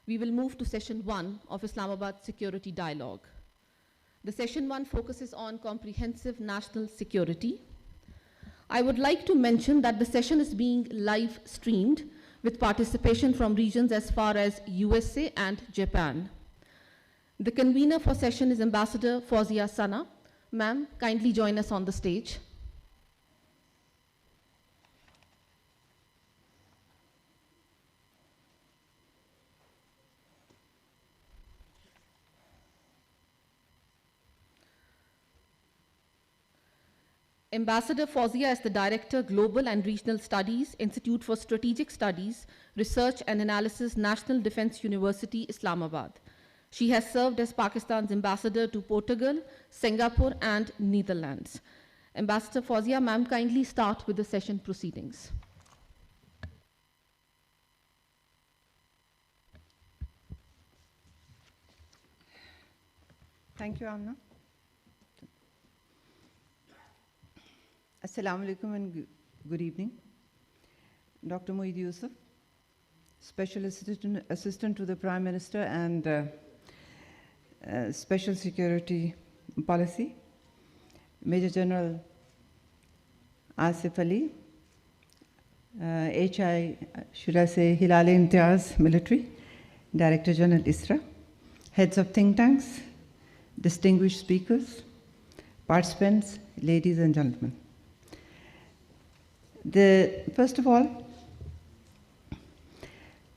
we will move to session 1 of Islamabad Security Dialogue. The session 1 focuses on comprehensive national security. I would like to mention that the session is being live streamed with participation from regions as far as USA and Japan. The convener for session is Ambassador Fawzia Sana. Ma'am, kindly join us on the stage. Ambassador Fawzia is the Director, Global and Regional Studies, Institute for Strategic Studies, Research and Analysis, National Defense University, Islamabad. She has served as Pakistan's ambassador to Portugal, Singapore, and Netherlands. Ambassador Fawzia, ma'am, kindly start with the session proceedings. Thank you, Amna. Assalamu alaikum and good evening. Dr. Moid Yusuf, Special Assistant to the Prime Minister and Special Security Policy, Major General Asif Ali, should I say Hilal-e-Imtiaz Military, Director General ISRA, heads of think tanks, distinguished speakers, participants, ladies and gentlemen. First of all,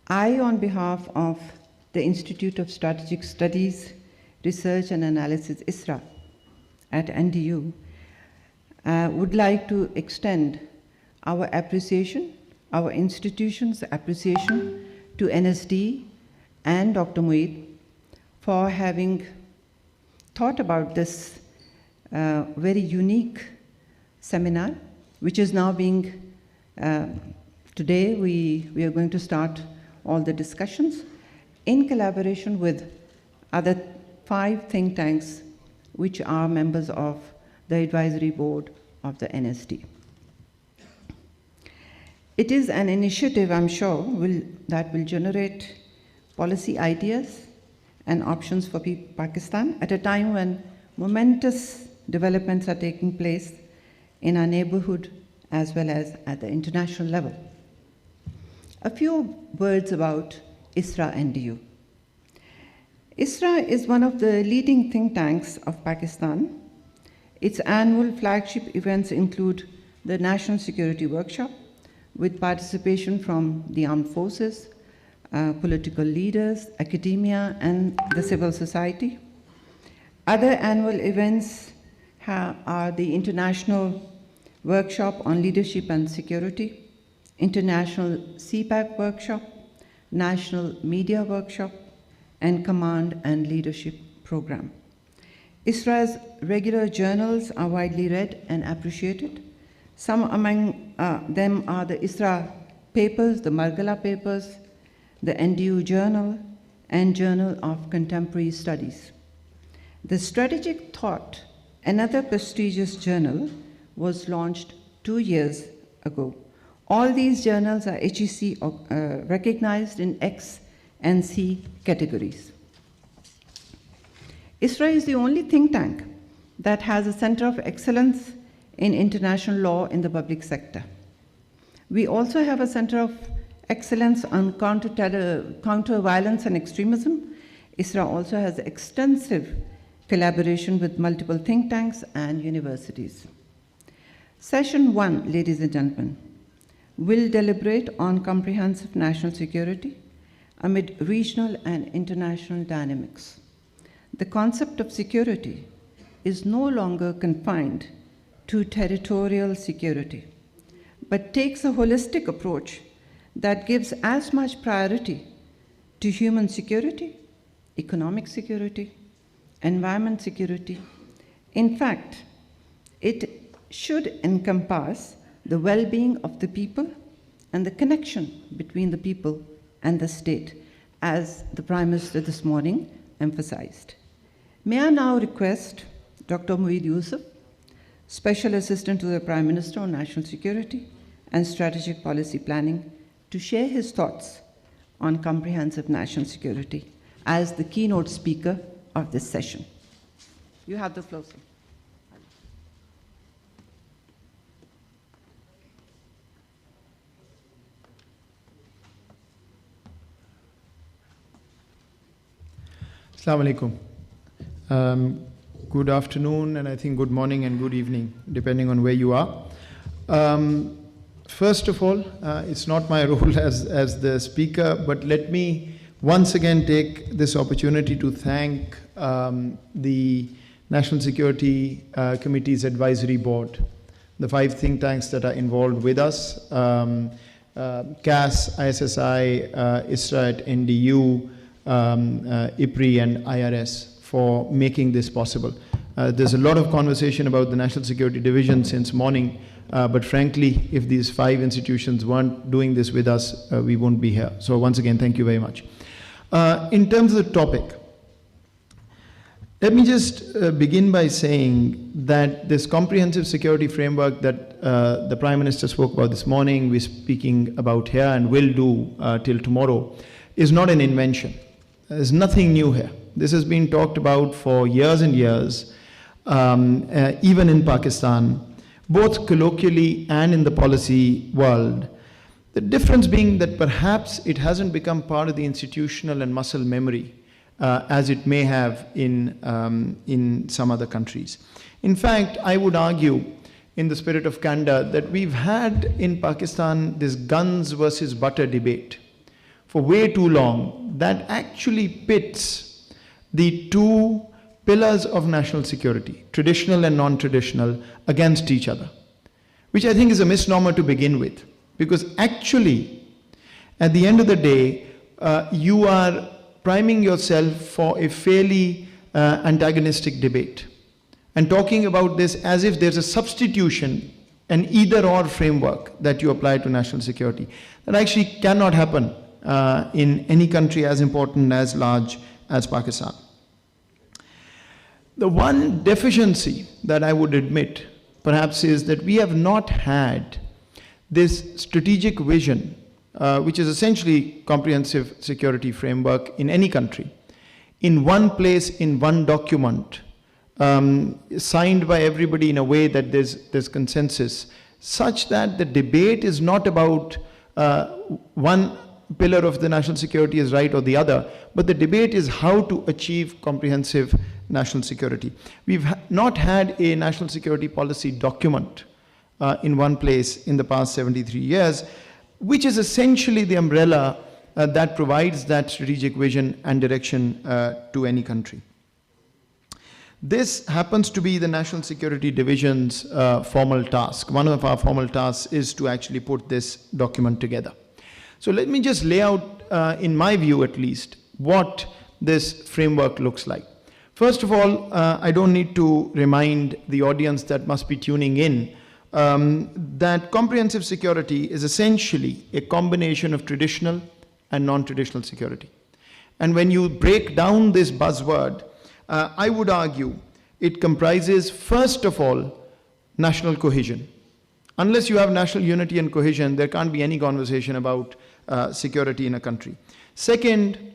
I, on behalf of the Institute of Strategic Studies, Research and Analysis, ISRA, at NDU, would like to extend our appreciation, our institution's appreciation to NSD and Dr. Moid for having thought about this very unique seminar, which is now being, today we are going to start all the discussions in collaboration with other 5 think tanks which are members of the advisory board of the NSD. It is an initiative, I'm sure, that will generate policy ideas and options for Pakistan at a time when momentous developments are taking place in our neighborhood as well as at the international level. A few words about ISRA NDU. ISRA is one of the leading think tanks of Pakistan. Its annual flagship events include the National Security Workshop, with participation from the armed forces, political leaders, academia, and the civil society. Other annual events are the International Workshop on Leadership and Security, International CPAC Workshop, National Media Workshop, and Command and Leadership Program. ISRA's regular journals are widely read and appreciated. Some among them are the ISRA papers, the Margala papers, the NDU Journal, and Journal of Contemporary Studies. The Strategic Thought, another prestigious journal, was launched 2 years ago. All these journals are HEC recognized in X and C categories. ISRA is the only think tank that has a center of excellence in international law in the public sector. We also have a center of excellence on counter violence and extremism. ISRA also has extensive collaboration with multiple think tanks and universities. Session 1, ladies and gentlemen, will deliberate on comprehensive national security amid regional and international dynamics. The concept of security is no longer confined to territorial security, but takes a holistic approach that gives as much priority to human security, economic security, environment security. In fact, it should encompass the well-being of the people and the connection between the people and the state, as the Prime Minister this morning emphasized. May I now request Dr. Moid Yusuf, Special Assistant to the Prime Minister on National Security and Strategic Policy Planning, to share his thoughts on comprehensive national security as the keynote speaker of this session. You have the floor, sir. Assalamu alaikum. Good afternoon, and I think good morning and good evening, depending on where you are. First of all, it's not my role as the speaker, but let me once again take this opportunity to thank the National Security Committee's Advisory Board, the 5 think tanks that are involved with us, CAS, ISSI, ISRAT, NDU, IPRI and IRS for making this possible. There's a lot of conversation about the National Security Division since morning, but frankly, if these 5 institutions weren't doing this with us, we won't be here. So once again, thank you very much. In terms of the topic, let me just begin by saying that this comprehensive security framework that the Prime Minister spoke about this morning, we're speaking about here and will do till tomorrow, is not an invention. There's nothing new here. This has been talked about for years and years, even in Pakistan, both colloquially and in the policy world. The difference being that perhaps it hasn't become part of the institutional and muscle memory as it may have in some other countries. In fact, I would argue, in the spirit of candor, that we've had in Pakistan this guns versus butter debate for way too long that actually pits the 2 pillars of national security, traditional and non-traditional, against each other, which I think is a misnomer to begin with, because actually, at the end of the day, you are priming yourself for a fairly antagonistic debate and talking about this as if there's a substitution, an either-or framework that you apply to national security. That actually cannot happen in any country as important, as large as Pakistan. The one deficiency that I would admit, perhaps, is that we have not had this strategic vision, which is essentially comprehensive security framework in any country, in one place, in one document, signed by everybody in a way that there's consensus, such that the debate is not about one pillar of the national security is right or the other, but the debate is how to achieve comprehensive national security. We've not had a national security policy document in one place in the past 73 years, which is essentially the umbrella that provides that strategic vision and direction to any country. This happens to be the National Security Division's formal task. One of our formal tasks is to actually put this document together. So let me just lay out, in my view at least, what this framework looks like. First of all, I don't need to remind the audience that must be tuning in that comprehensive security is essentially a combination of traditional and non-traditional security. And when you break down this buzzword, I would argue it comprises, first of all, national cohesion. Unless you have national unity and cohesion, there can't be any conversation about security in a country. Second,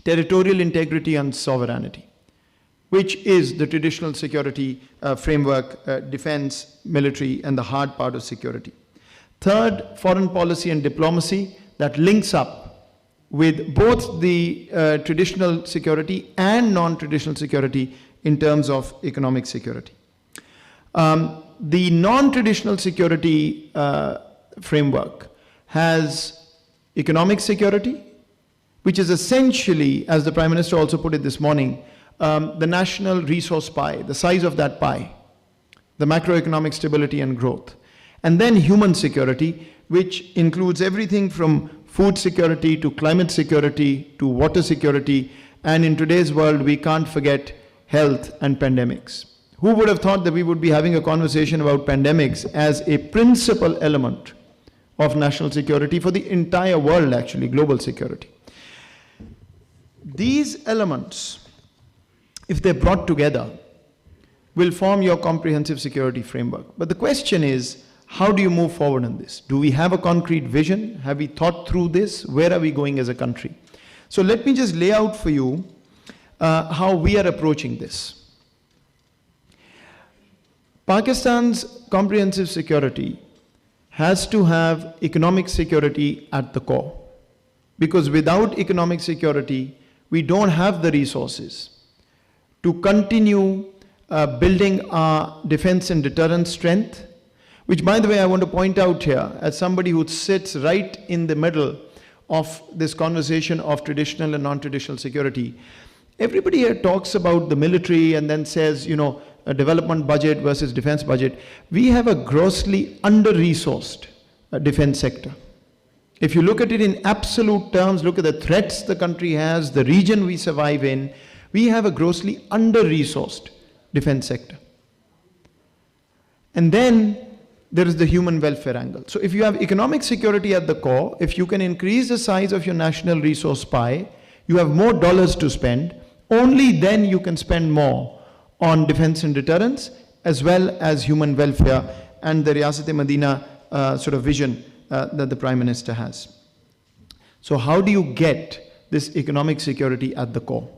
territorial integrity and sovereignty, which is the traditional security framework, defense, military, and the hard part of security. Third, foreign policy and diplomacy that links up with both the traditional security and non-traditional security in terms of economic security. The non-traditional security framework has economic security, which is essentially, as the Prime Minister also put it this morning, the national resource pie, the size of that pie, the macroeconomic stability and growth. And then human security, which includes everything from food security to climate security to water security. And in today's world, we can't forget health and pandemics. Who would have thought that we would be having a conversation about pandemics as a principal element of national security for the entire world, actually, global security? These elements, if they're brought together, will form your comprehensive security framework. But the question is, how do you move forward on this? Do we have a concrete vision? Have we thought through this? Where are we going as a country? So let me just lay out for you how we are approaching this. Pakistan's comprehensive security has to have economic security at the core. Because without economic security, we don't have the resources to continue building our defense and deterrence strength, which, by the way, I want to point out here, as somebody who sits right in the middle of this conversation of traditional and non-traditional security. Everybody here talks about the military and then says, you know, a development budget versus defense budget. We have a grossly under-resourced defense sector. If you look at it in absolute terms, look at the threats the country has, the region we survive in, we have a grossly under-resourced defense sector. And then there is the human welfare angle. So if you have economic security at the core, if you can increase the size of your national resource pie, you have more dollars to spend, only then you can spend more on defense and deterrence, as well as human welfare and the Riyasat-e-Madina sort of vision that the Prime Minister has. So how do you get this economic security at the core?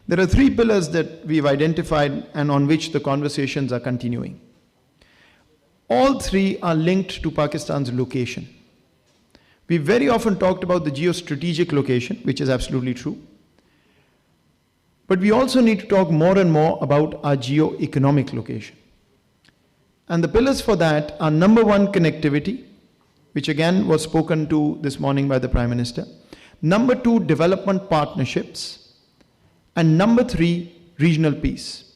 There are three pillars that we've identified and on which the conversations are continuing. All three are linked to Pakistan's location. We very often talked about the geostrategic location, which is absolutely true. But we also need to talk more and more about our geo-economic location. And the pillars for that are number one, connectivity, which again was spoken to this morning by the Prime Minister. Number two, development partnerships. And number three, regional peace.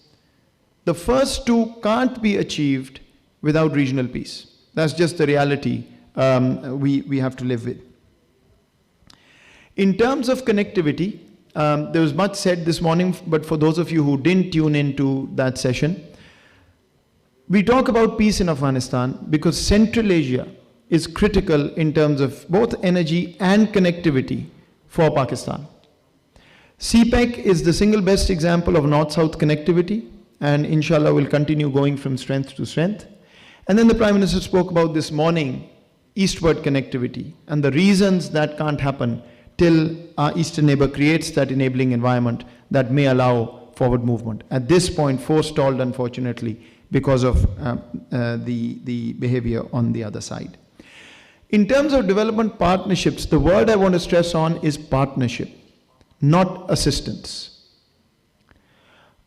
The first two can't be achieved without regional peace. That's just the reality we have to live with. In terms of connectivity, there was much said this morning, but for those of you who didn't tune into that session, we talk about peace in Afghanistan because Central Asia is critical in terms of both energy and connectivity for Pakistan. CPEC is the single best example of North-South connectivity, and inshallah will continue going from strength to strength. And then the Prime Minister spoke about this morning, eastward connectivity, and the reasons that can't happen till our eastern neighbor creates that enabling environment that may allow forward movement. At this point, forestalled, unfortunately, because of the behavior on the other side. In terms of development partnerships, the word I want to stress on is partnership, not assistance.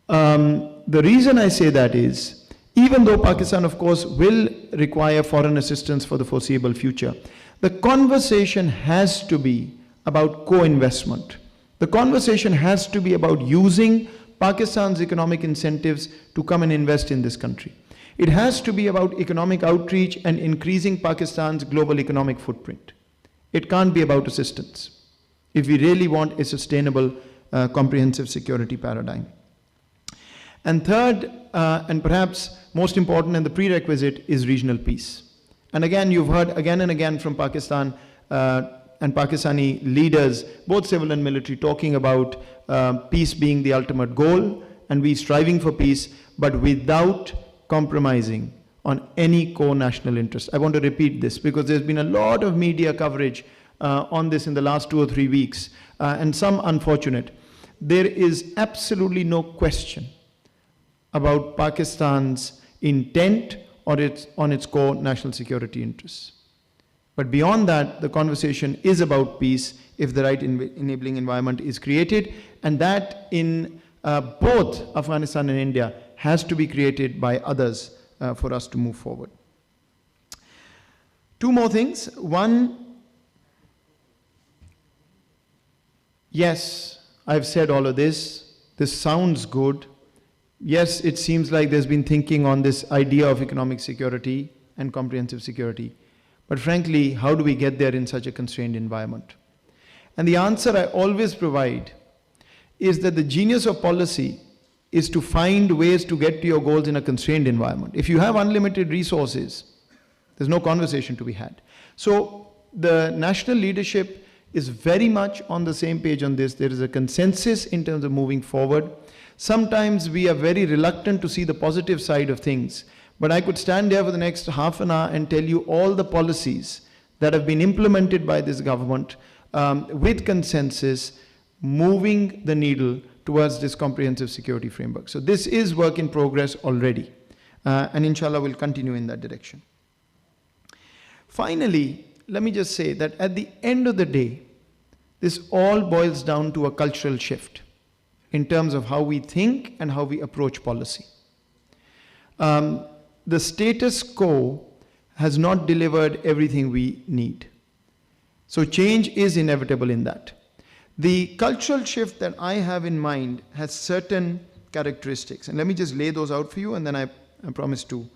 The reason I say that is, even though Pakistan, of course, will require foreign assistance for the foreseeable future, the conversation has to be about co-investment. The conversation has to be about using Pakistan's economic incentives to come and invest in this country. It has to be about economic outreach and increasing Pakistan's global economic footprint. It can't be about assistance if we really want a sustainable, comprehensive security paradigm. And third, and perhaps most important and the prerequisite, is regional peace. And again, you've heard again and again from Pakistan and Pakistani leaders, both civil and military, talking about peace being the ultimate goal, and we striving for peace, but without compromising on any core national interest. I want to repeat this because there's been a lot of media coverage on this in the last 2 or 3 weeks, and some unfortunate. There is absolutely no question about Pakistan's intent or on its core national security interests. But beyond that, the conversation is about peace if the right enabling environment is created, and that in both Afghanistan and India has to be created by others for us to move forward. Two more things. One, yes, I've said all of this. This sounds good. Yes, it seems like there's been thinking on this idea of economic security and comprehensive security. But frankly, how do we get there in such a constrained environment? And the answer I always provide is that the genius of policy is to find ways to get to your goals in a constrained environment. If you have unlimited resources, there's no conversation to be had. So the national leadership is very much on the same page on this. There is a consensus in terms of moving forward. Sometimes we are very reluctant to see the positive side of things, But I could stand there for the next half an hour and tell you all the policies that have been implemented by this government with consensus, moving the needle towards this comprehensive security framework. So this is work in progress already. And inshallah, we'll continue in that direction. Finally, let me just say that at the end of the day, this all boils down to a cultural shift in terms of how we think and how we approach policy. The status quo has not delivered everything we need. So change is inevitable in that. The cultural shift that I have in mind has certain characteristics. And let me just lay those out for you, and then I promise to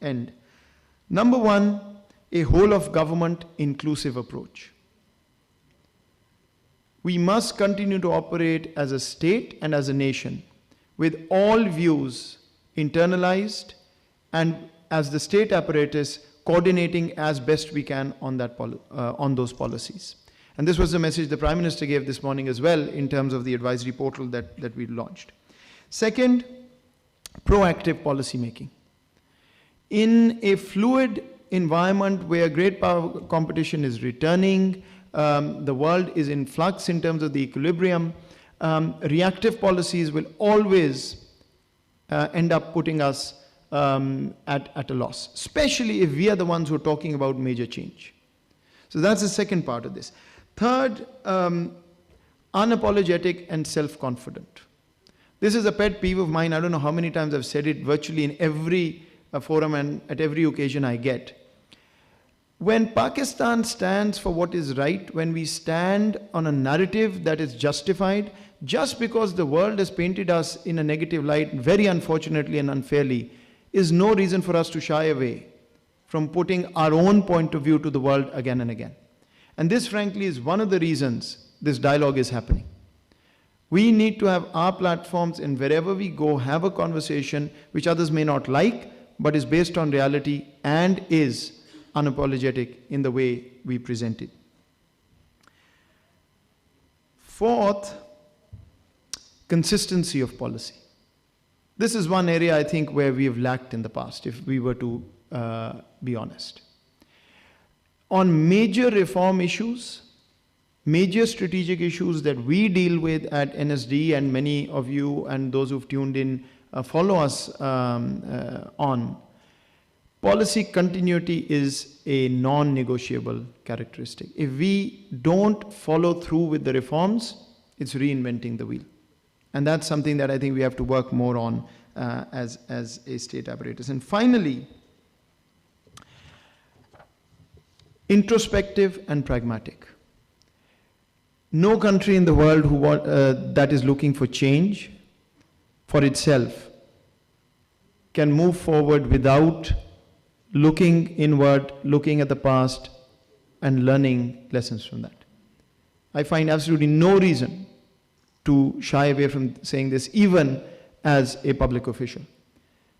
end. Number one, a whole of government inclusive approach. We must continue to operate as a state and as a nation with all views internalized, and as the state apparatus coordinating as best we can on that on those policies. And this was the message the Prime Minister gave this morning as well in terms of the advisory portal that we launched. Second, proactive policy making. In a fluid environment where great power competition is returning, the world is in flux in terms of the equilibrium, reactive policies will always end up putting us at a loss, especially if we are the ones who are talking about major change. So that's the second part of this. Third, unapologetic and self-confident. This is a pet peeve of mine. I don't know how many times I've said it virtually in every forum and at every occasion I get. When Pakistan stands for what is right, when we stand on a narrative that is justified, just because the world has painted us in a negative light, very unfortunately and unfairly, is no reason for us to shy away from putting our own point of view to the world again and again. And this, frankly, is one of the reasons this dialogue is happening. We need to have our platforms, and wherever we go, have a conversation which others may not like, but is based on reality and is unapologetic in the way we present it. Fourth, consistency of policy. This is one area I think where we have lacked in the past, if we were to be honest. On major reform issues, major strategic issues that we deal with at NSD, and many of you and those who've tuned in follow us on, policy continuity is a non-negotiable characteristic. If we don't follow through with the reforms, it's reinventing the wheel. And that's something that I think we have to work more on as a state apparatus. And finally, introspective and pragmatic. No country in the world that is looking for change for itself can move forward without looking inward, looking at the past, and learning lessons from that. I find absolutely no reason to shy away from saying this, even as a public official.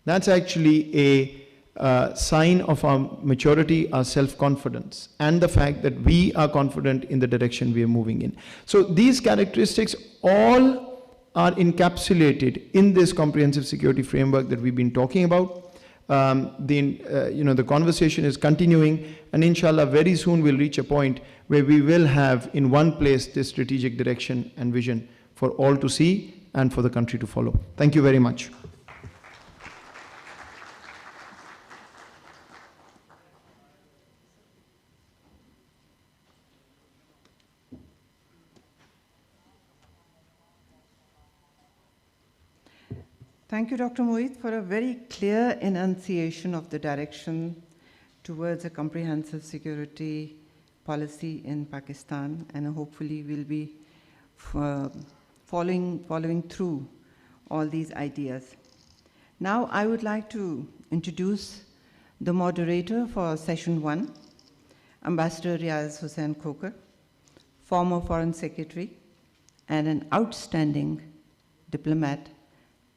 That's actually a sign of our maturity, our self-confidence, and the fact that we are confident in the direction we are moving in. So these characteristics all are encapsulated in this comprehensive security framework that we've been talking about. The conversation is continuing, and inshallah very soon we'll reach a point where we will have in one place this strategic direction and vision for all to see and for the country to follow. Thank you very much. Thank you, Dr. Moid, for a very clear enunciation of the direction towards a comprehensive security policy in Pakistan, and hopefully we'll be following through all these ideas. Now I would like to introduce the moderator for session 1, Ambassador Riaz Hussain Khokhar, former Foreign Secretary and an outstanding diplomat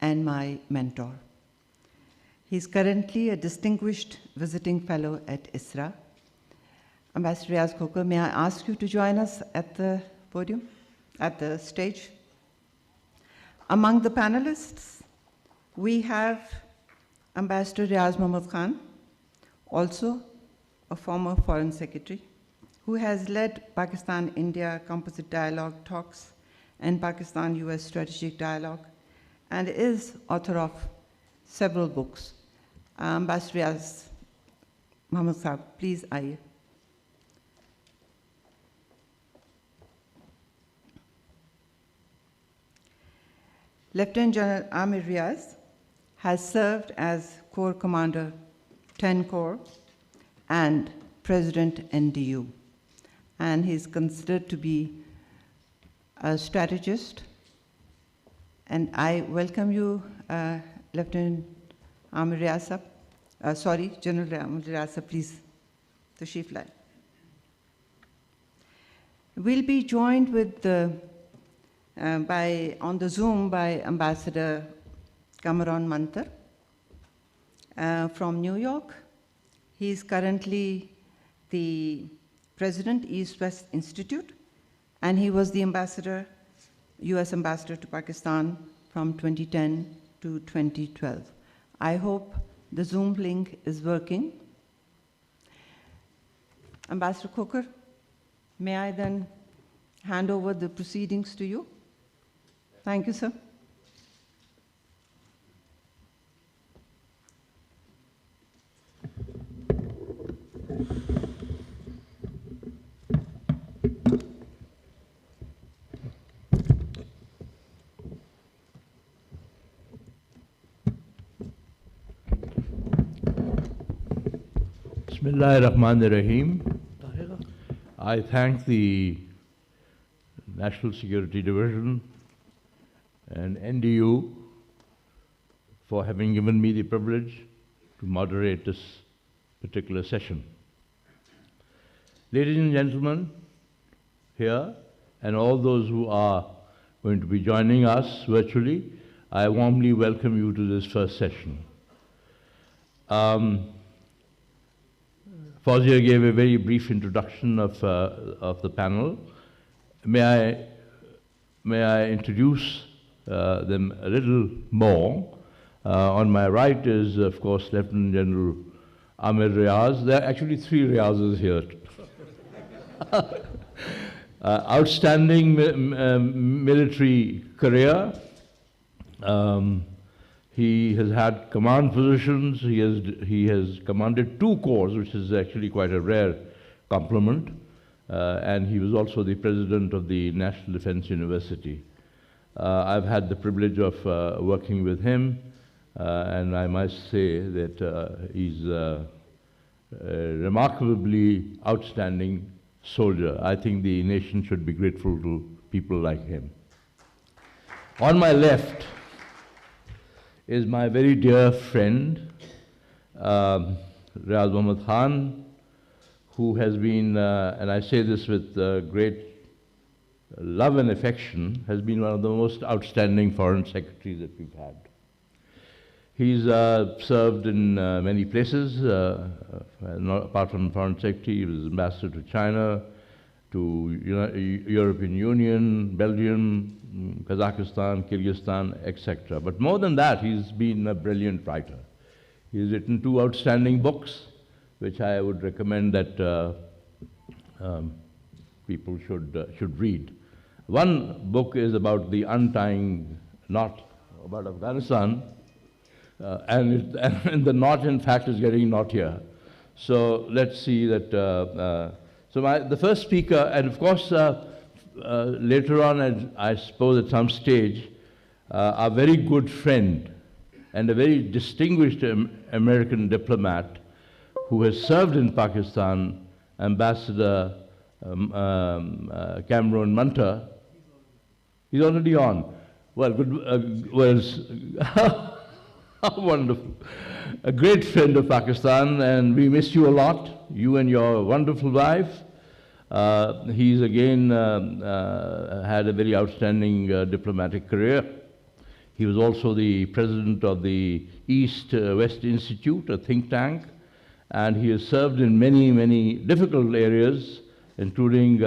and my mentor. He's currently a distinguished visiting fellow at ISRA. Ambassador Riaz Khokhar, may I ask you to join us at the podium, at the stage? Among the panelists, we have Ambassador Riaz Mohammad Khan, also a former Foreign Secretary, who has led Pakistan-India Composite Dialogue talks and Pakistan-US Strategic Dialogue, and is author of several books. Ambassador Riaz Mohammad Khan, please आइए. Lieutenant General Amir Riaz has served as Corps Commander 10 Corps and President NDU, and he is considered to be a strategist. And I welcome you, Lieutenant Amir Riaz. General Amir Riaz, please, Tashreef Lai. We'll be joined with on the Zoom by Ambassador Cameron Munter from New York. He is currently the President, East-West Institute, and he was the ambassador, US ambassador to Pakistan from 2010 to 2012. I hope the Zoom link is working. Ambassador Coker, may I then hand over the proceedings to you? Thank you, sir. Bismillahirrahmanirrahim. I thank the National Security Division and NDU for having given me the privilege to moderate this particular session. Ladies and gentlemen, here and all those who are going to be joining us virtually, I warmly welcome you to this first session. Fawzia gave a very brief introduction of the panel. May I introduce them a little more. On my right is, of course, Lieutenant General Amir Riaz. There are actually 3 Riazes here. Outstanding military career. He has had command positions. He has commanded 2 corps, which is actually quite a rare compliment. And he was also the president of the National Defense University. I've had the privilege of working with him, and I must say that he's a remarkably outstanding soldier. I think the nation should be grateful to people like him. On my left is my very dear friend, Riaz Mohammad Khan, who has been, and I say this with great love and affection, has been one of the most outstanding foreign secretaries that we've had. He's served in many places, apart from foreign secretary. He was ambassador to China, to European Union, Belgium, Kazakhstan, Kyrgyzstan, etc. But more than that, he's been a brilliant writer. He's written 2 outstanding books, which I would recommend that people should read. One book is about the untying knot about Afghanistan, and the knot, in fact, is getting knottier. So let's see that. The first speaker, and of course, later on, I suppose at some stage, a very good friend and a very distinguished American diplomat who has served in Pakistan, Ambassador Cameron Munter. He's already on. Well, good. Wonderful. A great friend of Pakistan, and we miss you a lot, you and your wonderful wife. He's again had a very outstanding diplomatic career. He was also the president of the East-West Institute, a think tank, and he has served in many, many difficult areas, including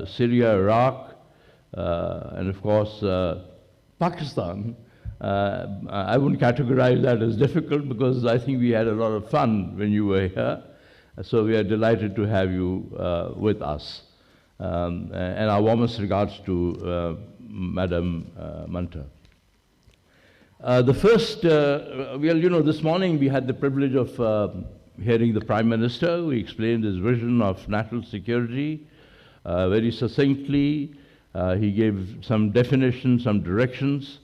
Syria, Iraq, and of course Pakistan, I wouldn't categorize that as difficult because I think we had a lot of fun when you were here. So we are delighted to have you with us. And our warmest regards to Madam Munter. The first, well, you know, this morning we had the privilege of hearing the Prime Minister, who explained his vision of national security very succinctly. He gave some definitions, some directions.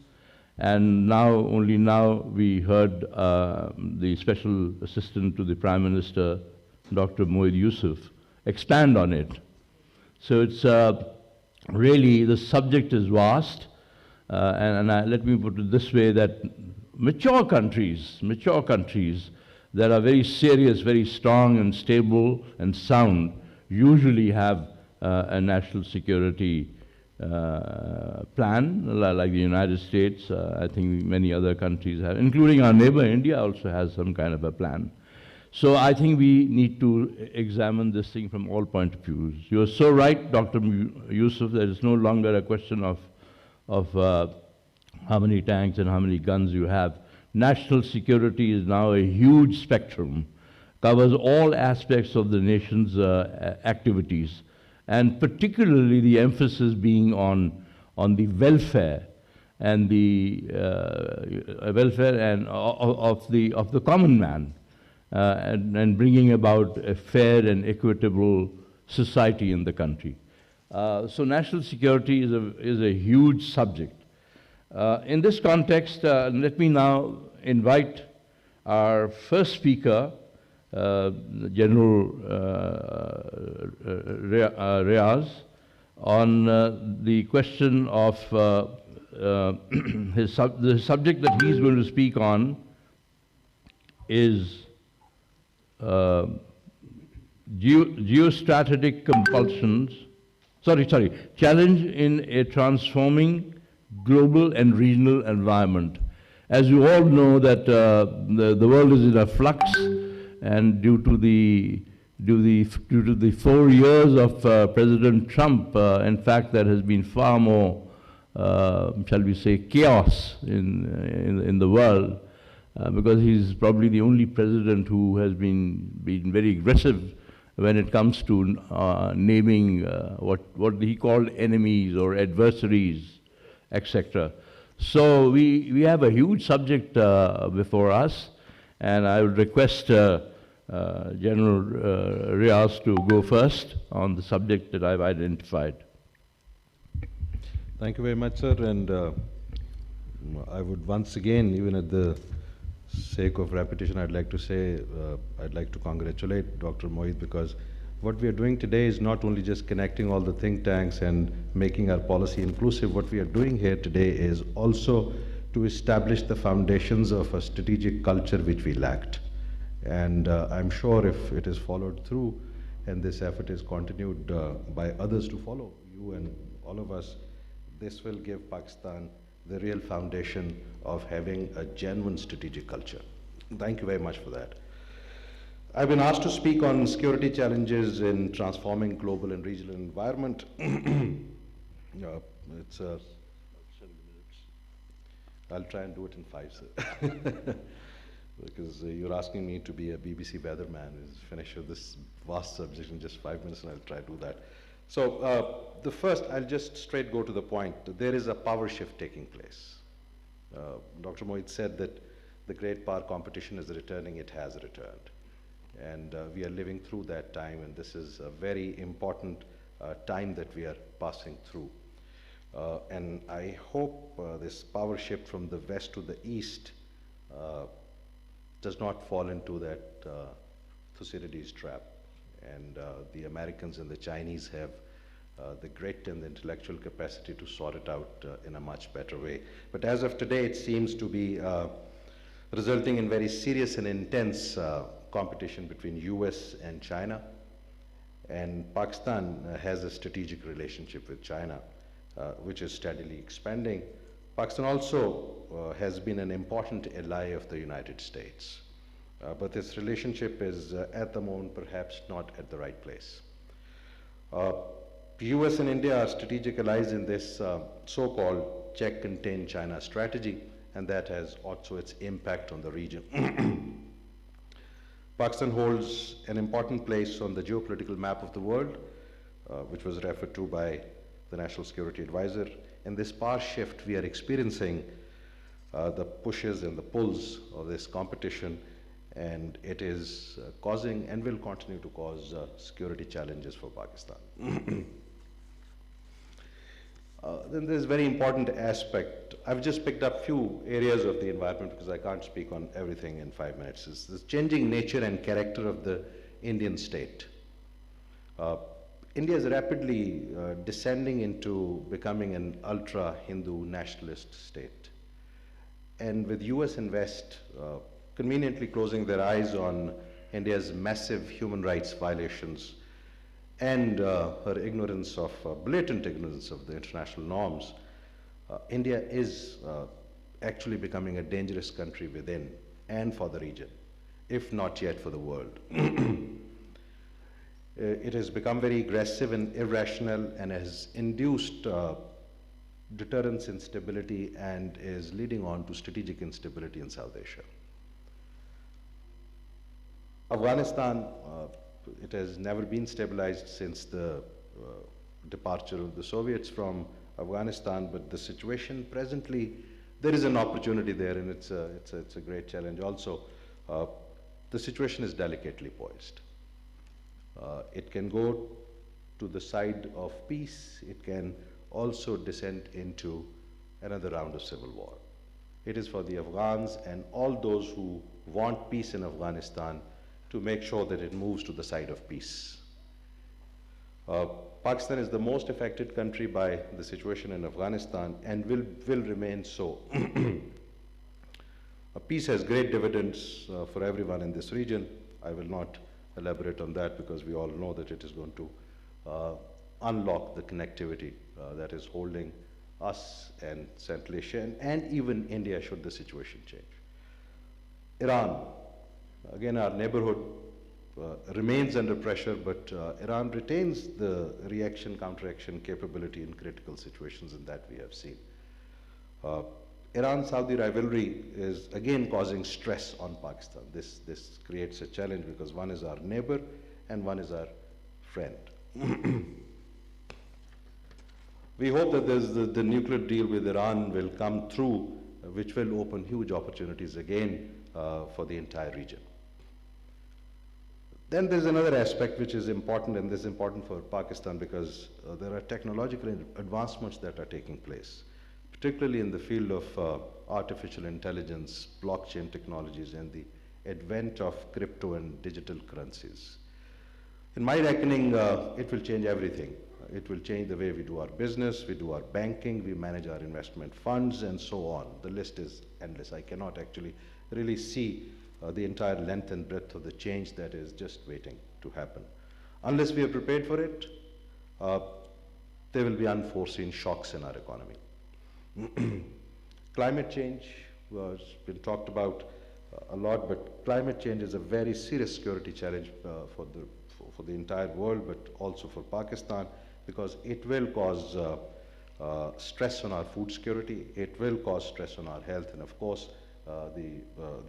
And now, only now, we heard the Special Assistant to the Prime Minister, Dr. Moid Yusuf, expand on it. So it's really, the subject is vast. And let me put it this way, that mature countries that are very serious, very strong and stable and sound, usually have a national security plan, like the United States. I think many other countries have, including our neighbor India also has some kind of a plan. So I think we need to examine this thing from all point of views. You're so right, Dr. Yusuf, that it's no longer a question of how many tanks and how many guns you have. National security is now a huge spectrum, covers all aspects of the nation's activities, and particularly the emphasis being on the welfare and the welfare and of the common man, and bringing about a fair and equitable society in the country. So national security is a huge subject. In this context, let me now invite our first speaker, General Riaz, on the question of the subject that he's going to speak on is geostrategic compulsions, challenge in a transforming global and regional environment. As you all know that the world is in a flux, and due to the 4 years of President Trump, in fact, there has been far more, shall we say, chaos in the world, because he's probably the only president who has been very aggressive when it comes to naming what he called enemies or adversaries, etc. So we have a huge subject before us, and I would request General Riaz to go first on the subject that I've identified. Thank you very much, sir. And I would once again, even at the sake of repetition, I'd like to say, I'd like to congratulate Dr. Moid, because what we are doing today is not only just connecting all the think tanks and making our policy inclusive. What we are doing here today is also to establish the foundations of a strategic culture which we lacked. And I'm sure if it is followed through and this effort is continued by others to follow, you and all of us, this will give Pakistan the real foundation of having a genuine strategic culture. Thank you very much for that. I've been asked to speak on security challenges in transforming global and regional environment. It's 7 minutes. I'll try and do it in 5, sir. Because you're asking me to be a BBC weatherman, is finish this vast subject in just 5 minutes, and I'll try to do that. So the first, I'll just straight go to the point. There is a power shift taking place. Dr. Moid said that the great power competition is returning. It has returned. And we are living through that time, and this is a very important time that we are passing through. And I hope this power shift from the west to the east does not fall into that Thucydides trap. And the Americans and the Chinese have the grit and the intellectual capacity to sort it out in a much better way. But as of today, it seems to be resulting in very serious and intense competition between US and China. And Pakistan has a strategic relationship with China, which is steadily expanding. Pakistan also has been an important ally of the United States. But this relationship is at the moment perhaps not at the right place. US and India are strategic allies in this so-called check, contain China strategy. and that has also its impact on the region. Pakistan holds an important place on the geopolitical map of the world, which was referred to by the National Security Advisor. In this power shift we are experiencing, the pushes and the pulls of this competition, and it is causing and will continue to cause security challenges for Pakistan. Then there's a very important aspect. I've just picked up few areas of the environment because I can't speak on everything in 5 minutes. It's the changing nature and character of the Indian state. India is rapidly descending into becoming an ultra-Hindu nationalist state. And with US and West conveniently closing their eyes on India's massive human rights violations and her ignorance of, blatant ignorance of the international norms, India is actually becoming a dangerous country within and for the region, if not yet for the world. It has become very aggressive and irrational and has induced deterrence instability and is leading on to strategic instability in South Asia. Afghanistan, it has never been stabilized since the departure of the Soviets from Afghanistan, but the situation presently, there is an opportunity there, and it's a great challenge also. The situation is delicately poised. It can go to the side of peace. It can also descend into another round of civil war. It is for the Afghans and all those who want peace in Afghanistan to make sure that it moves to the side of peace. Pakistan is the most affected country by the situation in Afghanistan and will remain so. Peace has great dividends for everyone in this region. I will not elaborate on that because we all know that it is going to unlock the connectivity that is holding us and Central Asia and even India should the situation change. Iran, again our neighborhood, remains under pressure, but Iran retains the reaction, counteraction capability in critical situations, and that we have seen. Iran-Saudi rivalry is again causing stress on Pakistan. This creates a challenge because one is our neighbor and one is our friend. We hope that the nuclear deal with Iran will come through, which will open huge opportunities again for the entire region. Then there's another aspect which is important, and this is important for Pakistan because there are technological advancements that are taking place, particularly in the field of artificial intelligence, blockchain technologies, and the advent of crypto and digital currencies. In my reckoning, it will change everything. It will change the way we do our business, we do our banking, we manage our investment funds, and so on. The list is endless. I cannot actually really see the entire length and breadth of the change that is just waiting to happen. Unless we are prepared for it, there will be unforeseen shocks in our economy. Climate change has been talked about a lot, but climate change is a very serious security challenge for the entire world, but also for Pakistan, because it will cause stress on our food security, it will cause stress on our health, and of course, the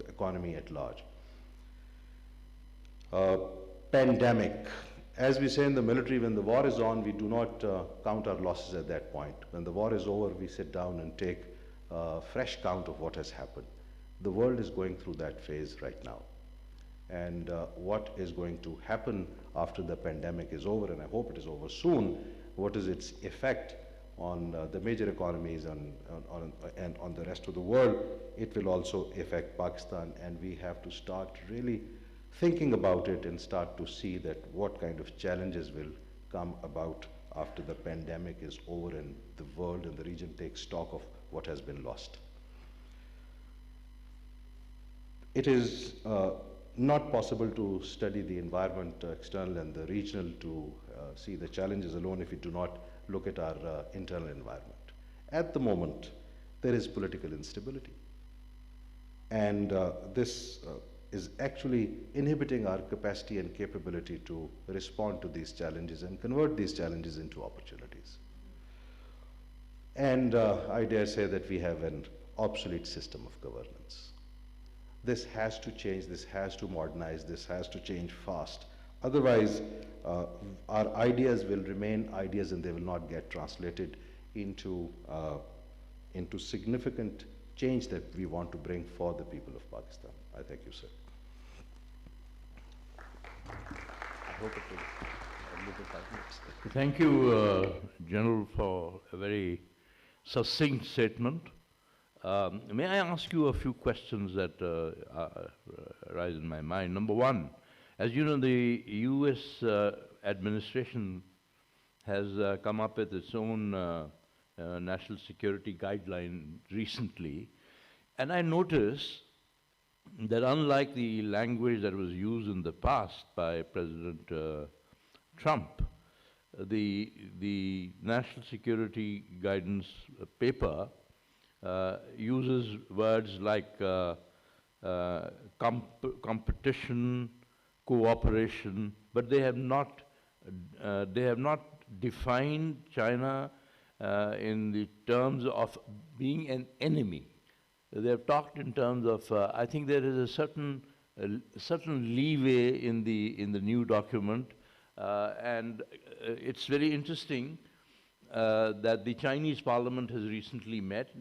economy at large. Pandemic. As we say in the military, when the war is on, we do not count our losses at that point. When the war is over, we sit down and take a fresh count of what has happened. The world is going through that phase right now. And what is going to happen after the pandemic is over, and I hope it is over soon, what is its effect on the major economies and on the rest of the world, it will also affect Pakistan, and we have to start really thinking about it and start to see that what kind of challenges will come about after the pandemic is over and the world and the region takes stock of what has been lost. It is not possible to study the environment, external and the regional, to see the challenges alone if we do not look at our internal environment. At the moment, there is political instability. And this is actually inhibiting our capacity and capability to respond to these challenges and convert these challenges into opportunities. And I dare say that we have an obsolete system of governance. This has to change, this has to modernize, this has to change fast. Otherwise, our ideas will remain ideas and they will not get translated into significant change that we want to bring for the people of Pakistan. I thank you, sir. I hope it will move in 5 minutes. Thank you, General, for a very succinct statement. May I ask you a few questions that arise in my mind? Number one, as you know, the US administration has come up with its own national security guideline recently, and I noticed that unlike the language that was used in the past by President Trump, the national security guidance paper uses words like competition, cooperation, but they have not defined China in the terms of being an enemy. They have talked in terms of, I think there is a certain leeway in the new document, and it's very interesting that the Chinese Parliament has recently met,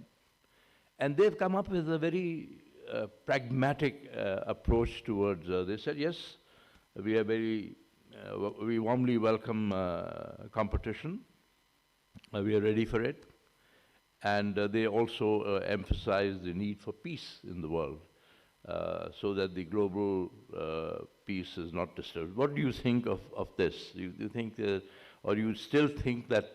and they've come up with a very pragmatic approach towards. They said, yes, we are we warmly welcome competition. We are ready for it. And they also emphasize the need for peace in the world so that the global peace is not disturbed. What do you think of this? Do you think, or you still think that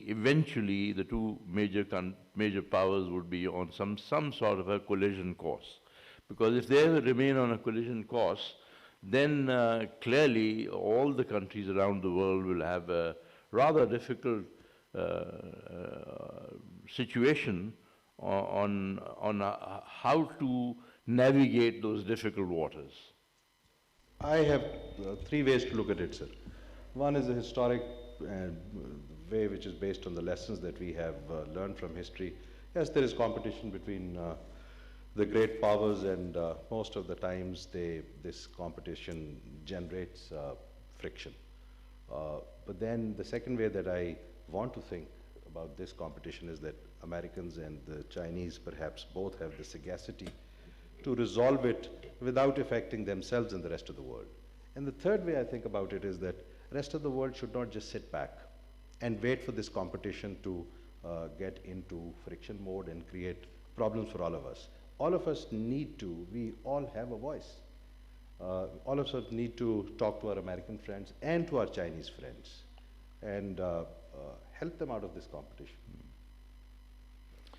eventually the two major powers would be on some sort of a collision course? Because if they remain on a collision course, then clearly all the countries around the world will have a rather difficult situation on how to navigate those difficult waters. I have 3 ways to look at it, sir. One is a historic way which is based on the lessons that we have learned from history. Yes, there is competition between the great powers, and most of the times this competition generates friction. But then the second way that I want to think about this competition is that Americans and the Chinese perhaps both have the sagacity to resolve it without affecting themselves and the rest of the world. And the third way I think about it is that the rest of the world should not just sit back and wait for this competition to get into friction mode and create problems for all of us. All of us need to, we all have a voice. All of us need to talk to our American friends and to our Chinese friends and help them out of this competition.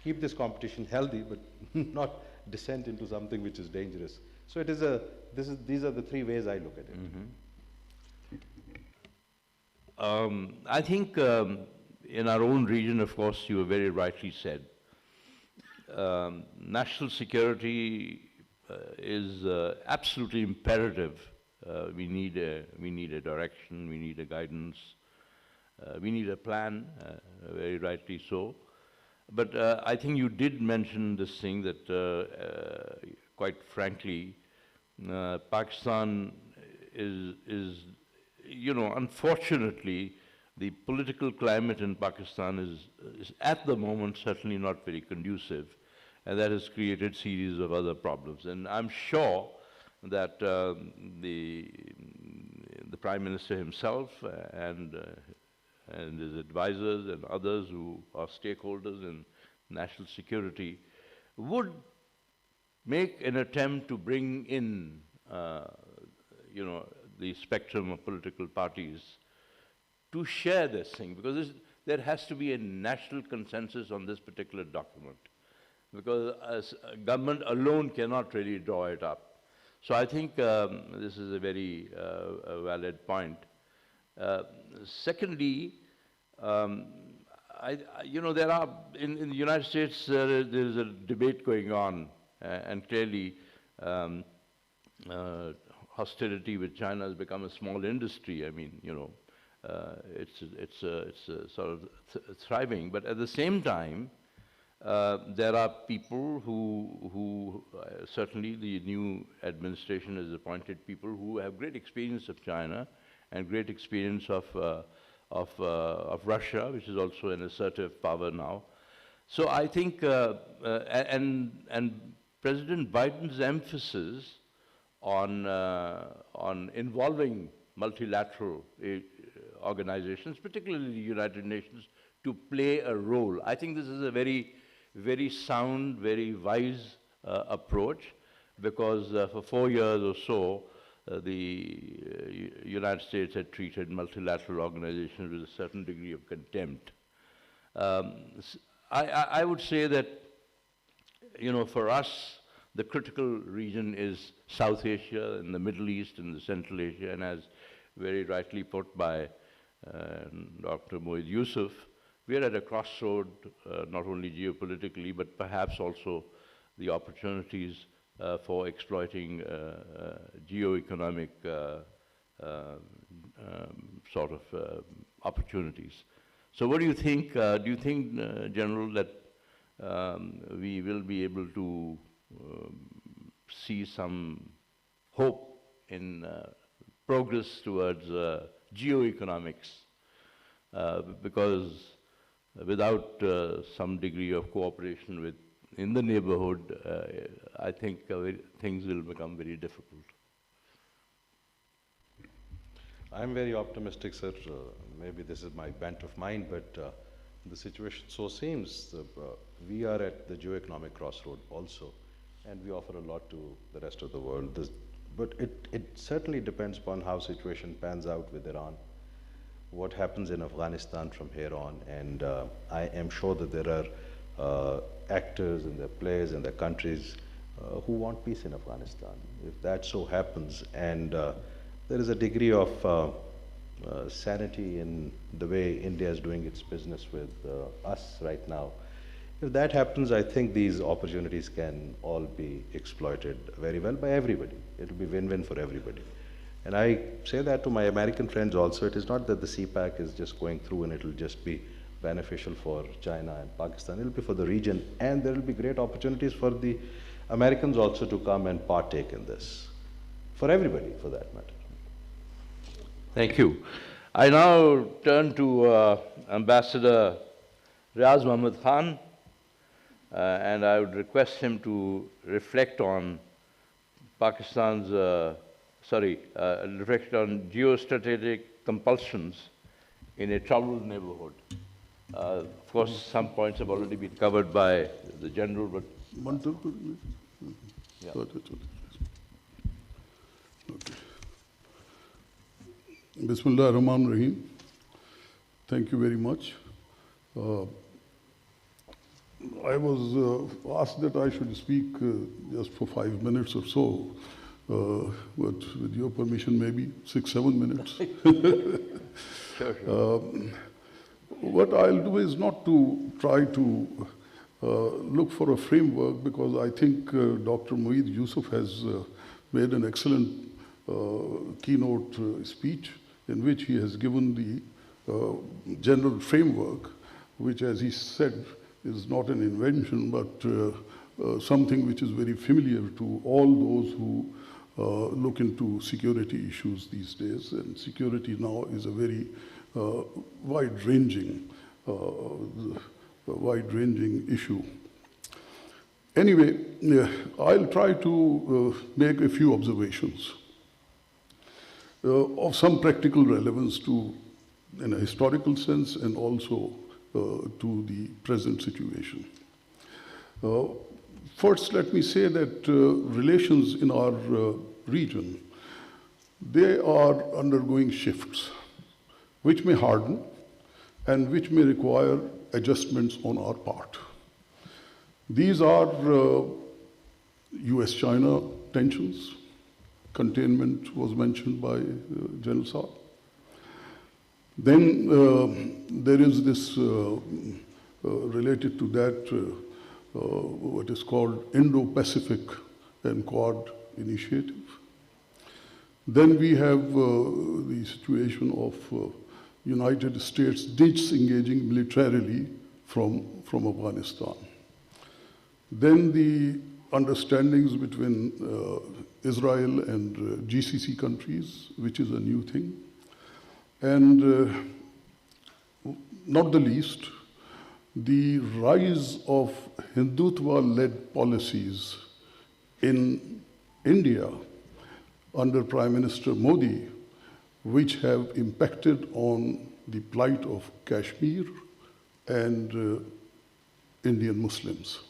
Keep this competition healthy, but not descend into something which is dangerous. So it is these are the 3 ways I look at it. Mm-hmm. I think in our own region, of course, you have very rightly said, national security is absolutely imperative. We need a direction, we need a guidance, we need a plan, very rightly so. But I think you did mention this thing that, quite frankly, Pakistan is, you know, unfortunately, the political climate in Pakistan is at the moment certainly not very conducive, and that has created a series of other problems. And I'm sure that the Prime Minister himself and his advisors and others who are stakeholders in national security would make an attempt to bring in, you know, the spectrum of political parties to share this thing, because there has to be a national consensus on this particular document, because as a government alone cannot really draw it up. So I think this is a very valid point. Secondly, you know, there are, in the United States, there is a debate going on, and clearly hostility with China has become a small industry. I mean, you know, it's sort of thriving. But at the same time, there are people who certainly the new administration has appointed people who have great experience of China and great experience of Russia, which is also an assertive power now. So I think, and President Biden's emphasis on involving multilateral organizations, particularly the United Nations, to play a role. I think this is a very, very sound, very wise approach, because for 4 years or so, the United States had treated multilateral organizations with a certain degree of contempt. I would say that, for us, the critical region is South Asia and the Middle East and the Central Asia, and as very rightly put by Dr. Moid Yusuf, we are at a crossroad, not only geopolitically, but perhaps also the opportunities for exploiting geo-economic sort of opportunities. So what do you think? Do you think, General, that we will be able to see some hope in progress towards geoeconomics? Because without some degree of cooperation in the neighborhood, I think things will become very difficult. I'm very optimistic, sir. Maybe this is my bent of mind, but the situation so seems we are at the geo-economic crossroad also, and we offer a lot to the rest of the world. But it certainly depends upon how situation pans out with Iran, what happens in Afghanistan from here on, and I am sure that there are actors and their players and their countries who want peace in Afghanistan. If that so happens, and there is a degree of sanity in the way India is doing its business with us right now, if that happens, I think these opportunities can all be exploited very well by everybody. It will be win-win for everybody. And I say that to my American friends also. It is not that the CPAC is just going through and it will just be beneficial for China and Pakistan. It will be for the region, and there will be great opportunities for the Americans also to come and partake in this, for everybody, for that matter. Thank you. I now turn to Ambassador Riaz Muhammad Khan, and I would request him to reflect on Pakistan's, reflect on geostrategic compulsions in a troubled neighborhood. Of course, some points have already been covered by the General, but... Munter? Yeah. Okay. Bismillah ar-Rahman ar-Rahim. Thank you very much. I was asked that I should speak just for 5 minutes or so, but with your permission, maybe 6-7 minutes. Sure. What I'll do is not to try to look for a framework, because I think Dr. Moid Yusuf has made an excellent keynote speech in which he has given the general framework, which, as he said, is not an invention, but something which is very familiar to all those who look into security issues these days. And security now is a very wide-ranging issue. Anyway, I'll try to make a few observations of some practical relevance to, in a historical sense, and also to the present situation. First, let me say that relations in our region, they are undergoing shifts, which may harden and which may require adjustments on our part. These are US-China tensions. Containment was mentioned by General Saab. Then there is this, related to that, what is called Indo-Pacific and Quad initiative. Then we have the situation of United States disengaging militarily from Afghanistan. Then the understandings between Israel and GCC countries, which is a new thing. And not the least, the rise of Hindutva-led policies in India under Prime Minister Modi, which have impacted on the plight of Kashmir and Indian Muslims.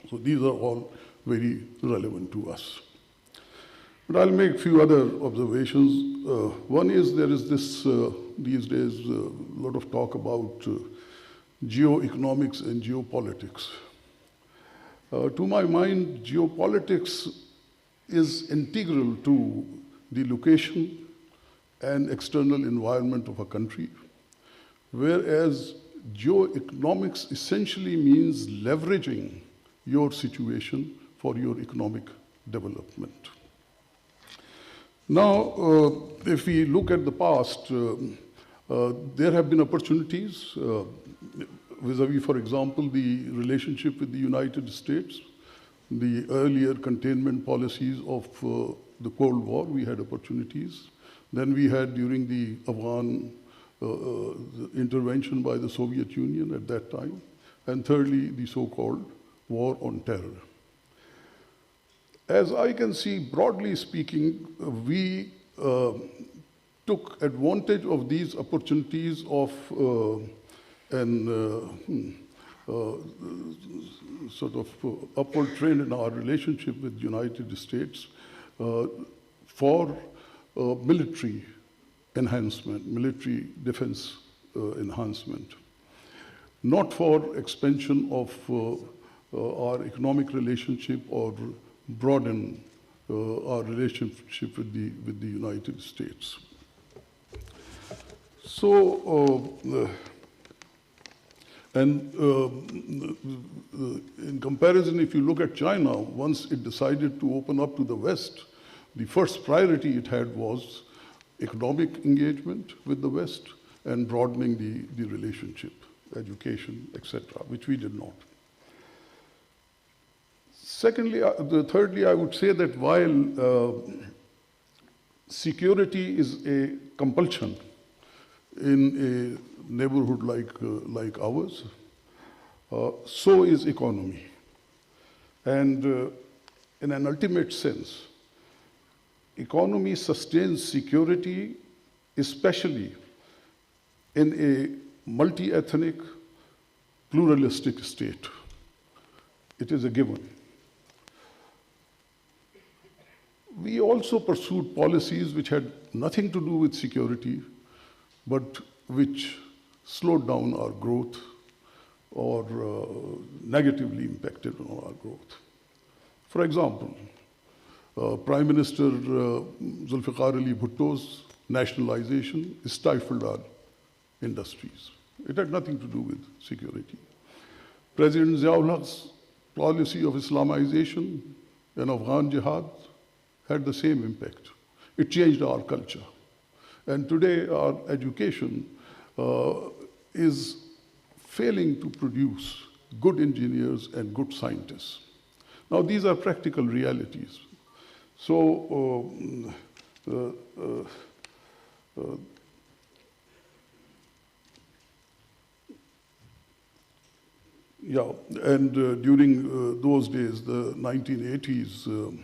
So these are all very relevant to us. But I'll make a few other observations. One is there is this, these days, a lot of talk about geoeconomics and geopolitics. To my mind, geopolitics is integral to the location and external environment of a country, whereas geoeconomics essentially means leveraging your situation for your economic development. Now, if we look at the past, there have been opportunities vis-a-vis, for example, the relationship with the United States, the earlier containment policies of the Cold War, we had opportunities. Then we had during the Afghan the intervention by the Soviet Union at that time. And thirdly, the so-called war on terror. As I can see, broadly speaking, we took advantage of these opportunities of sort of upward trend in our relationship with the United States for military enhancement, military defense enhancement, not for expansion of our economic relationship or broaden our relationship with the United States. So, in comparison, if you look at China, once it decided to open up to the West, the first priority it had was economic engagement with the West and broadening the relationship, education, etc., which we did not. Secondly, thirdly, I would say that while security is a compulsion in a neighborhood like ours, so is economy. And in an ultimate sense, economy sustains security, especially in a multi-ethnic, pluralistic state. It is a given. We also pursued policies which had nothing to do with security, but which slowed down our growth or negatively impacted on our growth. For example, Prime Minister Zulfikar Ali Bhutto's nationalization stifled our industries. It had nothing to do with security. President Ziaul's policy of Islamization and Afghan jihad had the same impact. It changed our culture. And today our education is failing to produce good engineers and good scientists. Now these are practical realities. So yeah, and during those days, the 1980s,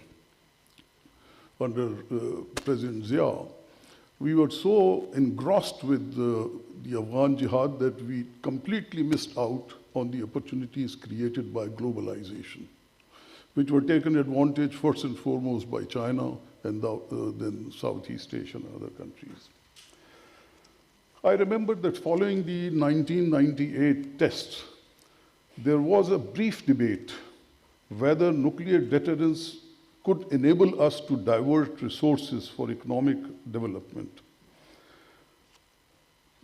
under President Zia, we were so engrossed with the Afghan jihad that we completely missed out on the opportunities created by globalization, which were taken advantage first and foremost by China and then Southeast Asia and other countries. I remember that following the 1998 tests, there was a brief debate whether nuclear deterrence could enable us to divert resources for economic development.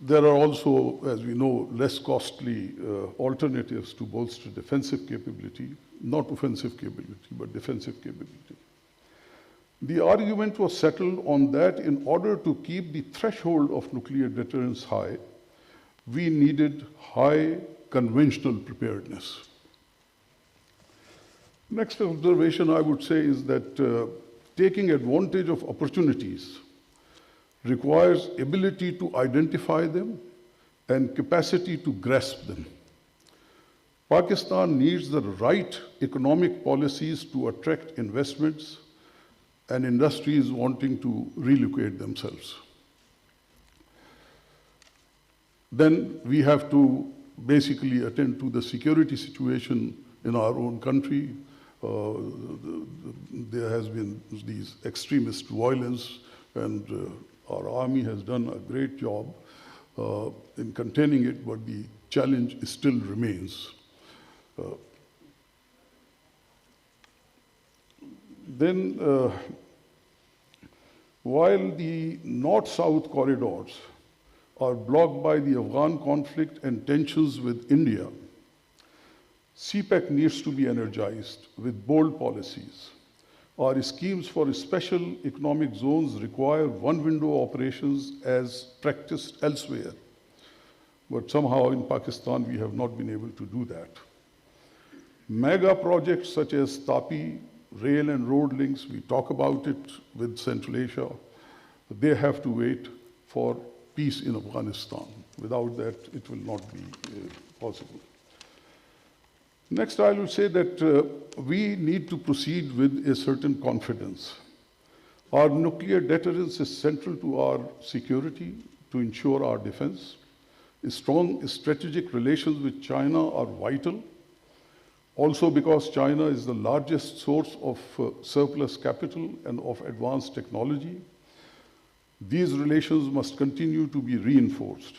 There are also, as we know, less costly alternatives to bolster defensive capability, not offensive capability, but defensive capability. The argument was settled on that in order to keep the threshold of nuclear deterrence high, we needed high conventional preparedness. Next observation I would say is that taking advantage of opportunities requires ability to identify them and capacity to grasp them. Pakistan needs the right economic policies to attract investments and industries wanting to relocate themselves. Then we have to basically attend to the security situation in our own country. There has been these extremist violence, and our army has done a great job in containing it, but the challenge still remains. While the North-South corridors are blocked by the Afghan conflict and tensions with India, CPEC needs to be energized with bold policies. Our schemes for special economic zones require one-window operations as practiced elsewhere. But somehow in Pakistan, we have not been able to do that. Mega projects such as TAPI, rail and road links, we talk about it with Central Asia. They have to wait for peace in Afghanistan. Without that, it will not be possible. Next, I will say that we need to proceed with a certain confidence. Our nuclear deterrence is central to our security, to ensure our defense. Strong strategic relations with China are vital. Also because China is the largest source of surplus capital and of advanced technology. These relations must continue to be reinforced.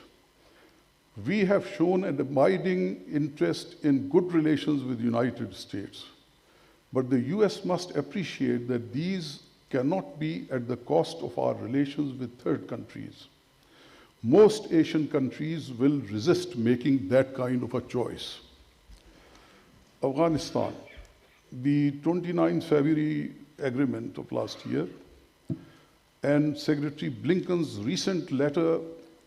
We have shown an abiding interest in good relations with the United States, but the US must appreciate that these cannot be at the cost of our relations with third countries. Most Asian countries will resist making that kind of a choice. Afghanistan, the 29th February agreement of last year, and Secretary Blinken's recent letter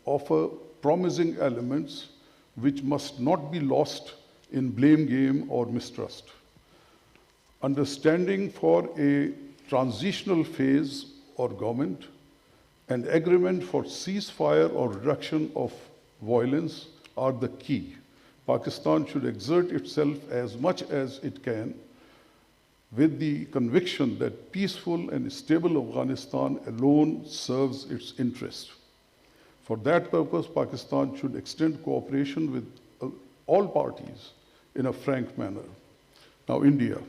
offer promising elements which must not be lost in blame game or mistrust. Understanding for a transitional phase or government, and agreement for ceasefire or reduction of violence are the key. Pakistan should exert itself as much as it can with the conviction that peaceful and stable Afghanistan alone serves its interest. For that purpose, Pakistan should extend cooperation with all parties in a frank manner. Now, India.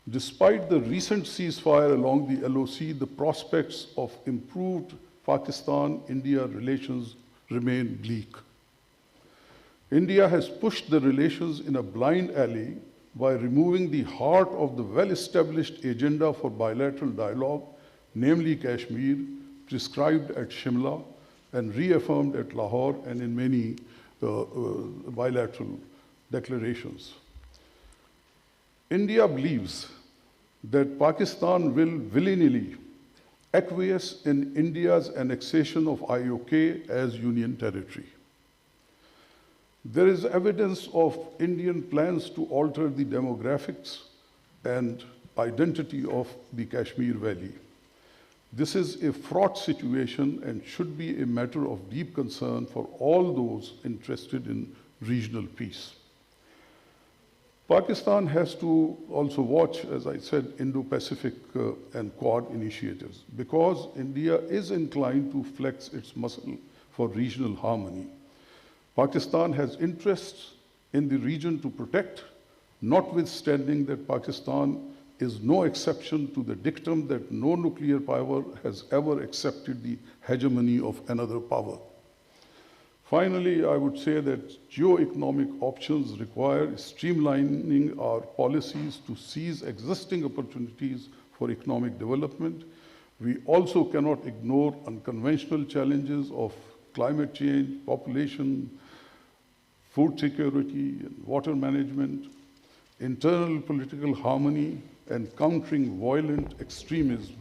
Despite the recent ceasefire along the LOC, the prospects of improved Pakistan-India relations remain bleak. India has pushed the relations in a blind alley by removing the heart of the well-established agenda for bilateral dialogue, namely Kashmir, prescribed at Shimla and reaffirmed at Lahore and in many bilateral declarations. India believes that Pakistan will willy-nilly acquiesce in India's annexation of IOK as union territory. There is evidence of Indian plans to alter the demographics and identity of the Kashmir Valley. This is a fraught situation and should be a matter of deep concern for all those interested in regional peace. Pakistan has to also watch, as I said, Indo-Pacific and Quad initiatives, because India is inclined to flex its muscle for regional harmony. Pakistan has interests in the region to protect, notwithstanding that Pakistan is no exception to the dictum that no nuclear power has ever accepted the hegemony of another power. Finally, I would say that geo-economic options require streamlining our policies to seize existing opportunities for economic development. We also cannot ignore unconventional challenges of climate change, population, food security, and water management, internal political harmony, and countering violent extremism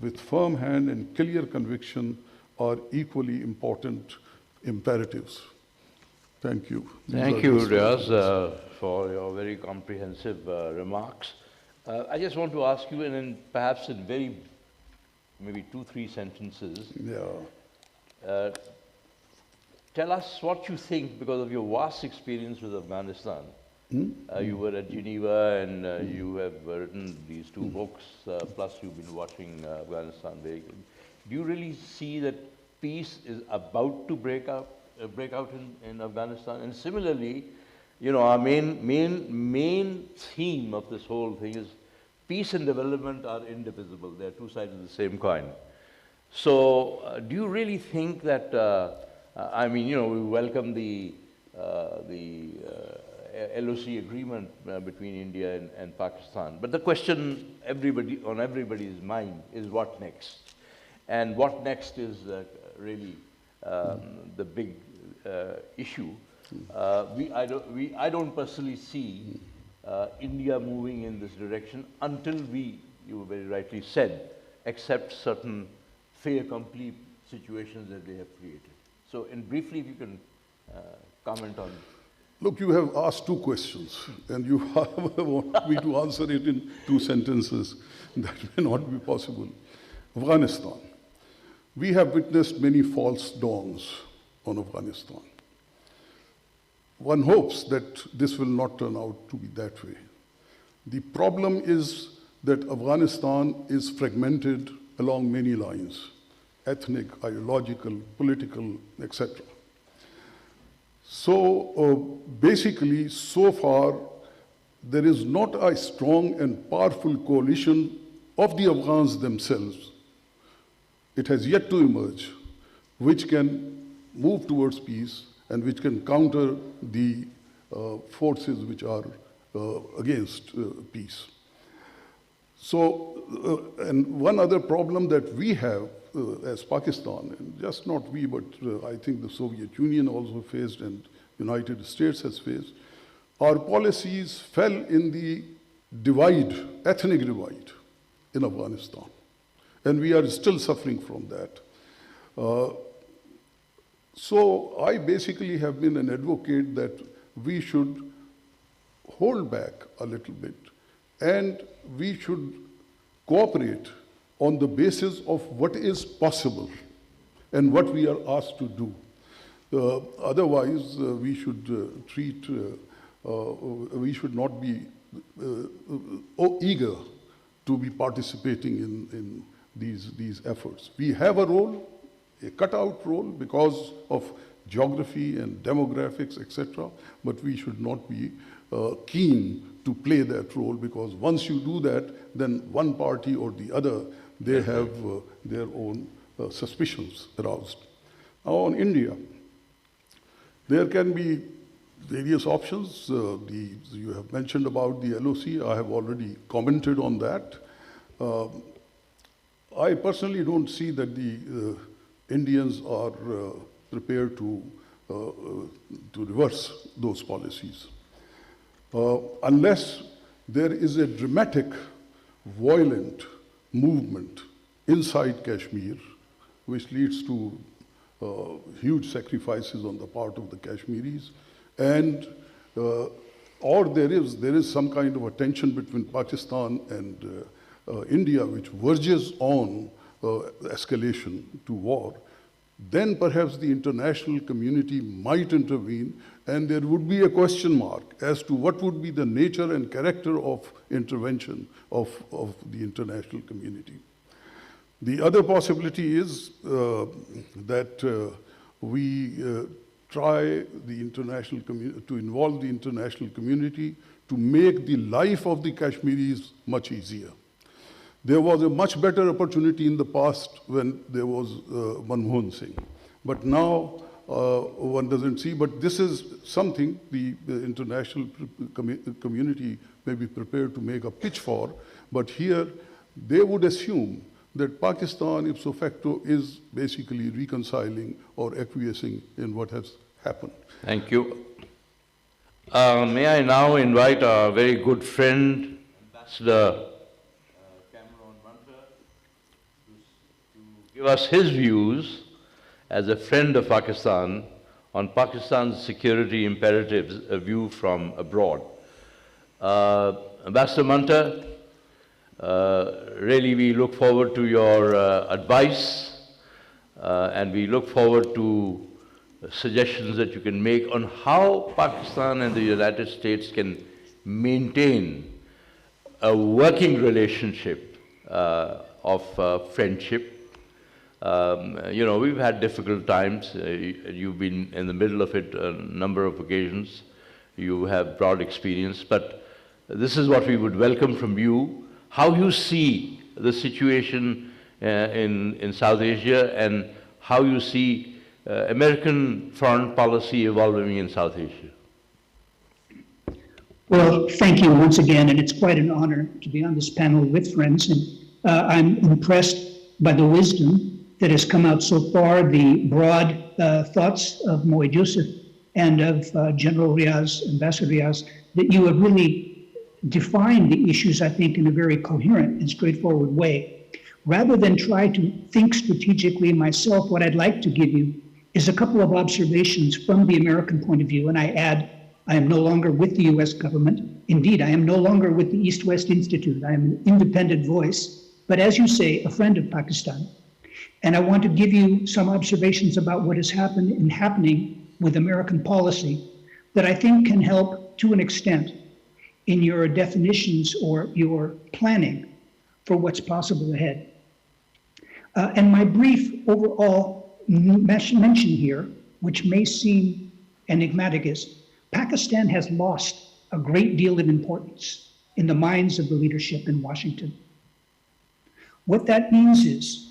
with firm hand and clear conviction are equally important imperatives. Thank you. Thank you, Riaz, for your very comprehensive remarks. I just want to ask you, and then perhaps in maybe 2-3 sentences, tell us what you think, because of your vast experience with Afghanistan. You were at Geneva, and you have written these 2 books, plus you've been watching Afghanistan very good. Do you really see that peace is about to break out in Afghanistan? And similarly, our main theme of this whole thing is peace and development are indivisible. They're 2 sides of the same coin. So, do you really think that? We welcome the LOC agreement between India and Pakistan. But the question on everybody's mind is what next? And what next is really the big issue. I don't personally see India moving in this direction until you very rightly said, accept certain fait accompli situations that they have created. So, briefly, if you can comment on. Look, you have asked 2 questions, and you want me to answer it in 2 sentences. That may not be possible. Afghanistan. We have witnessed many false dawns on Afghanistan. One hopes that this will not turn out to be that way. The problem is that Afghanistan is fragmented along many lines: ethnic, ideological, political, etc. So basically, so far, there is not a strong and powerful coalition of the Afghans themselves. It has yet to emerge, which can move towards peace and which can counter the forces which are against peace. So, and one other problem that we have as Pakistan, and just not we, but I think the Soviet Union also faced and United States has faced, our policies fell in the divide, ethnic divide in Afghanistan. And we are still suffering from that. So I basically have been an advocate that we should hold back a little bit and we should cooperate on the basis of what is possible and what we are asked to do. Otherwise, we should we should not be eager to be participating in these efforts. We have a role, a cutout role because of geography and demographics, etc., but we should not be keen to play that role, because once you do that, then one party or the other, they have their own suspicions aroused. Now on India, there can be various options. You have mentioned about the LOC. I have already commented on that. I personally don't see that the Indians are prepared to reverse those policies. Unless there is a dramatic, violent movement inside Kashmir, which leads to huge sacrifices on the part of the Kashmiris, and or there is some kind of a tension between Pakistan and India, which verges on escalation to war, then perhaps the international community might intervene, and there would be a question mark as to what would be the nature and character of intervention of the international community. The other possibility is that we try the international to involve the international community to make the life of the Kashmiris much easier. There was a much better opportunity in the past when there was Manmohan Singh. But now one doesn't see, but this is something the international community may be prepared to make a pitch for, but here they would assume that Pakistan ipso facto is basically reconciling or acquiescing in what has happened. Thank you. May I now invite our very good friend, Ambassador give us his views as a friend of Pakistan on Pakistan's security imperatives, a view from abroad. Ambassador Munter, really we look forward to your advice and we look forward to suggestions that you can make on how Pakistan and the United States can maintain a working relationship of friendship. You know, we've had difficult times. You've been in the middle of it a number of occasions. You have broad experience, but this is what we would welcome from you, how you see the situation in South Asia and how you see American foreign policy evolving in South Asia. Well, thank you once again, and it's quite an honor to be on this panel with friends. And I'm impressed by the wisdom that has come out so far, the broad thoughts of Moid Yusuf and of General Riaz, Ambassador Riaz, that you have really defined the issues, I think, in a very coherent and straightforward way. Rather than try to think strategically myself, what I'd like to give you is a couple of observations from the American point of view, and I add, I am no longer with the US government. Indeed, I am no longer with the East-West Institute. I am an independent voice, but as you say, a friend of Pakistan. And I want to give you some observations about what has happened and happening with American policy that I think can help to an extent in your definitions or your planning for what's possible ahead. And my brief overall mention here, which may seem enigmatic, is Pakistan has lost a great deal of importance in the minds of the leadership in Washington. What that means is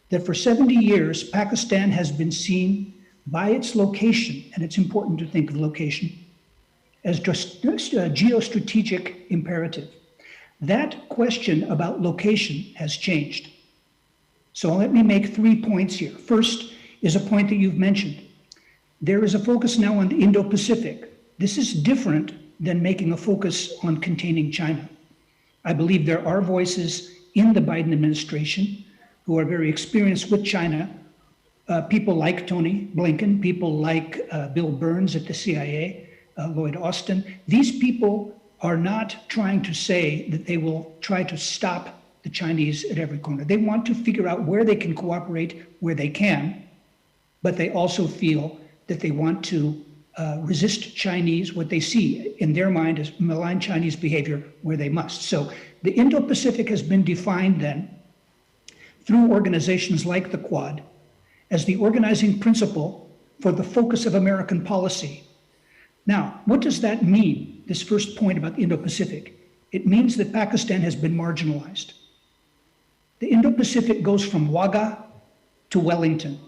that for 70 years, Pakistan has been seen by its location, and it's important to think of location, as just a geostrategic imperative. That question about location has changed. So let me make 3 points here. First is a point that you've mentioned. There is a focus now on the Indo-Pacific. This is different than making a focus on containing China. I believe there are voices in the Biden administration who are very experienced with China, people like Tony Blinken, people like Bill Burns at the CIA, Lloyd Austin. These people are not trying to say that they will try to stop the Chinese at every corner. They want to figure out where they can cooperate, where they can, but they also feel that they want to resist Chinese, what they see in their mind as malign Chinese behavior where they must. So the Indo-Pacific has been defined then through organizations like the Quad as the organizing principle for the focus of American policy. Now, what does that mean, this first point about the Indo-Pacific? It means that Pakistan has been marginalized. The Indo-Pacific goes from Wagah to Wellington.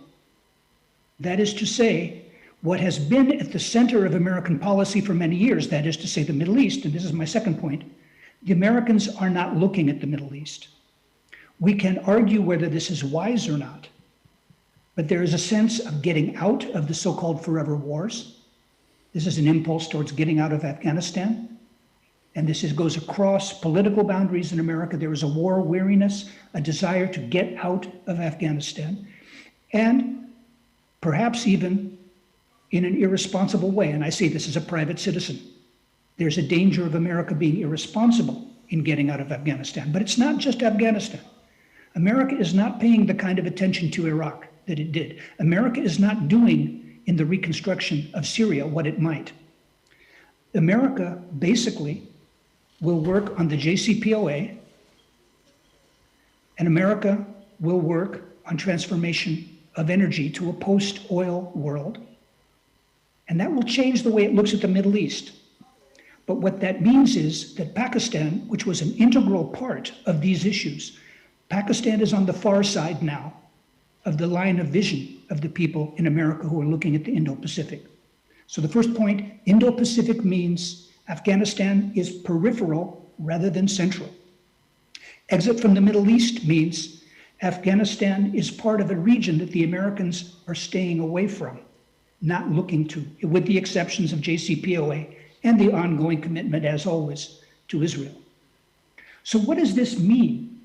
That is to say, what has been at the center of American policy for many years, that is to say the Middle East, and this is my second point, the Americans are not looking at the Middle East. We can argue whether this is wise or not, but there is a sense of getting out of the so-called forever wars. This is an impulse towards getting out of Afghanistan. And this goes across political boundaries in America. There is a war weariness, a desire to get out of Afghanistan, and perhaps even in an irresponsible way. And I say this as a private citizen. There's a danger of America being irresponsible in getting out of Afghanistan. But it's not just Afghanistan. America is not paying the kind of attention to Iraq that it did. America is not doing in the reconstruction of Syria what it might. America basically will work on the JCPOA, and America will work on transformation of energy to a post-oil world. And that will change the way it looks at the Middle East. But what that means is that Pakistan, which was an integral part of these issues, Pakistan is on the far side now of the line of vision of the people in America who are looking at the Indo-Pacific. So the first point, Indo-Pacific means Afghanistan is peripheral rather than central. Exit from the Middle East means Afghanistan is part of a region that the Americans are staying away from, not looking to, with the exceptions of JCPOA and the ongoing commitment, as always, to Israel. So what does this mean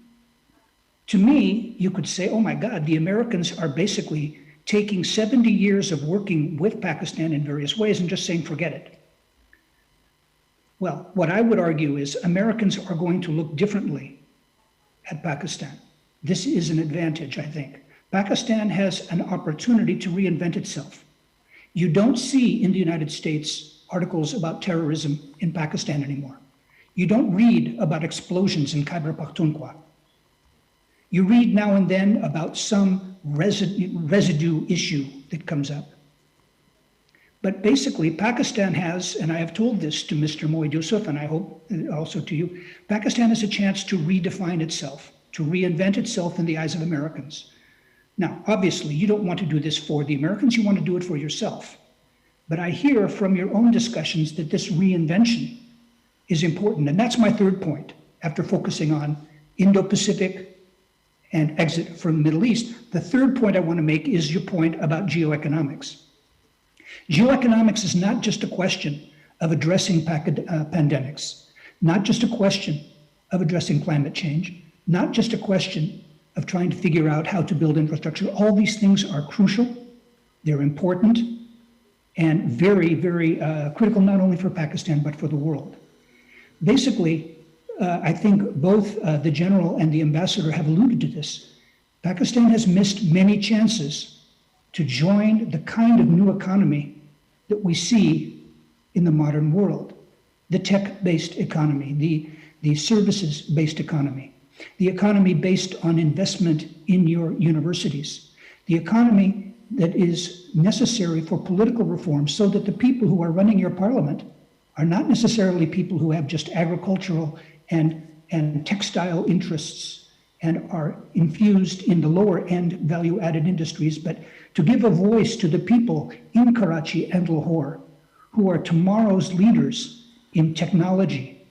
To me, you could say, oh my God, the Americans are basically taking 70 years of working with Pakistan in various ways and just saying, forget it. Well, what I would argue is Americans are going to look differently at Pakistan. This is an advantage, I think. Pakistan has an opportunity to reinvent itself. You don't see in the United States articles about terrorism in Pakistan anymore. You don't read about explosions in Khyber Pakhtunkhwa. You read now and then about some residue issue that comes up. But basically, Pakistan has, and I have told this to Mr. Moid Yusuf, and I hope also to you, Pakistan has a chance to redefine itself, to reinvent itself in the eyes of Americans. Now, obviously, you don't want to do this for the Americans, you want to do it for yourself. But I hear from your own discussions that this reinvention is important, and that's my third point, after focusing on Indo-Pacific and exit from the Middle East. The third point I want to make is your point about geoeconomics. Geoeconomics is not just a question of addressing pandemics, not just a question of addressing climate change, not just a question of trying to figure out how to build infrastructure. All these things are crucial, they're important, and very, very critical, not only for Pakistan, but for the world. Basically, I think both the general and the ambassador have alluded to this. Pakistan has missed many chances to join the kind of new economy that we see in the modern world. The tech-based economy, the services-based economy, the economy based on investment in your universities, the economy that is necessary for political reform so that the people who are running your parliament are not necessarily people who have just agricultural and textile interests and are infused in the lower end value-added industries, but to give a voice to the people in Karachi and Lahore who are tomorrow's leaders in technology,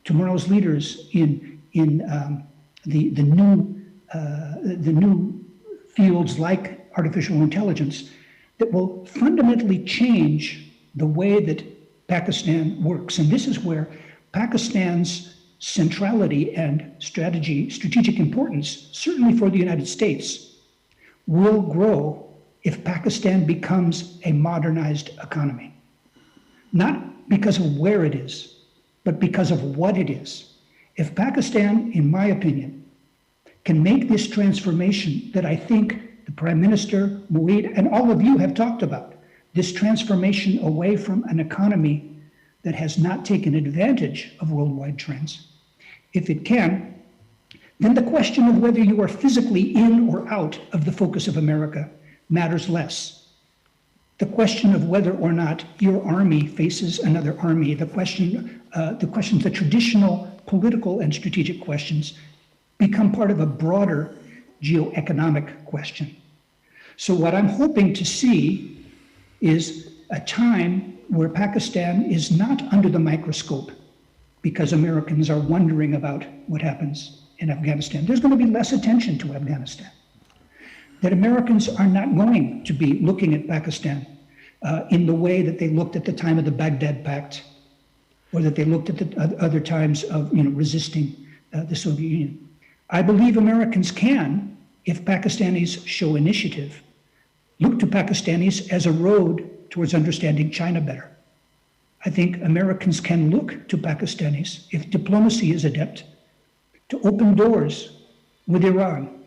tomorrow's leaders in the new fields like artificial intelligence that will fundamentally change the way that Pakistan works. And this is where Pakistan's centrality and strategic importance, certainly for the United States, will grow if Pakistan becomes a modernized economy. Not because of where it is, but because of what it is. If Pakistan, in my opinion, can make this transformation that I think the Prime Minister, Moid, and all of you have talked about, this transformation away from an economy that has not taken advantage of worldwide trends, if it can, then the question of whether you are physically in or out of the focus of America matters less. The question of whether or not your army faces another army, the traditional political and strategic questions become part of a broader geoeconomic question. So what I'm hoping to see is a time where Pakistan is not under the microscope because Americans are wondering about what happens in Afghanistan. There's going to be less attention to Afghanistan. That Americans are not going to be looking at Pakistan in the way that they looked at the time of the Baghdad Pact, or that they looked at the other times of resisting the Soviet Union. I believe Americans can, if Pakistanis show initiative, look to Pakistanis as a road towards understanding China better. I think Americans can look to Pakistanis, if diplomacy is adept, to open doors with Iran,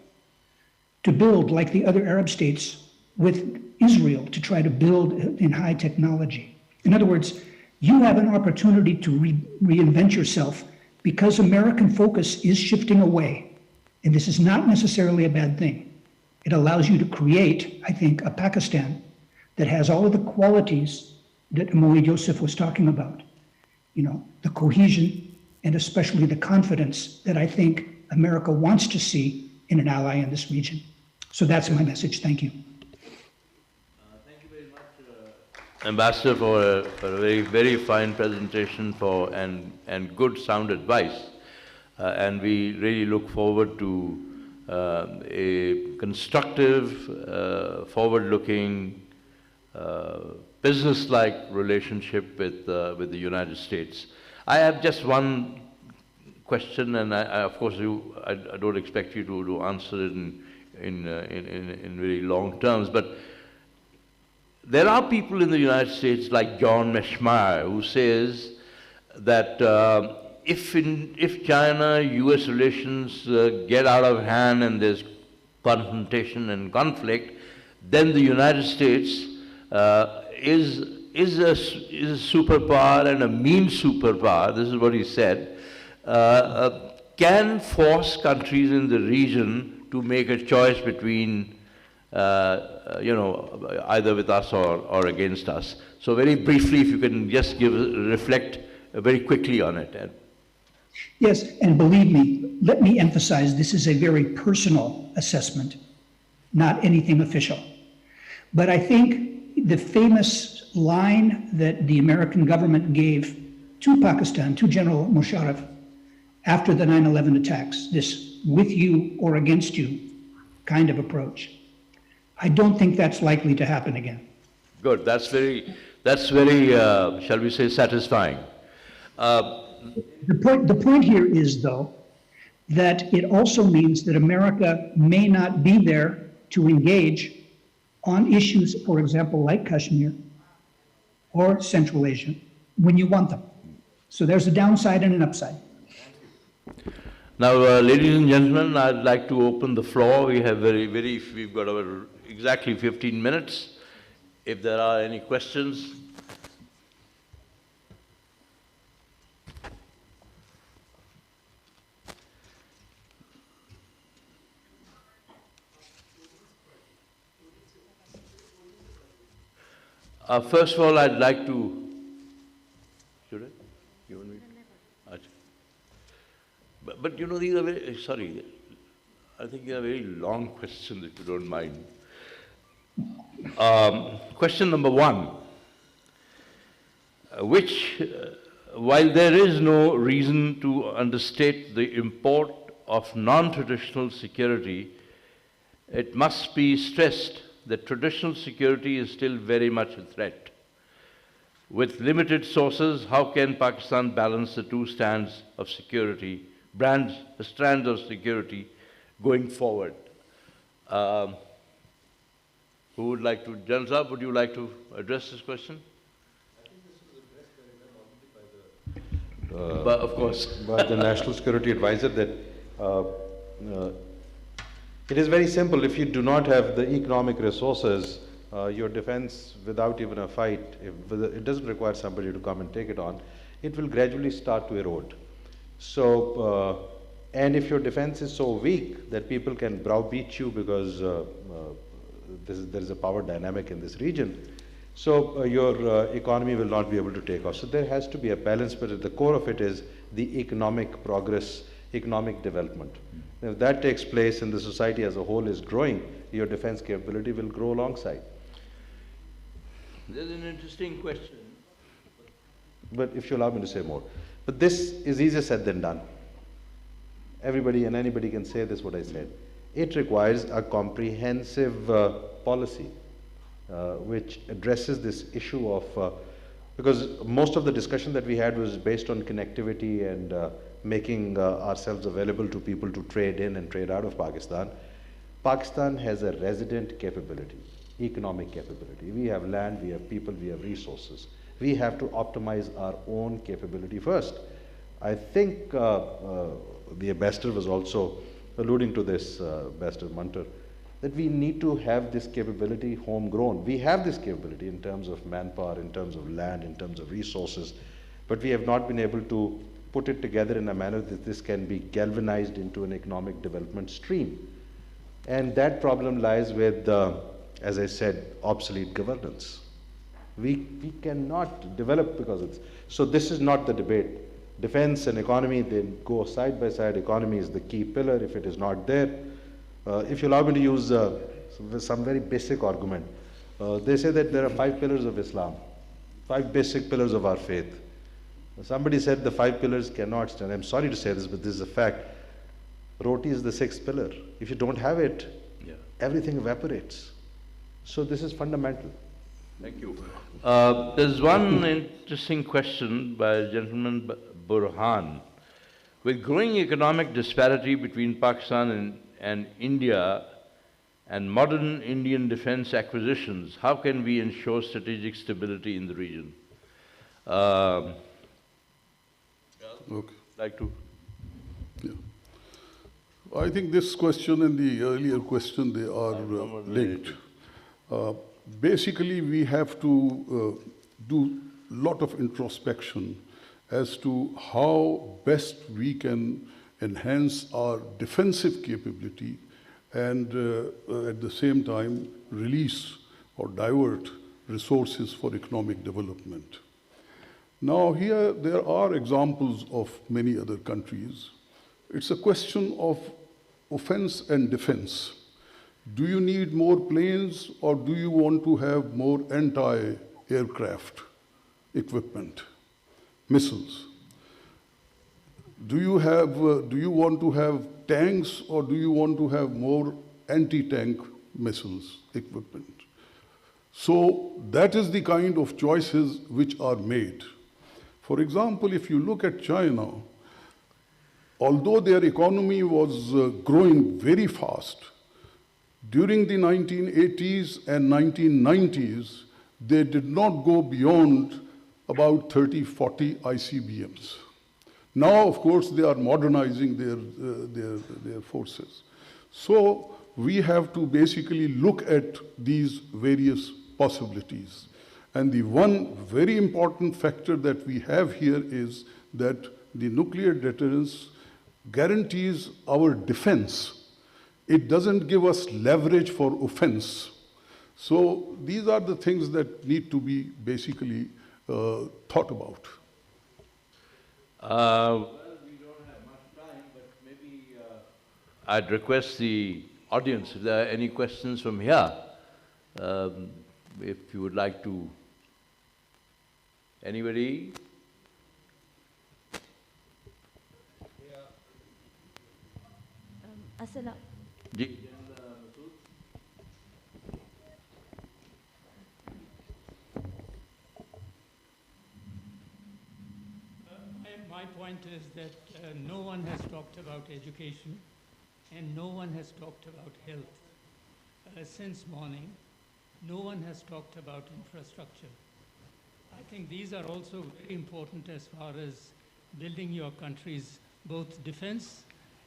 to build like the other Arab states with Israel, to try to build in high technology. In other words, you have an opportunity to reinvent yourself because American focus is shifting away. And this is not necessarily a bad thing. It allows you to create, I think, a Pakistan that has all of the qualities that Moid Yusuf was talking about. The cohesion and especially the confidence that I think America wants to see in an ally in this region. So that's my message. Thank you. Thank you very much, Ambassador, for a very, very fine presentation and good sound advice. And we really look forward to a constructive, forward-looking, business-like relationship with the United States. I have just one question, and of course, I don't expect you to answer it in very long terms, but there are people in the United States like John Meschmeyer who says that if China-US relations get out of hand and there's confrontation and conflict, then the United States is a superpower and a mean superpower, this is what he said, can force countries in the region to make a choice between either with us or against us. So very briefly, if you can just reflect very quickly on it. Yes, and believe me, let me emphasize this is a very personal assessment, not anything official. But I think the famous line that the American government gave to Pakistan, to General Musharraf, after the 9/11 attacks, this with you or against you kind of approach, I don't think that's likely to happen again. Good. That's very, shall we say, satisfying. The point here is, though, that it also means that America may not be there to engage on issues, for example, like Kashmir or Central Asia, when you want them. So there's a downside and an upside. Now, ladies and gentlemen, I'd like to open the floor. We have we've got exactly 15 minutes. If there are any questions. First of all, I'd like to, should I? You want me? But you know, these are very, sorry, I think they are very long questions, if you don't mind. Question number one, while there is no reason to understate the import of non-traditional security, it must be stressed that traditional security is still very much a threat. With limited sources, how can Pakistan balance the two strands of security going forward? Who would like to, General Saab, would you like to address this question? I think this was addressed very well but of course. by the National Security Advisor that it is very simple. If you do not have the economic resources, your defense without even a fight, it doesn't require somebody to come and take it on, it will gradually start to erode. So, and if your defense is so weak that people can browbeat you because there is a power dynamic in this region, so your economy will not be able to take off. So there has to be a balance, but at the core of it is the economic progress, economic development. If that takes place and the society as a whole is growing, your defense capability will grow alongside. There's an interesting question. But if you allow me to say more. But this is easier said than done. Everybody and anybody can say this, what I said. It requires a comprehensive policy which addresses this issue of, because most of the discussion that we had was based on connectivity and making ourselves available to people to trade in and trade out of Pakistan. Pakistan has a resident capability, economic capability. We have land, we have people, we have resources. We have to optimize our own capability first. I think the ambassador was also alluding to this, Ambassador Munter, that we need to have this capability homegrown. We have this capability in terms of manpower, in terms of land, in terms of resources, but we have not been able to put it together in a manner that this can be galvanized into an economic development stream. And that problem lies with, as I said, obsolete governance. We cannot develop because it's, so this is not the debate. Defense and economy, they go side by side. Economy is the key pillar. If it is not there, if you allow me to use some very basic argument, they say that there are 5 pillars of Islam, 5 basic pillars of our faith. Somebody said the 5 pillars cannot stand. I'm sorry to say this, but this is a fact. Roti is the 6th pillar. If you don't have it, everything evaporates. So this is fundamental. Thank you. There's one interesting question by a gentleman, Burhan, With growing economic disparity between Pakistan and India and modern Indian defense acquisitions, how can we ensure strategic stability in the region? Okay. Like to? Yeah. I think this question and the earlier question, they are linked. Basically, we have to do a lot of introspection as to how best we can enhance our defensive capability and at the same time release or divert resources for economic development. Now here there are examples of many other countries. It's a question of offense and defense. Do you need more planes or do you want to have more anti-aircraft equipment, missiles? Do you want to have tanks or do you want to have more anti-tank missiles equipment? So that is the kind of choices which are made. For example, if you look at China, although their economy was growing very fast, during the 1980s and 1990s, they did not go beyond about 30, 40 ICBMs. Now, of course, they are modernizing their forces. So we have to basically look at these various possibilities. And the one very important factor that we have here is that the nuclear deterrence guarantees our defense. It doesn't give us leverage for offense. So these are the things that need to be basically thought about. Well, we don't have much time, but maybe I'd request the audience, if there are any questions from here, if you would like to. Anybody? Assalam. My point is that no one has talked about education and no one has talked about health. Since morning, no one has talked about infrastructure. I think these are also very important as far as building your country's both defense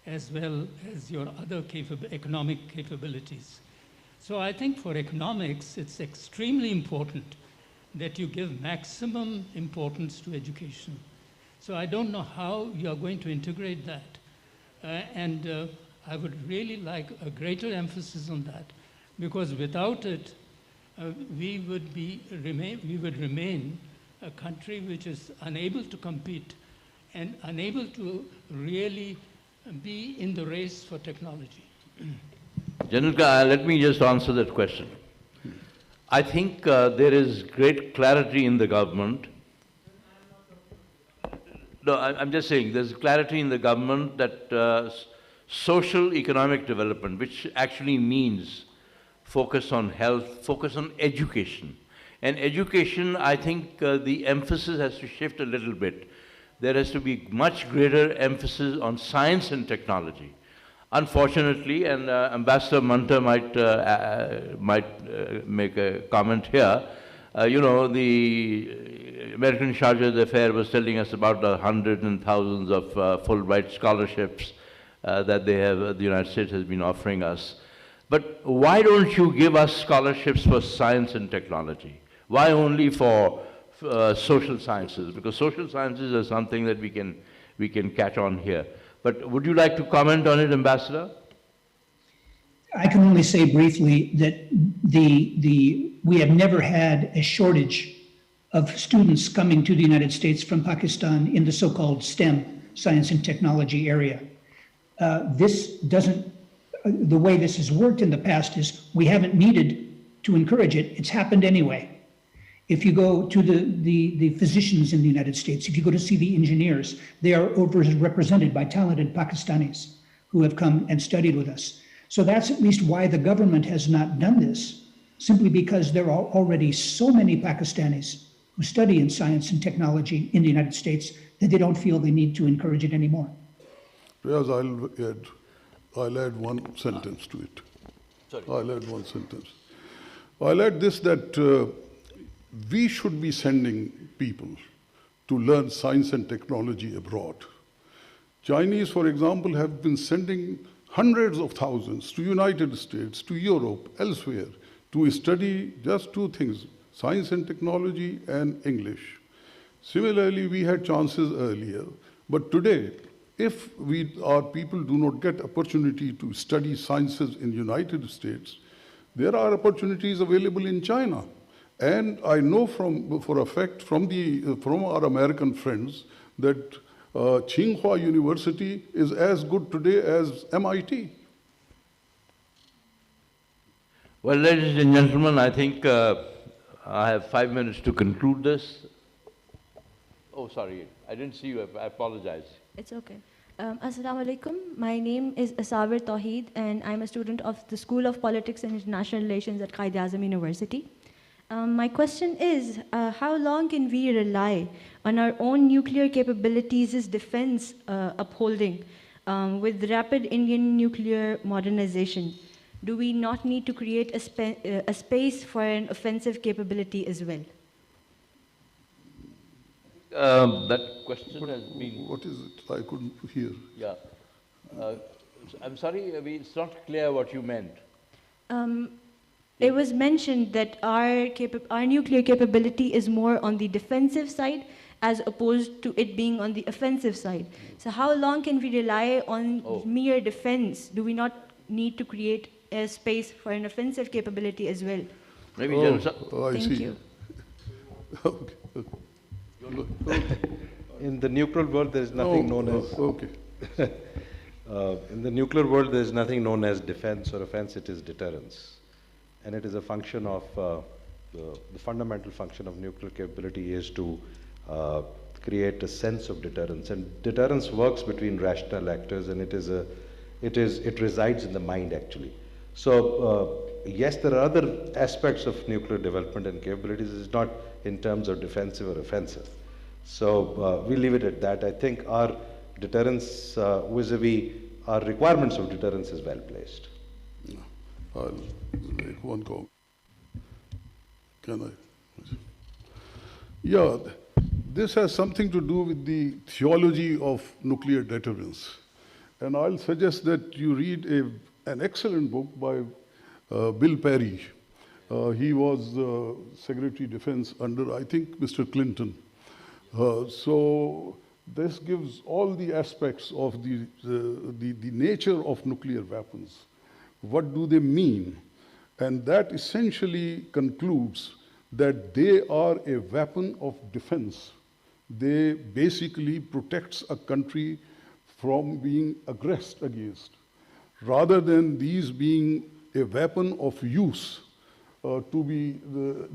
as well as your other economic capabilities. So I think for economics, it's extremely important that you give maximum importance to education. So I don't know how you are going to integrate that. I would really like a greater emphasis on that, because without it, we would remain a country which is unable to compete and unable to really be in the race for technology. General, let me just answer that question. I think there is great clarity in the government. No, I'm just saying there's clarity in the government that social economic development, which actually means focus on health, focus on education. And education, I think the emphasis has to shift a little bit. There has to be much greater emphasis on science and technology. Unfortunately, and Ambassador Munter might make a comment here, you know, the American Charge d'Affaires was telling us about the hundreds and thousands of Fulbright scholarships that the United States has been offering us. But why don't you give us scholarships for science and technology? Why only for social sciences? Because social sciences is something that we can catch on here. But would you like to comment on it, Ambassador? I can only say briefly that we have never had a shortage of students coming to the United States from Pakistan in the so-called STEM, science and technology area. The way this has worked in the past is we haven't needed to encourage it. It's happened anyway. If you go to the physicians in the United States, if you go to see the engineers, they are overrepresented by talented Pakistanis who have come and studied with us. So that's at least why the government has not done this, simply because there are already so many Pakistanis who study in science and technology in the United States that they don't feel they need to encourage it anymore. Riaz, I'll add one sentence to it. Sorry. I'll add one sentence. I'll add this, that we should be sending people to learn science and technology abroad. Chinese, for example, have been sending hundreds of thousands to United States, to Europe, elsewhere, to study just two things, science and technology and English. Similarly, we had chances earlier, but today, if our people do not get opportunity to study sciences in United States, there are opportunities available in China. And I know for a fact from our American friends that Tsinghua University is as good today as MIT. Well, ladies and gentlemen, I think I have 5 minutes to conclude this. Oh, sorry, I didn't see you. I apologize. It's okay. Assalamu alaikum. My name is Asawir Tawheed, and I'm a student of the School of Politics and International Relations at Quaid-e-Azam University. My question is, how long can we rely on our own nuclear capabilities as defense upholding with rapid Indian nuclear modernization? Do we not need to create a space for an offensive capability as well? That question has been... What is it? I couldn't hear. Yeah. I'm sorry, it's not clear what you meant. It was mentioned that our nuclear capability is more on the defensive side as opposed to it being on the offensive side. So how long can we rely on mere defense? Do we not need to create a space for an offensive capability as well? Maybe I Thank see. you. Okay. In the nuclear world, there is nothing known as... Okay. in the nuclear world, there is nothing known as defense or offense, it is deterrence. And it is a function of, the fundamental function of nuclear capability is to create a sense of deterrence. And deterrence works between rational actors, and it resides in the mind actually. So yes, there are other aspects of nuclear development and capabilities. It's not in terms of defensive or offensive. So we leave it at that. I think our deterrence vis-a-vis our requirements of deterrence is well placed. I'll make one comment. Can I? Yeah, this has something to do with the theology of nuclear deterrence. And I'll suggest that you read an excellent book by Bill Perry. He was Secretary of Defense under, I think, Mr. Clinton. So this gives all the aspects of the nature of nuclear weapons. What do they mean? And that essentially concludes that they are a weapon of defense. They basically protects a country from being aggressed against, rather than these being a weapon of use to be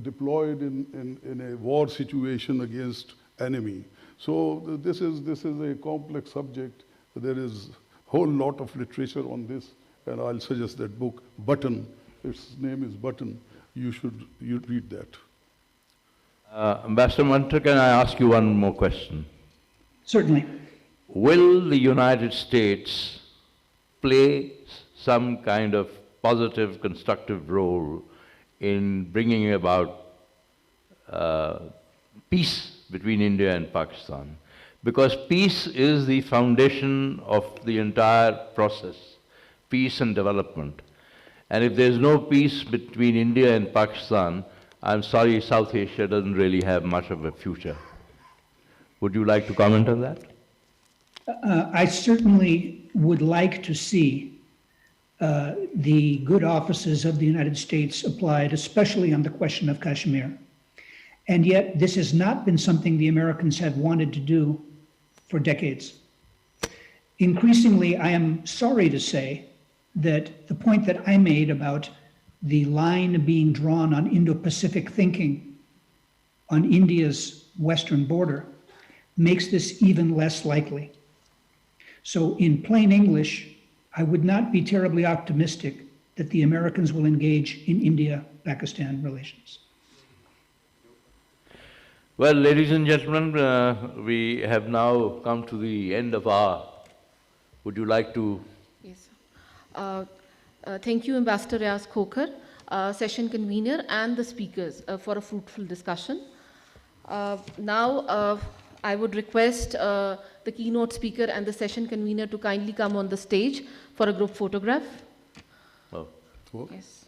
deployed in a war situation against enemy. So this is a complex subject. There is a whole lot of literature on this, and I'll suggest that book, Button. Its name is Button. You read that. Ambassador Munter, can I ask you one more question? Certainly. Will the United States play some kind of positive, constructive role in bringing about peace between India and Pakistan? Because peace is the foundation of the entire process, peace and development. And if there's no peace between India and Pakistan, I'm sorry, South Asia doesn't really have much of a future. Would you like to comment on that? I certainly would like to see the good offices of the United States applied, especially on the question of Kashmir. And yet, this has not been something the Americans have wanted to do for decades. Increasingly, I am sorry to say that the point that I made about the line being drawn on Indo-Pacific thinking on India's western border makes this even less likely. So in plain English, I would not be terribly optimistic that the Americans will engage in India-Pakistan relations. Well, ladies and gentlemen, we have now come to the end of our Would you like to? Yes. Thank you, Ambassador Riaz Khokhar, session convener, and the speakers for a fruitful discussion. Now, I would request the keynote speaker and the session convener to kindly come on the stage for a group photograph. Oh. Yes.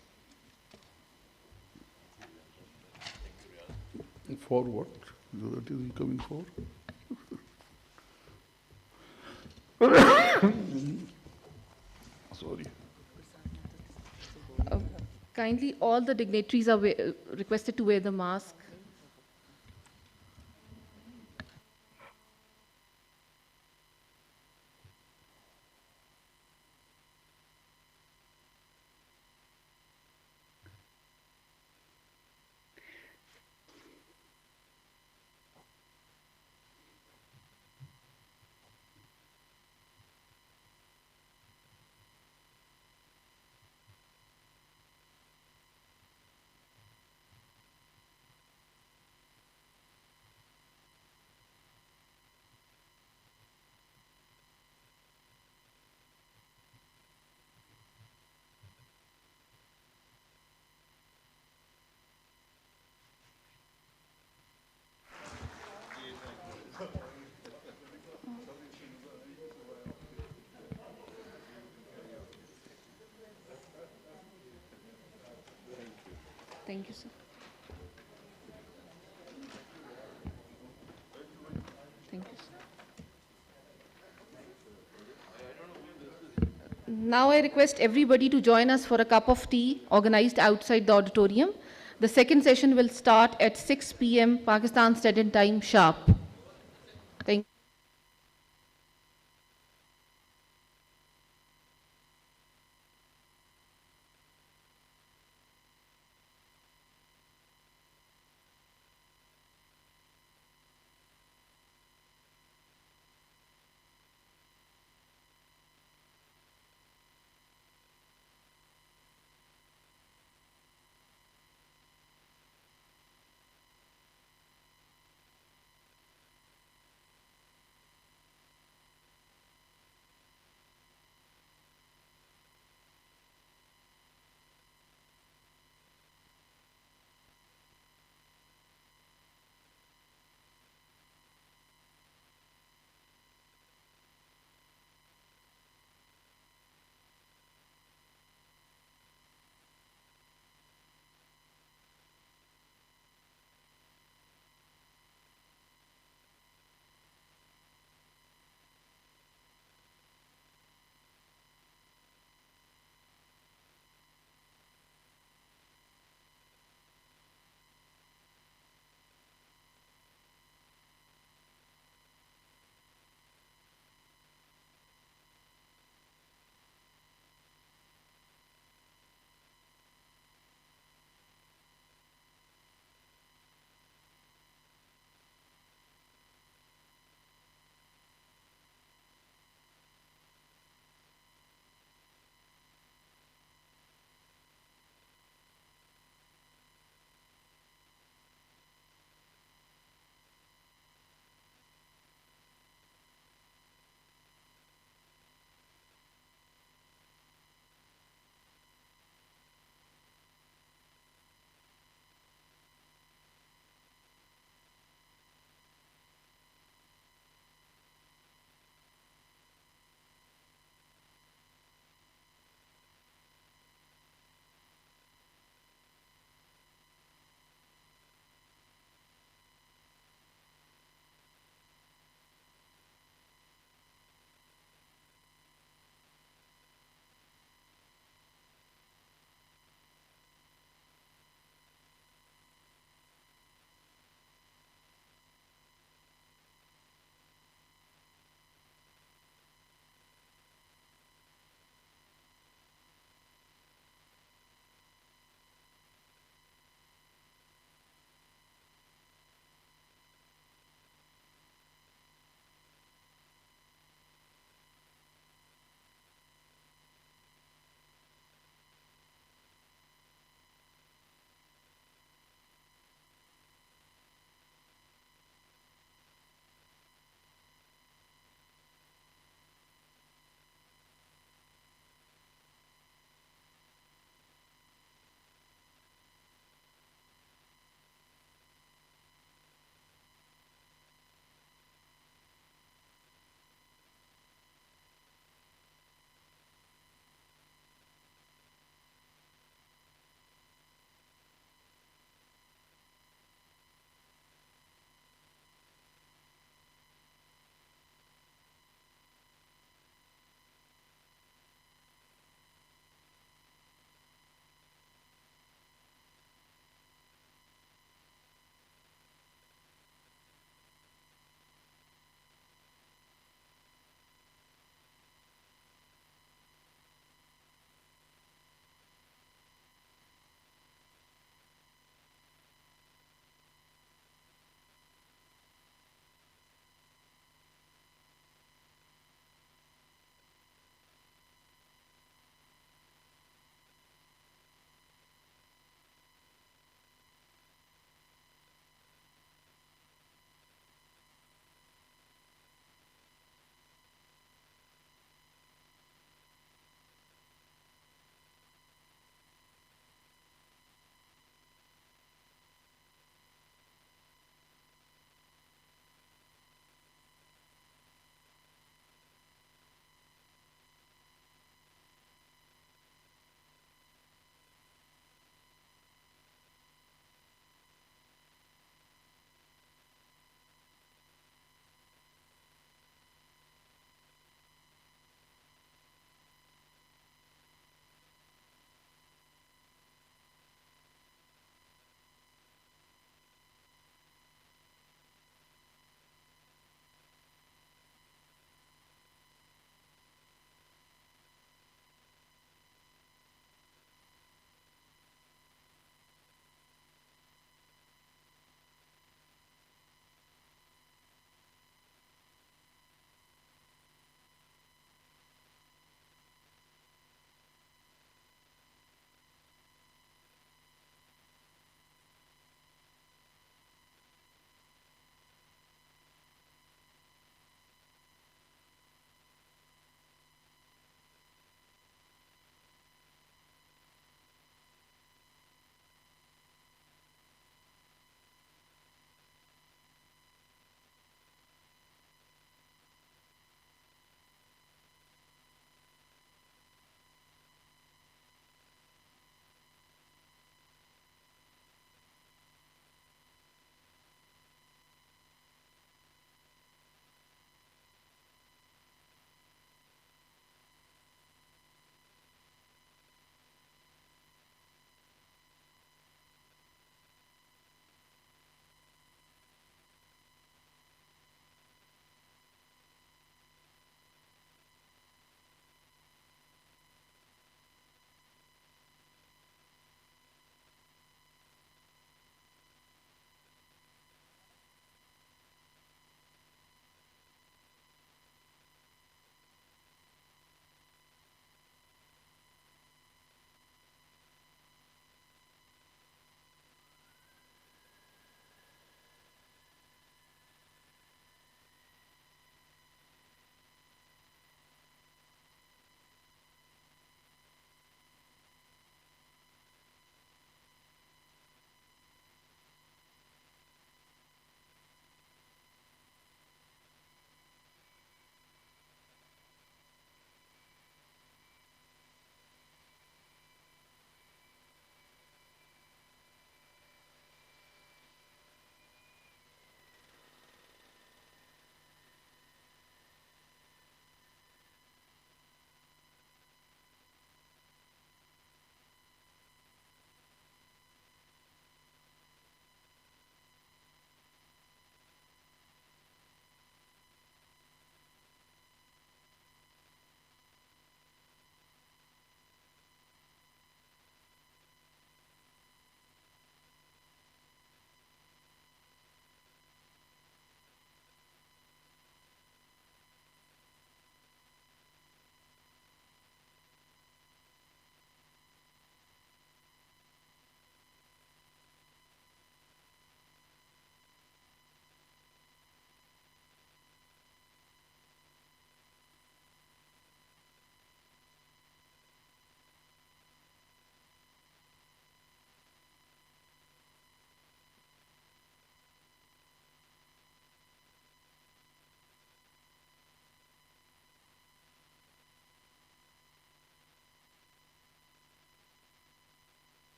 For what? That is he coming for? Sorry. Kindly, all the dignitaries are requested to wear the mask. Thank you, sir. Thank you, sir. Now I request everybody to join us for a cup of tea organized outside the auditorium. The second session will start at 6 p.m. Pakistan Standard Time sharp. Thank you.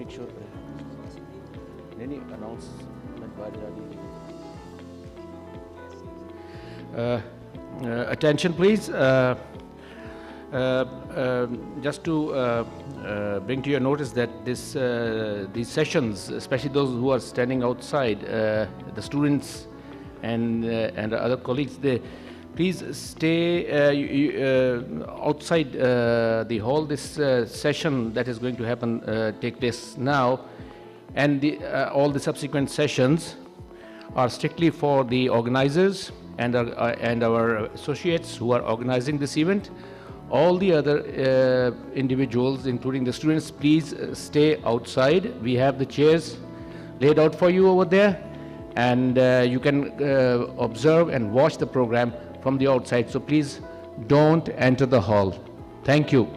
make sure any announcement by the attention please. Just to bring to your notice that these sessions, especially those who are standing outside, the students and other colleagues, they please stay outside the hall. This session that is going to happen take place now, and all the subsequent sessions are strictly for the organizers and our associates who are organizing this event. All the other individuals, including the students, please stay outside. We have the chairs laid out for you over there, and you can observe and watch the program from the outside. So please don't enter the hall. Thank you.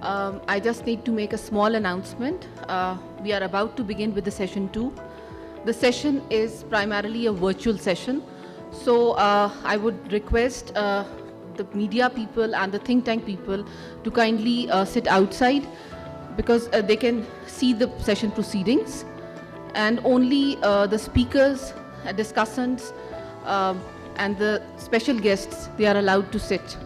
I just need to make a small announcement. We are about to begin with the session 2. The session is primarily a virtual session. So I would request the media people and the think tank people to kindly sit outside because they can see the session proceedings, and only the speakers, discussants, and the special guests, they are allowed to sit.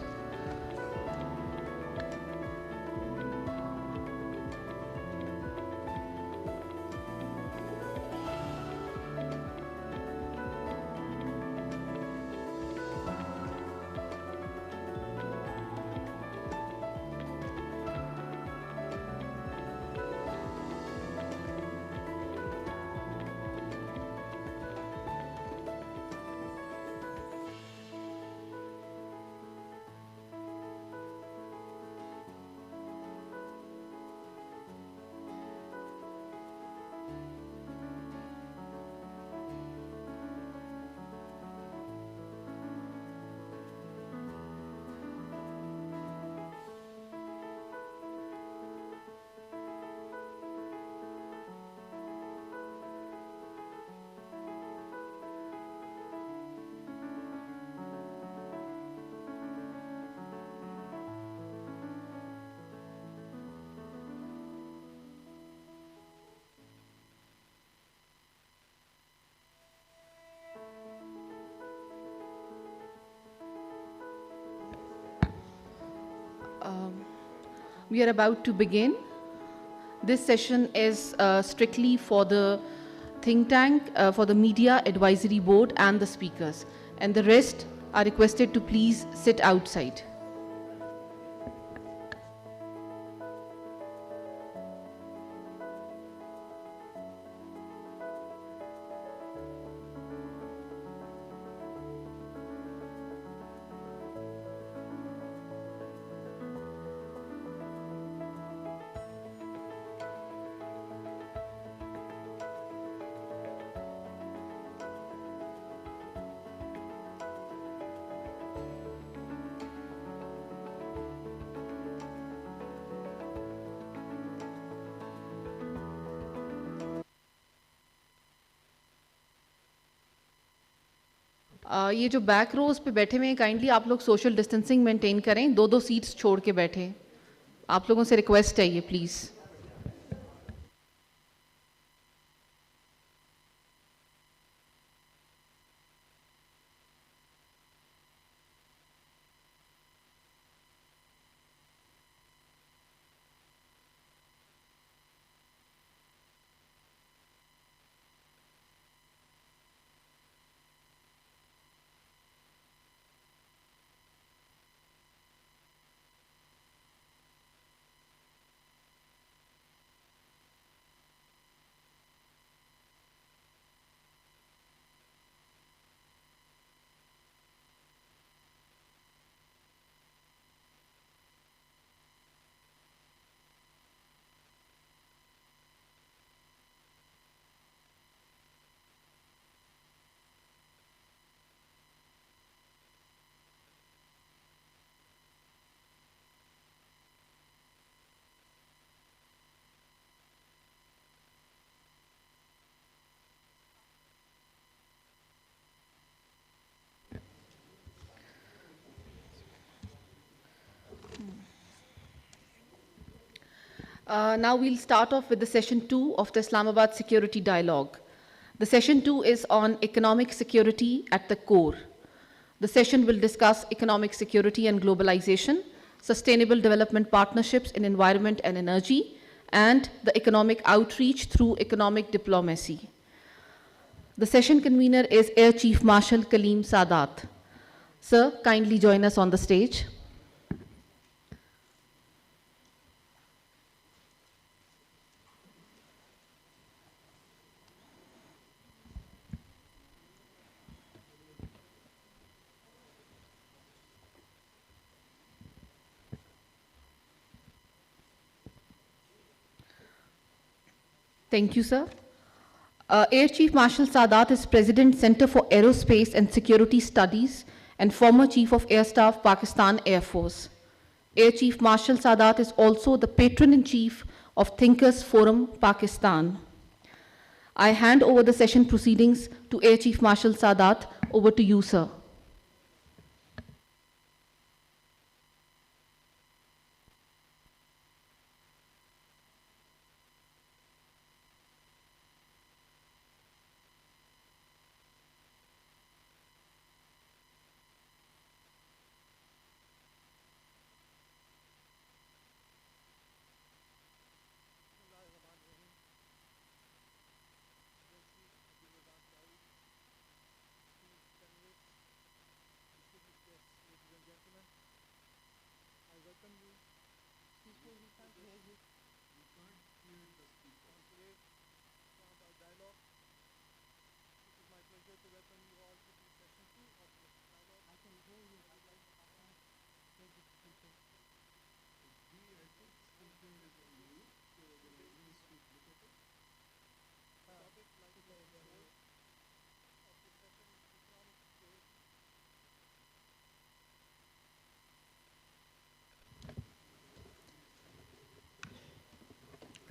We are about to begin. This session is strictly for the think tank, for the media advisory board and the speakers. And the rest are requested to please sit outside. ये जो back रोज पे बैठे हुए हैं, kindly आप लोग social distancing maintain करें, 2-2 seats छोड़ के बैठे. आप लोगों से रिक्वेस्ट है ये please. Now we'll start off with the session 2 of the Islamabad Security Dialogue. The session 2 is on economic security at the core. The session will discuss economic security and globalization, sustainable development partnerships in environment and energy, and the economic outreach through economic diplomacy. The session convener is Air Chief Marshal Kaleem Sadat. Sir, kindly join us on the stage. Thank you, sir. Air Chief Marshal Sadat is President, Center for Aerospace and Security Studies and former Chief of Air Staff, Pakistan Air Force. Air Chief Marshal Sadat is also the patron-in-chief of Thinkers Forum, Pakistan. I hand over the session proceedings to Air Chief Marshal Sadat. Over to you, sir.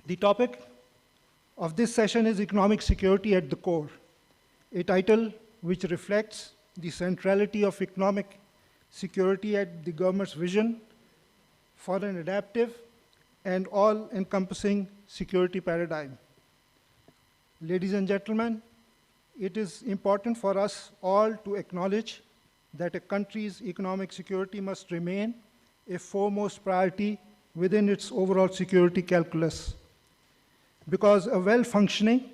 The topic of this session is Economic Security at the Core, a title which reflects the centrality of economic security at the government's vision for an adaptive and all-encompassing security paradigm. Ladies and gentlemen, it is important for us all to acknowledge that a country's economic security must remain a foremost priority within its overall security calculus, because a well-functioning,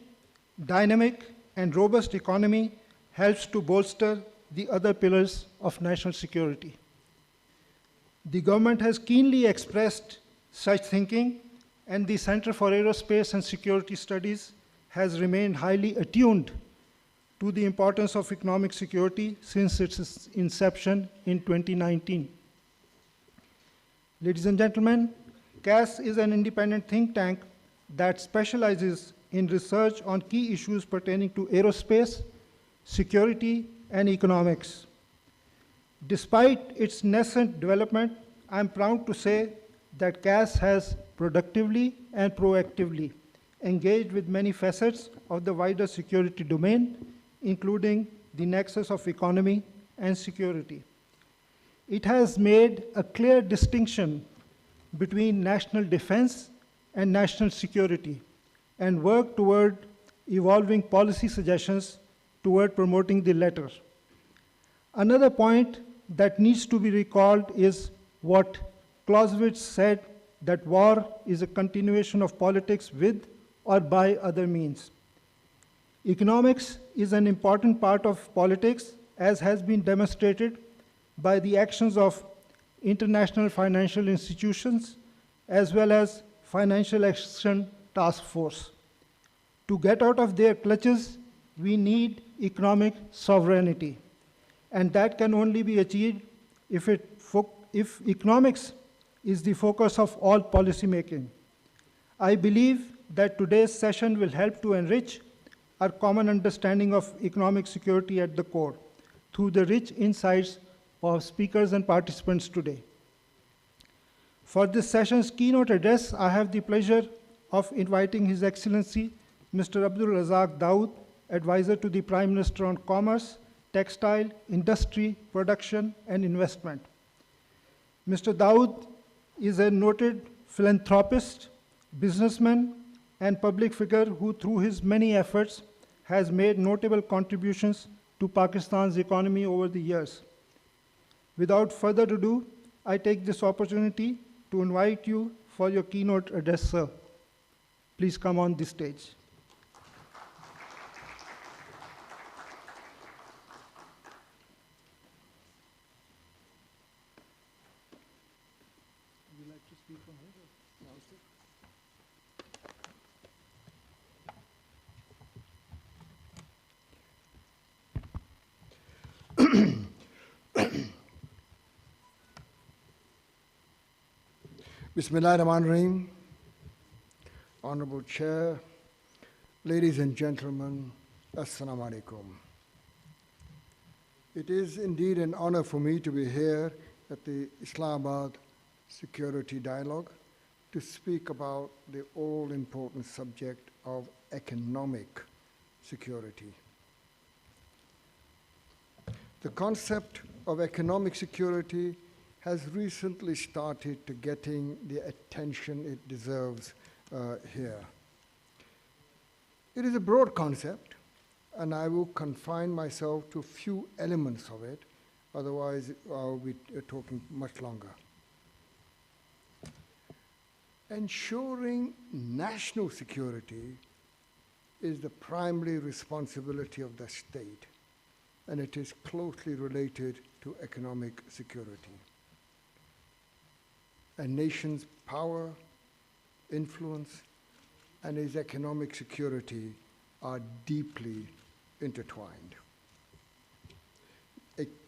dynamic, and robust economy helps to bolster the other pillars of national security. The government has keenly expressed such thinking, and the Center for Aerospace and Security Studies has remained highly attuned to the importance of economic security since its inception in 2019. Ladies and gentlemen, CAS is an independent think tank that specializes in research on key issues pertaining to aerospace, security, and economics. Despite its nascent development, I'm proud to say that CAS has productively and proactively engaged with many facets of the wider security domain, including the nexus of economy and security. It has made a clear distinction between national defense and national security, and work toward evolving policy suggestions toward promoting the latter. Another point that needs to be recalled is what Clausewitz said, that war is a continuation of politics with or by other means. Economics is an important part of politics, as has been demonstrated by the actions of international financial institutions as well as Financial Action Task Force. To get out of their clutches, we need economic sovereignty, and that can only be achieved if economics is the focus of all policymaking. I believe that today's session will help to enrich our common understanding of economic security at the core through the rich insights of speakers and participants today. For this session's keynote address, I have the pleasure of inviting His Excellency, Mr. Abdul Razak Dawood, Advisor to the Prime Minister on Commerce, Textile, Industry, Production, and Investment. Mr. Dawood is a noted philanthropist, businessman, and public figure who, through his many efforts, has made notable contributions to Pakistan's economy over the years. Without further ado, I take this opportunity to invite you for your keynote address, sir. Please come on the stage. Would you like to speak from here? Bismillahirrahmanirrahim. Honorable Chair, ladies and gentlemen, Assalamu alaikum. It is indeed an honor for me to be here at the Islamabad Security Dialogue to speak about the all-important subject of economic security. The concept of economic security has recently started to getting the attention it deserves here. It is a broad concept, and I will confine myself to a few elements of it, otherwise I'll be talking much longer. Ensuring national security is the primary responsibility of the state, and it is closely related to economic security. A nation's power, influence, and its economic security are deeply intertwined.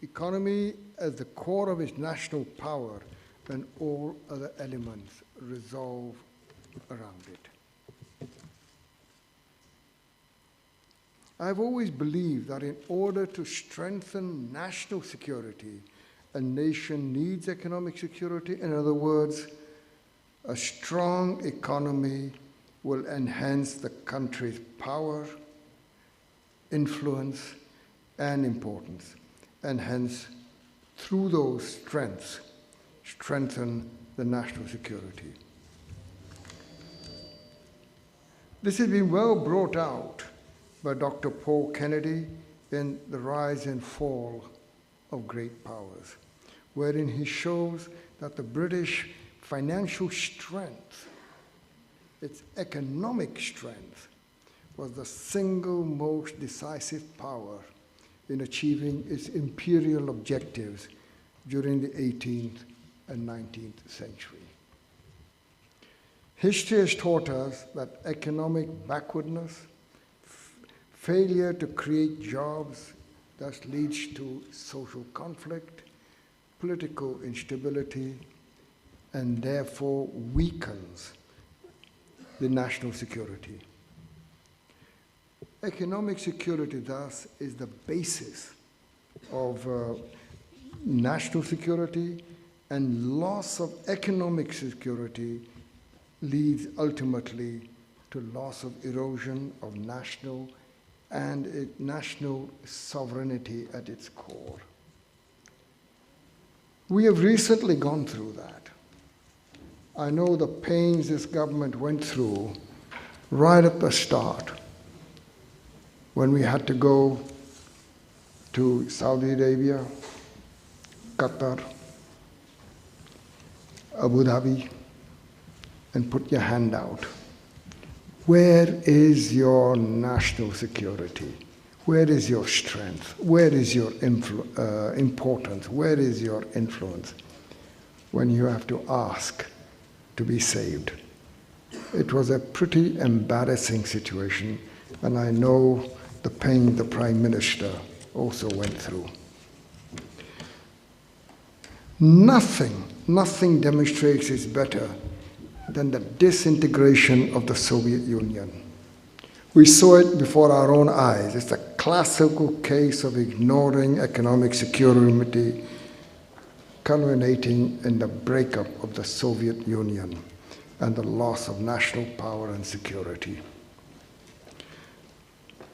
Economy as the core of its national power, and all other elements revolve around it. I've always believed that in order to strengthen national security, a nation needs economic security. In other words, a strong economy will enhance the country's power, influence, and importance, and hence, through those strengths, strengthen the national security. This has been well brought out by Dr. Paul Kennedy in The Rise and Fall of Great Powers, wherein he shows that the British financial strength, its economic strength, was the single most decisive power in achieving its imperial objectives during the 18th and 19th century. History has taught us that economic backwardness, failure to create jobs, thus leads to social conflict, political instability, and therefore weakens the national security. Economic security, thus, is the basis of national security, and loss of economic security leads ultimately to loss of erosion of national and national sovereignty at its core. We have recently gone through that. I know the pains this government went through right at the start when we had to go to Saudi Arabia, Qatar, Abu Dhabi, and put your hand out. Where is your national security? Where is your strength? Where is your importance? Where is your influence when you have to ask to be saved? It was a pretty embarrassing situation, and I know the pain the Prime Minister also went through. Nothing demonstrates this better than the disintegration of the Soviet Union. We saw it before our own eyes. It's a classical case of ignoring economic security, culminating in the breakup of the Soviet Union and the loss of national power and security.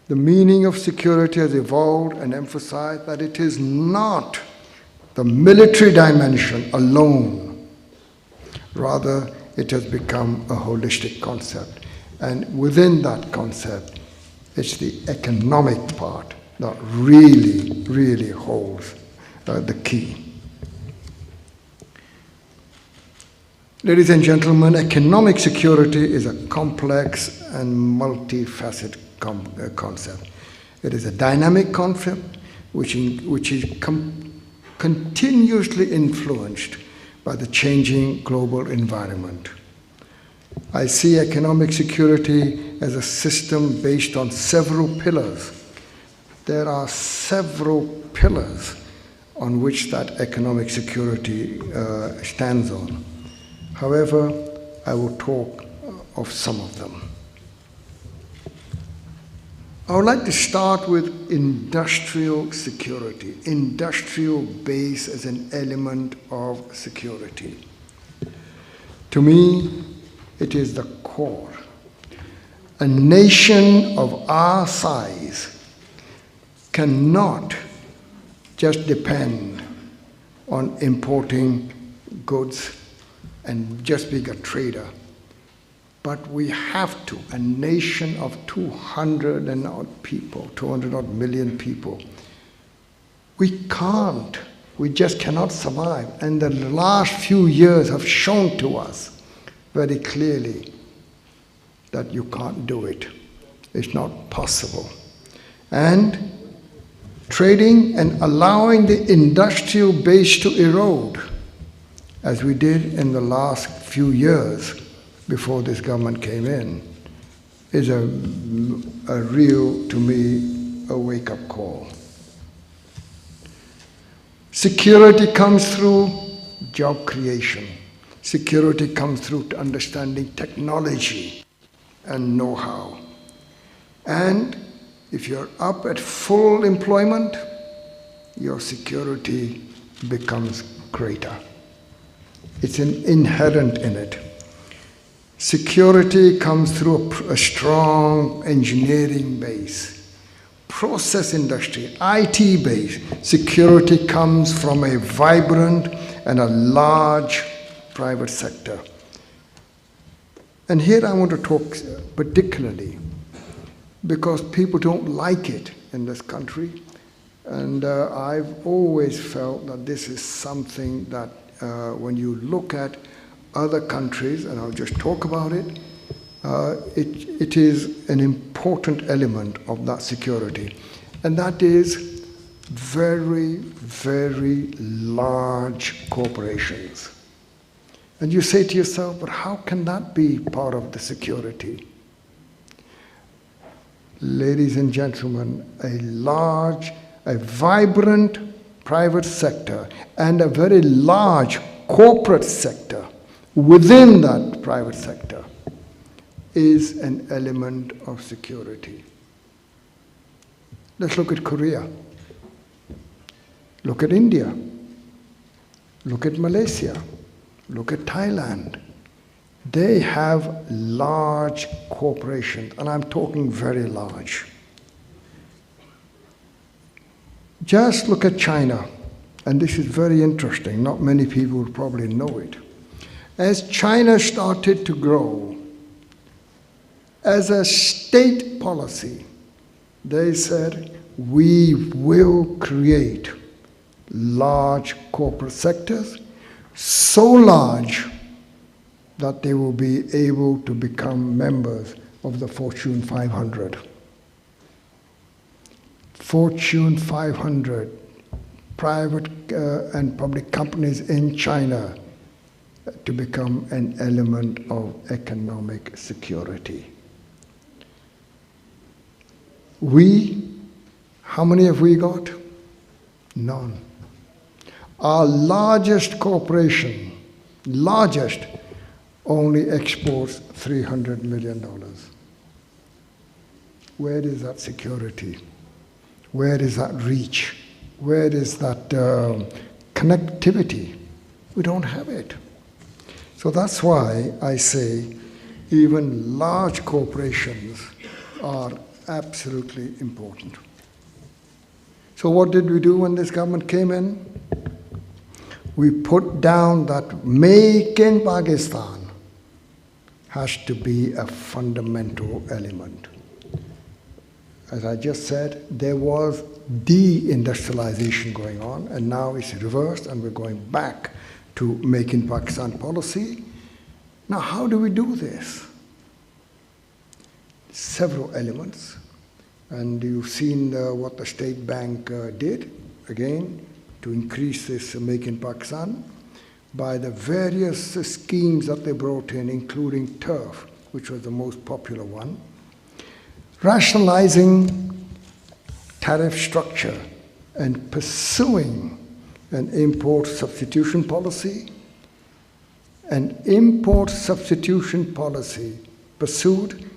The meaning of security has evolved and emphasized that it is not the military dimension alone. Rather, it has become a holistic concept. And within that concept, it's the economic part that really holds the key. Ladies and gentlemen, economic security is a complex and multifaceted concept. It is a dynamic concept which is continuously influenced by the changing global environment. I see economic security as a system based on several pillars. There are several pillars on which that economic security stands on. However, I will talk of some of them. I would like to start with industrial security, industrial base as an element of security. To me, it is the core. A nation of our size cannot just depend on importing goods and just being a trader. But we have to, a nation of 200 and odd people, 200 odd million people, we can't, we just cannot survive. And the last few years have shown to us very clearly that you can't do it. It's not possible. And trading and allowing the industrial base to erode, as we did in the last few years before this government came in, is a real, to me, a wake-up call. Security comes through job creation. Security comes through understanding technology and know-how. And if you're up at full employment, your security becomes greater. It's inherent in it. Security comes through a strong engineering base, process industry, IT base. Security comes from a vibrant and a large private sector. And here I want to talk particularly because people don't like it in this country. And I've always felt that this is something that when you look at other countries, and I'll just talk about it, it is an important element of that security. And that is very, very large corporations. And you say to yourself, but how can that be part of the security? Ladies and gentlemen, a vibrant private sector and a very large corporate sector within that private sector is an element of security. Let's look at Korea. Look at India. Look at Malaysia. Look at Thailand. They have large corporations, and I'm talking very large. Just look at China, and this is very interesting. Not many people would probably know it. As China started to grow, as a state policy, they said, we will create large corporate sectors, so large that they will be able to become members of the Fortune 500. Fortune 500, private and public companies in China to become an element of economic security. How many have we got? None. Our largest corporation, only exports $300 million. Where is that security? Where is that reach? Where is that connectivity? We don't have it. So that's why I say even large corporations are absolutely important. So what did we do when this government came in? We put down that Make in Pakistan has to be a fundamental element. As I just said, there was de-industrialization going on, and now it's reversed, and we're going back to Make in Pakistan policy. Now, how do we do this? Several elements, and you've seen what the State Bank did, again, to increase this Make in Pakistan by the various schemes that they brought in, including turf, which was the most popular one. Rationalizing tariff structure and pursuing an import substitution policy. An import substitution policy pursued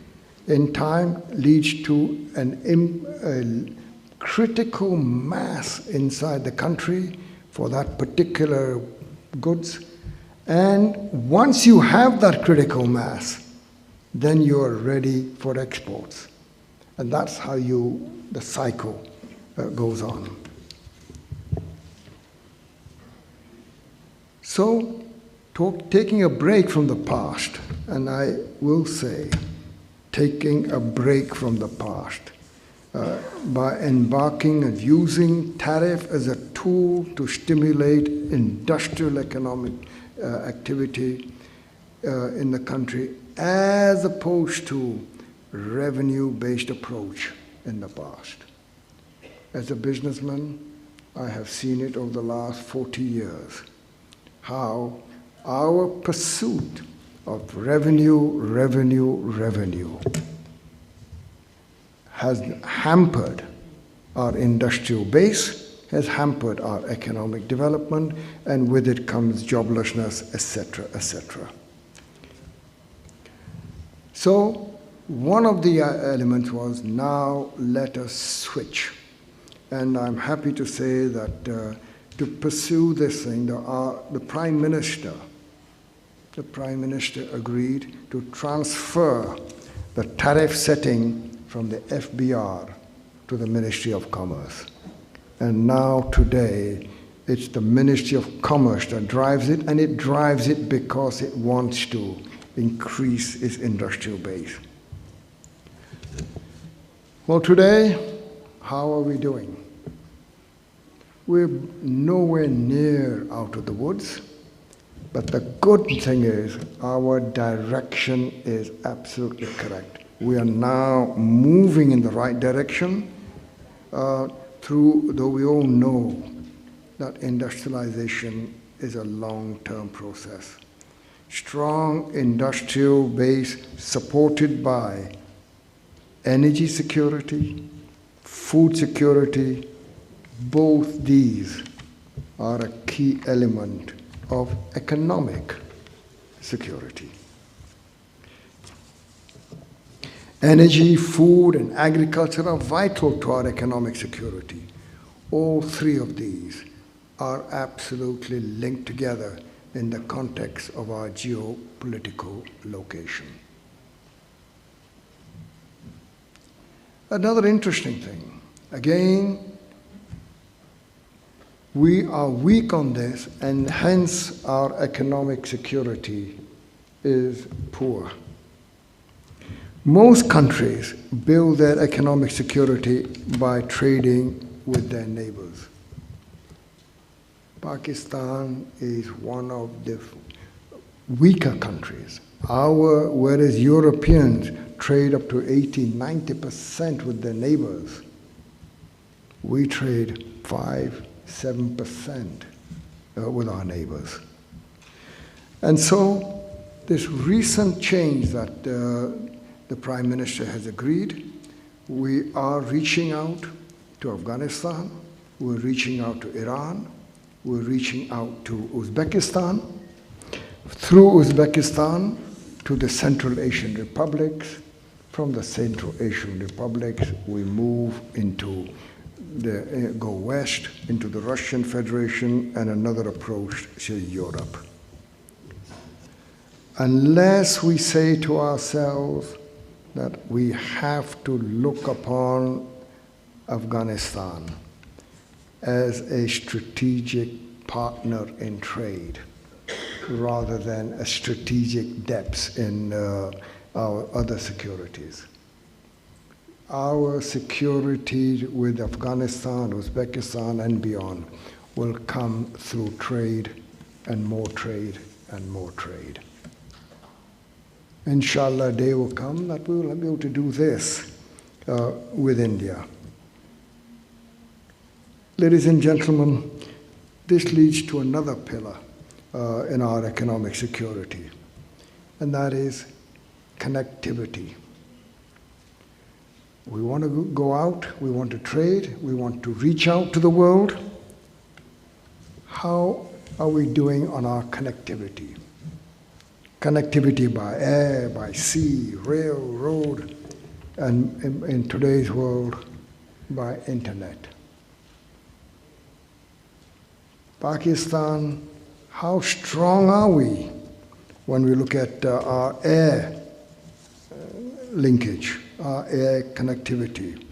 in time leads to a critical mass inside the country for that particular goods, And once you have that critical mass, then you are ready for exports. And that's how the cycle goes on. So, taking a break from the past, and I will say, taking a break from the past, by embarking and using tariff as a tool to stimulate industrial economic activity in the country, as opposed to revenue-based approach in the past. As a businessman, I have seen it over the last 40 years, how our pursuit of revenue has hampered our industrial base, has hampered our economic development, and with it comes joblessness, etc., etc. So one of the elements was, now let us switch. And I'm happy to say that to pursue this thing, the Prime Minister agreed to transfer the tariff setting from the FBR to the Ministry of Commerce. And now today, it's the Ministry of Commerce that drives it, and it drives it because it wants to increase its industrial base. Well, today, how are we doing? We're nowhere near out of the woods, but the good thing is our direction is absolutely correct. We are now moving in the right direction, though we all know that industrialization is a long-term process. Strong industrial base supported by energy security, food security, both these are a key element of economic security. Energy, food, and agriculture are vital to our economic security. All three of these are absolutely linked together in the context of our geopolitical location. Another interesting thing, again, we are weak on this, and hence our economic security is poor. Most countries build their economic security by trading with their neighbors. Pakistan is one of the weaker countries. Whereas Europeans trade up to 80–90% with their neighbors, we trade 5–7% with our neighbors. And so this recent change that the Prime Minister has agreed, we are reaching out to Afghanistan, we're reaching out to Iran, we're reaching out to Uzbekistan, through Uzbekistan to the Central Asian republics. From the Central Asian republics, we move into go west into the Russian Federation, and another approach to Europe. Unless we say to ourselves that we have to look upon Afghanistan as a strategic partner in trade, rather than a strategic depth in our other securities. Our security with Afghanistan, Uzbekistan, and beyond will come through trade and more trade and more trade. Inshallah, a day will come that we will be able to do this with India. Ladies and gentlemen, this leads to another pillar in our economic security, and that is connectivity. We want to go out, we want to trade, we want to reach out to the world. How are we doing on our connectivity? Connectivity by air, by sea, rail, road, and in today's world, by internet. Pakistan How strong are we when we look at our air linkage, our air connectivity?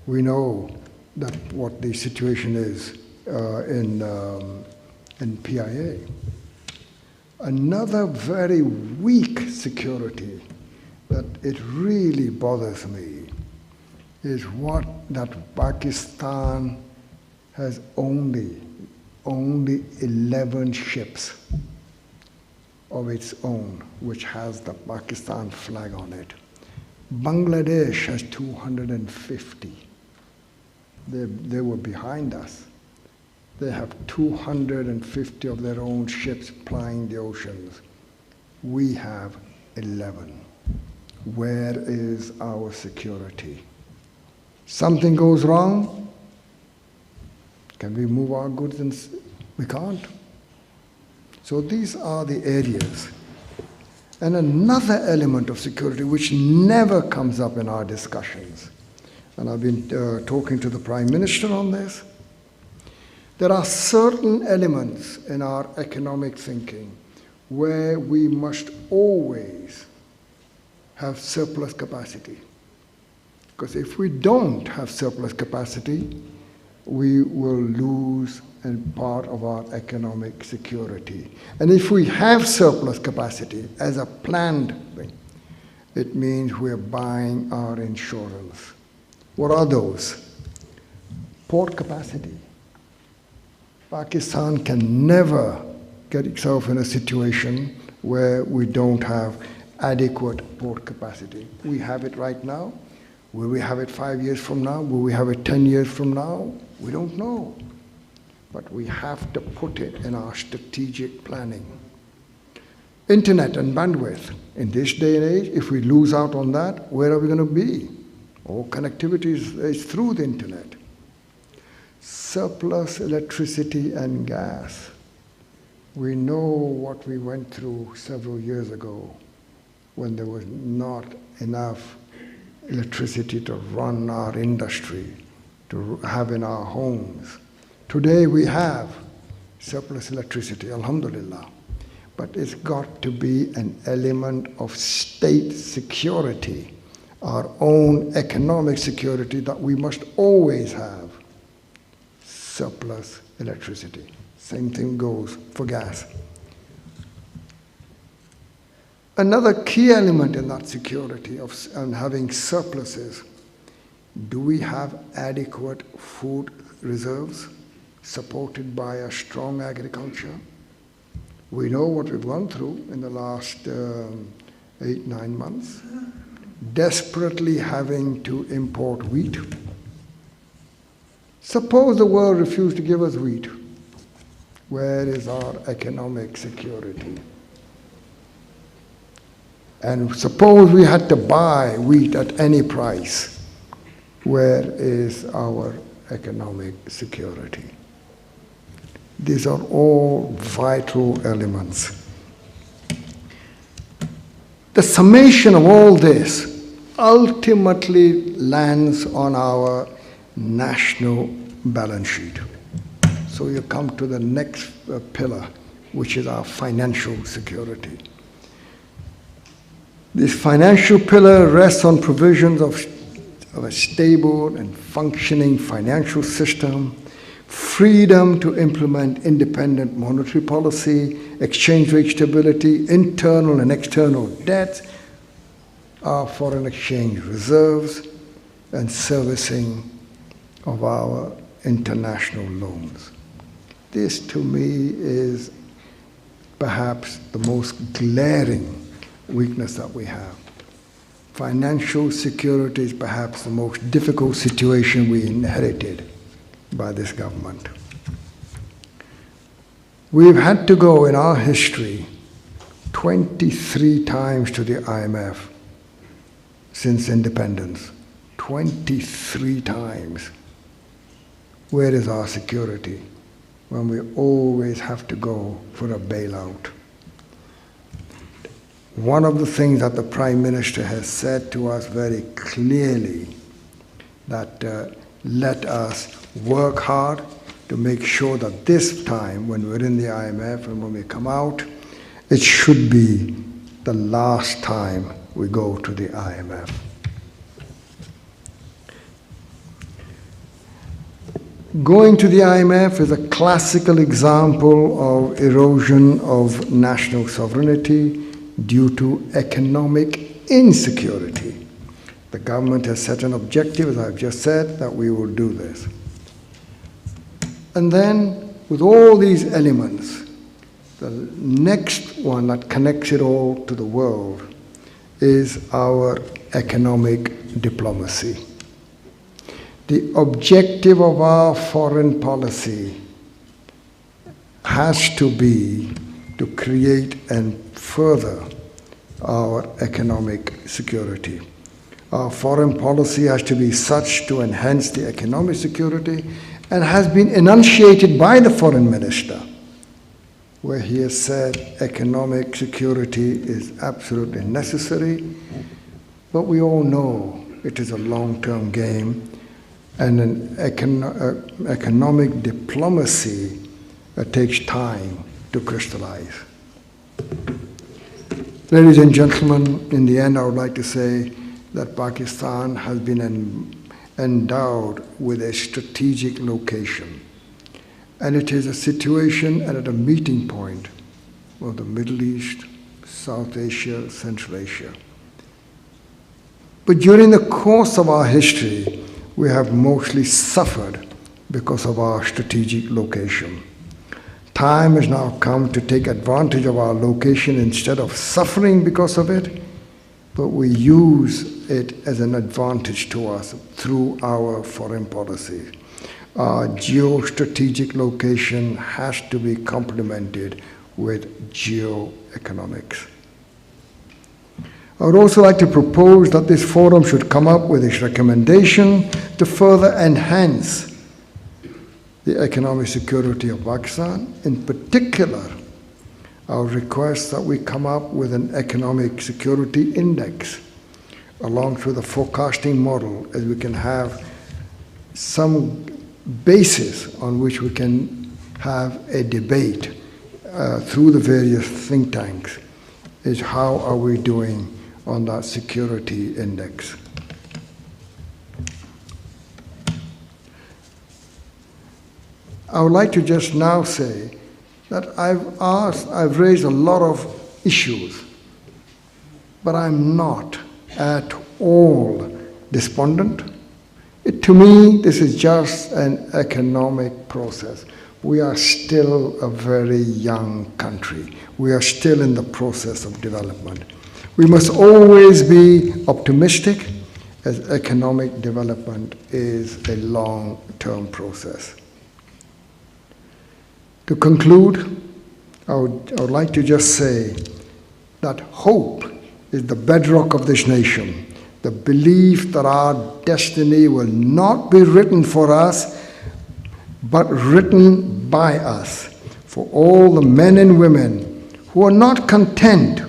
We know that what the situation is in PIA. Another very weak security that it really bothers me is that Pakistan has only 11 ships of its own which has the Pakistan flag on it. Bangladesh has 250. They were behind us. They have 250 of their own ships plying the oceans. We have 11. Where is our security? Something goes wrong, can we move our goods? We can't. So these are the areas. And another element of security which never comes up in our discussions, and I've been talking to the Prime Minister on this, there are certain elements in our economic thinking where we must always have surplus capacity. Because if we don't have surplus capacity, we will lose a part of our economic security. And if we have surplus capacity as a planned thing, it means we're buying our insurance. What are those? Port capacity. Pakistan can never get itself in a situation where we don't have adequate port capacity. We have it right now. Will we have it 5 years from now? Will we have it 10 years from now? We don't know. But we have to put it in our strategic planning. Internet and bandwidth. In this day and age, if we lose out on that, where are we going to be? All connectivity is through the internet. Surplus electricity and gas. We know what we went through several years ago when there was not enough electricity to run our industry, to have in our homes. Today we have surplus electricity, alhamdulillah, but it's got to be an element of state security, our own economic security, that we must always have surplus electricity. Same thing goes for gas. Another key element in that security and having surpluses, do we have adequate food reserves supported by a strong agriculture? We know what we've gone through in the last 8-9 months, desperately having to import wheat. Suppose the world refused to give us wheat. Where is our economic security? And suppose we had to buy wheat at any price. Where is our economic security? These are all vital elements. The summation of all this ultimately lands on our national balance sheet. So you come to the next pillar, which is our financial security. This financial pillar rests on provisions of a stable and functioning financial system, freedom to implement independent monetary policy, exchange rate stability, internal and external debt, our foreign exchange reserves, and servicing of our international loans. This, to me, is perhaps the most glaring weakness that we have. Financial security is perhaps the most difficult situation we inherited by this government. We've had to go in our history 23 times to the IMF since independence. 23 times. Where is our security when we always have to go for a bailout? One of the things that the Prime Minister has said to us very clearly, that let us work hard, to make sure that this time, when we're in the IMF and when we come out, it should be the last time we go to the IMF. Going to the IMF is a classical example of erosion of national sovereignty due to economic insecurity. The government has set an objective, as I've just said, that we will do this. And then, with all these elements, the next one that connects it all to the world is our economic diplomacy. The objective of our foreign policy has to be to create and further our economic security. Our foreign policy has to be such to enhance the economic security and has been enunciated by the foreign minister, where he has said economic security is absolutely necessary, but we all know it is a long-term game, and an economic diplomacy takes time to crystallize. Ladies and gentlemen, in the end, I would like to say that Pakistan has been endowed with a strategic location. And it is a situation and at a meeting point of the Middle East, South Asia, Central Asia. But during the course of our history, we have mostly suffered because of our strategic location. Time has now come to take advantage of our location instead of suffering because of it, but we use it as an advantage to us through our foreign policy. Our geostrategic location has to be complemented with geoeconomics. I would also like to propose that this forum should come up with its recommendation to further enhance the economic security of Pakistan. In particular, I would request that we come up with an economic security index along with a forecasting model, as we can have some basis on which we can have a debate through the various think tanks, is how are we doing on that security index. I would like to just now say that I've raised a lot of issues, but I'm not at all despondent. To me, this is just an economic process. We are still a very young country. We are still in the process of development. We must always be optimistic, as economic development is a long-term process. To conclude, I would like to just say that hope is the bedrock of this nation. The belief that our destiny will not be written for us, but written by us, for all the men and women who are not content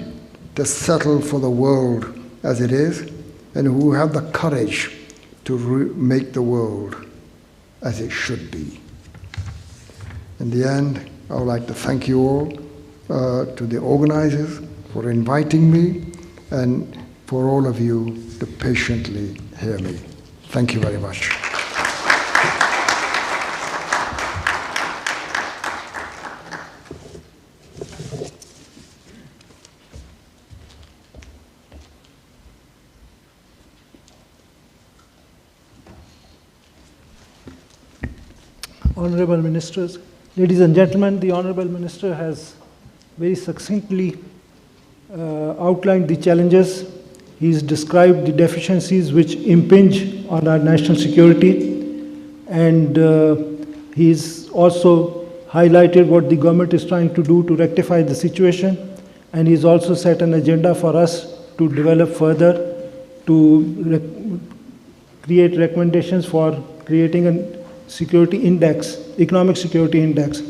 to settle for the world as it is, and who have the courage to make the world as it should be. In the end, I would like to thank you all, to the organizers for inviting me, and for all of you to patiently hear me. Thank you very much. Honorable Ministers, ladies and gentlemen, the Honorable Minister has very succinctly outlined the challenges. He's described the deficiencies which impinge on our national security, and he's also highlighted what the government is trying to do to rectify the situation, and he's also set an agenda for us to develop further, to create recommendations for creating a security index, economic security index.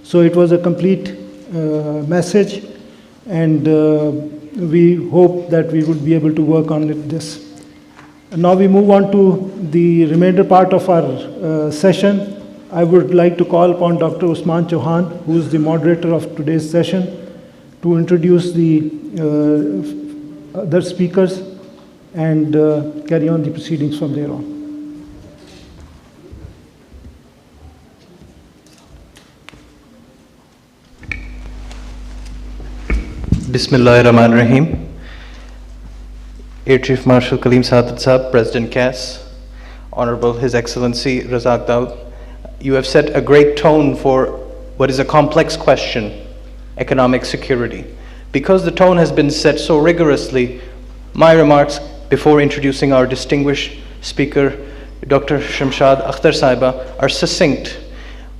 So it was a complete message, and we hope that we would be able to work on this. And now we move on to the remainder part of our session. I would like to call upon Dr. Usman Chauhan, who is the moderator of today's session, to introduce the other speakers and carry on the proceedings from there on. Bismillahirrahmanirrahim. Air Chief Marshal Kaleem Saadat Saab, President Cass, Honorable His Excellency Razak Dawood, you have set a great tone for what is a complex question, economic security. Because the tone has been set so rigorously, my remarks before introducing our distinguished speaker, Dr. Shamshad Akhtar Sahiba, are succinct.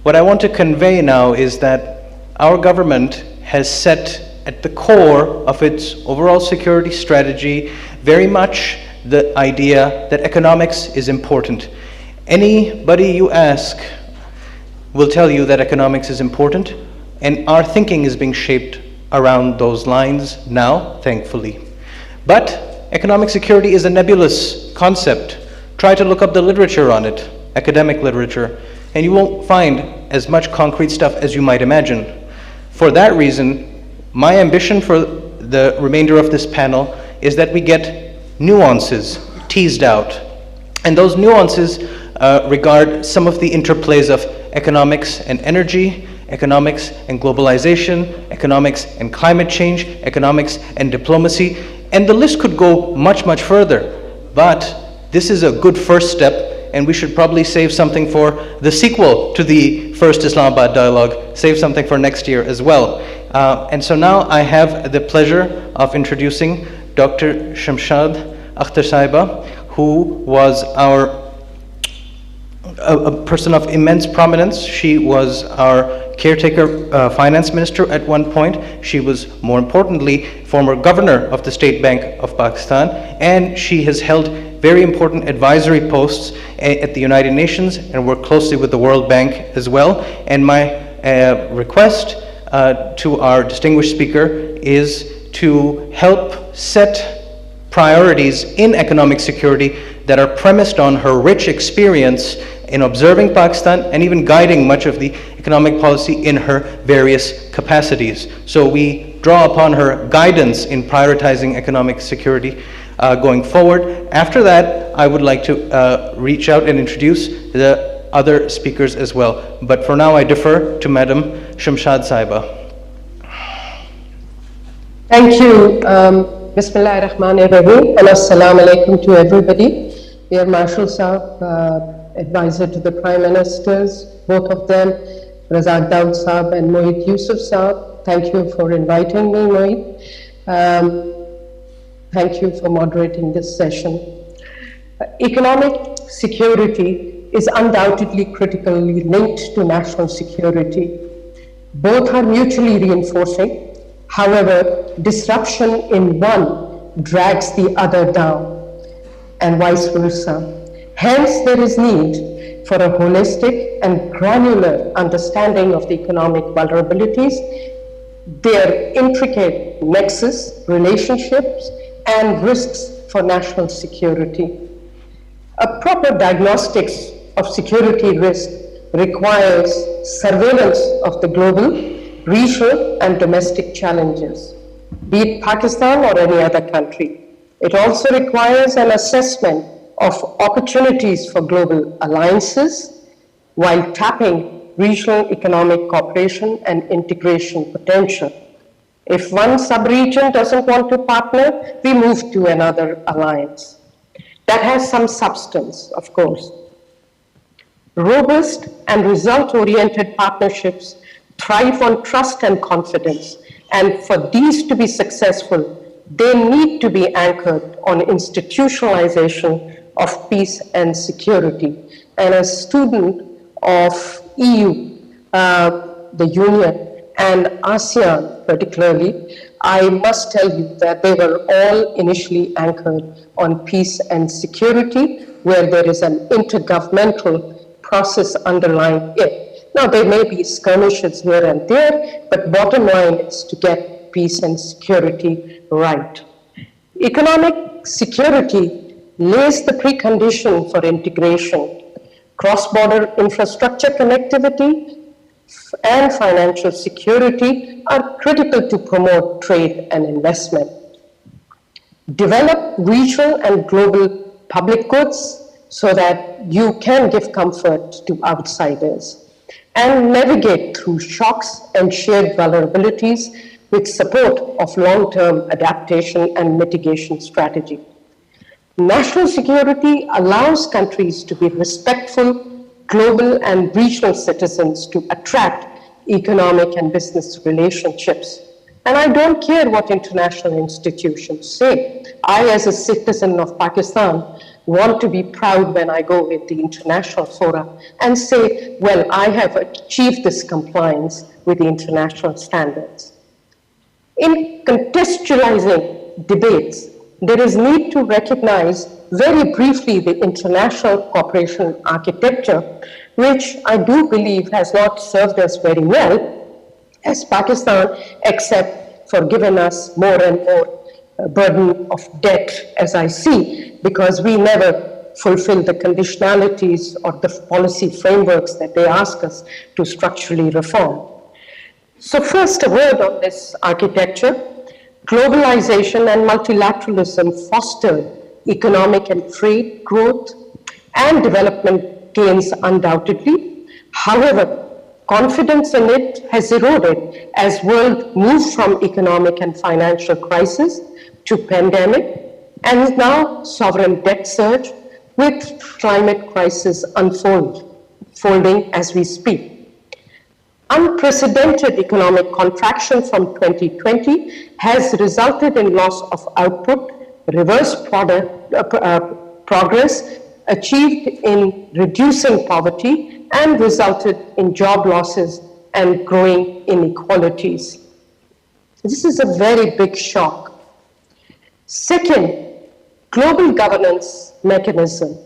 What I want to convey now is that our government has set at the core of its overall security strategy very much the idea that economics is important. Anybody you ask will tell you that economics is important, and our thinking is being shaped around those lines now, thankfully. But economic security is a nebulous concept. Try to look up the literature on it, academic literature, and you won't find as much concrete stuff as you might imagine. For that reason, my ambition for the remainder of this panel is that we get nuances teased out. And those nuances regard some of the interplays of economics and energy, economics and globalization, economics and climate change, economics and diplomacy, and the list could go much, much further. But this is a good first step, and we should probably save something for the sequel to the first Islamabad Dialogue, save something for next year as well. And so now I have the pleasure of introducing Dr. Shamshad Akhtar Sahiba, who was a person of immense prominence. She was our caretaker finance minister at one point. She was, more importantly, former governor of the State Bank of Pakistan, and she has held very important advisory posts at the United Nations and worked closely with the World Bank as well. And my request to our distinguished speaker is to help set priorities in economic security that are premised on her rich experience in observing Pakistan and even guiding much of the economic policy in her various capacities. So we draw upon her guidance in prioritizing economic security going forward. After that, I would like to reach out and introduce the other speakers as well. But for now, I defer to Madam Shamshad Sahiba. Thank you. Bismillahir Rahmanir Rahim, and Assalamu Alaikum to everybody. Air Marshal Saab, advisor to the Prime Ministers, both of them, Razak Dawood Saab and Moid Yusuf Saab. Thank you for inviting me, Moid. Thank you for moderating this session. Economic security is undoubtedly critically linked to national security. Both are mutually reinforcing. However, disruption in one drags the other down, and vice versa. Hence, there is need for a holistic and granular understanding of the economic vulnerabilities, their intricate nexus, relationships, and risks for national security. A proper diagnostics of security risk requires surveillance of the global, regional, and domestic challenges, be it Pakistan or any other country. It also requires an assessment of opportunities for global alliances while tapping regional economic cooperation and integration potential. If one sub-region doesn't want to partner, we move to another alliance. That has some substance, of course. Robust and result-oriented partnerships thrive on trust and confidence, and for these to be successful, they need to be anchored on institutionalization of peace and security. And as a student of EU, the Union, and ASEAN particularly, I must tell you that they were all initially anchored on peace and security, where there is an intergovernmental process underlying it. Now, there may be skirmishes here and there, but bottom line is to get peace and security right. Economic security lays the precondition for integration. Cross-border infrastructure connectivity and financial security are critical to promote trade and investment. Develop regional and global public goods so that you can give comfort to outsiders, and navigate through shocks and shared vulnerabilities with support of long-term adaptation and mitigation strategy. National security allows countries to be respectful, global and regional citizens to attract economic and business relationships. And I don't care what international institutions say. I, as a citizen of Pakistan, want to be proud when I go with the international fora and say, well, I have achieved this compliance with the international standards. In contextualizing debates, there is need to recognize very briefly the international cooperation architecture, which I do believe has not served us very well as Pakistan, except for giving us more and more burden of debt, as I see, because we never fulfill the conditionalities or the policy frameworks that they ask us to structurally reform. So first, a word on this architecture. Globalization and multilateralism fostered economic and trade growth and development gains undoubtedly. However, confidence in it has eroded as world moves from economic and financial crisis to pandemic and now sovereign debt surge with climate crisis unfolding as we speak. Unprecedented economic contraction from 2020 has resulted in loss of output, reverse progress achieved in reducing poverty, and resulted in job losses and growing inequalities. This is a very big shock. Second, global governance mechanism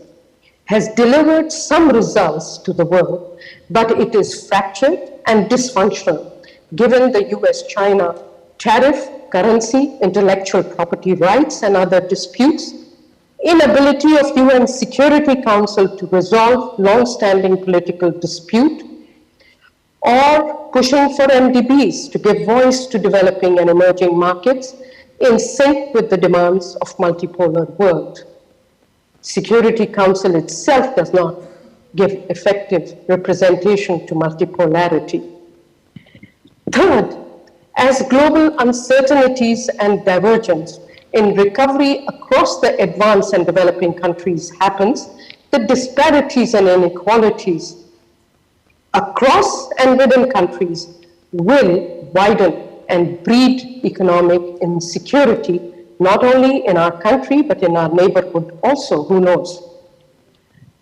has delivered some results to the world, but it is fractured and dysfunctional given the US-China tariff, currency, intellectual property rights, and other disputes, inability of UN Security Council to resolve long-standing political dispute, or pushing for MDBs to give voice to developing and emerging markets in sync with the demands of multipolar world. Security Council itself does not give effective representation to multipolarity. Third, as global uncertainties and divergence in recovery across the advanced and developing countries happens, the disparities and inequalities across and within countries will widen and breed economic insecurity, not only in our country, but in our neighborhood also, who knows.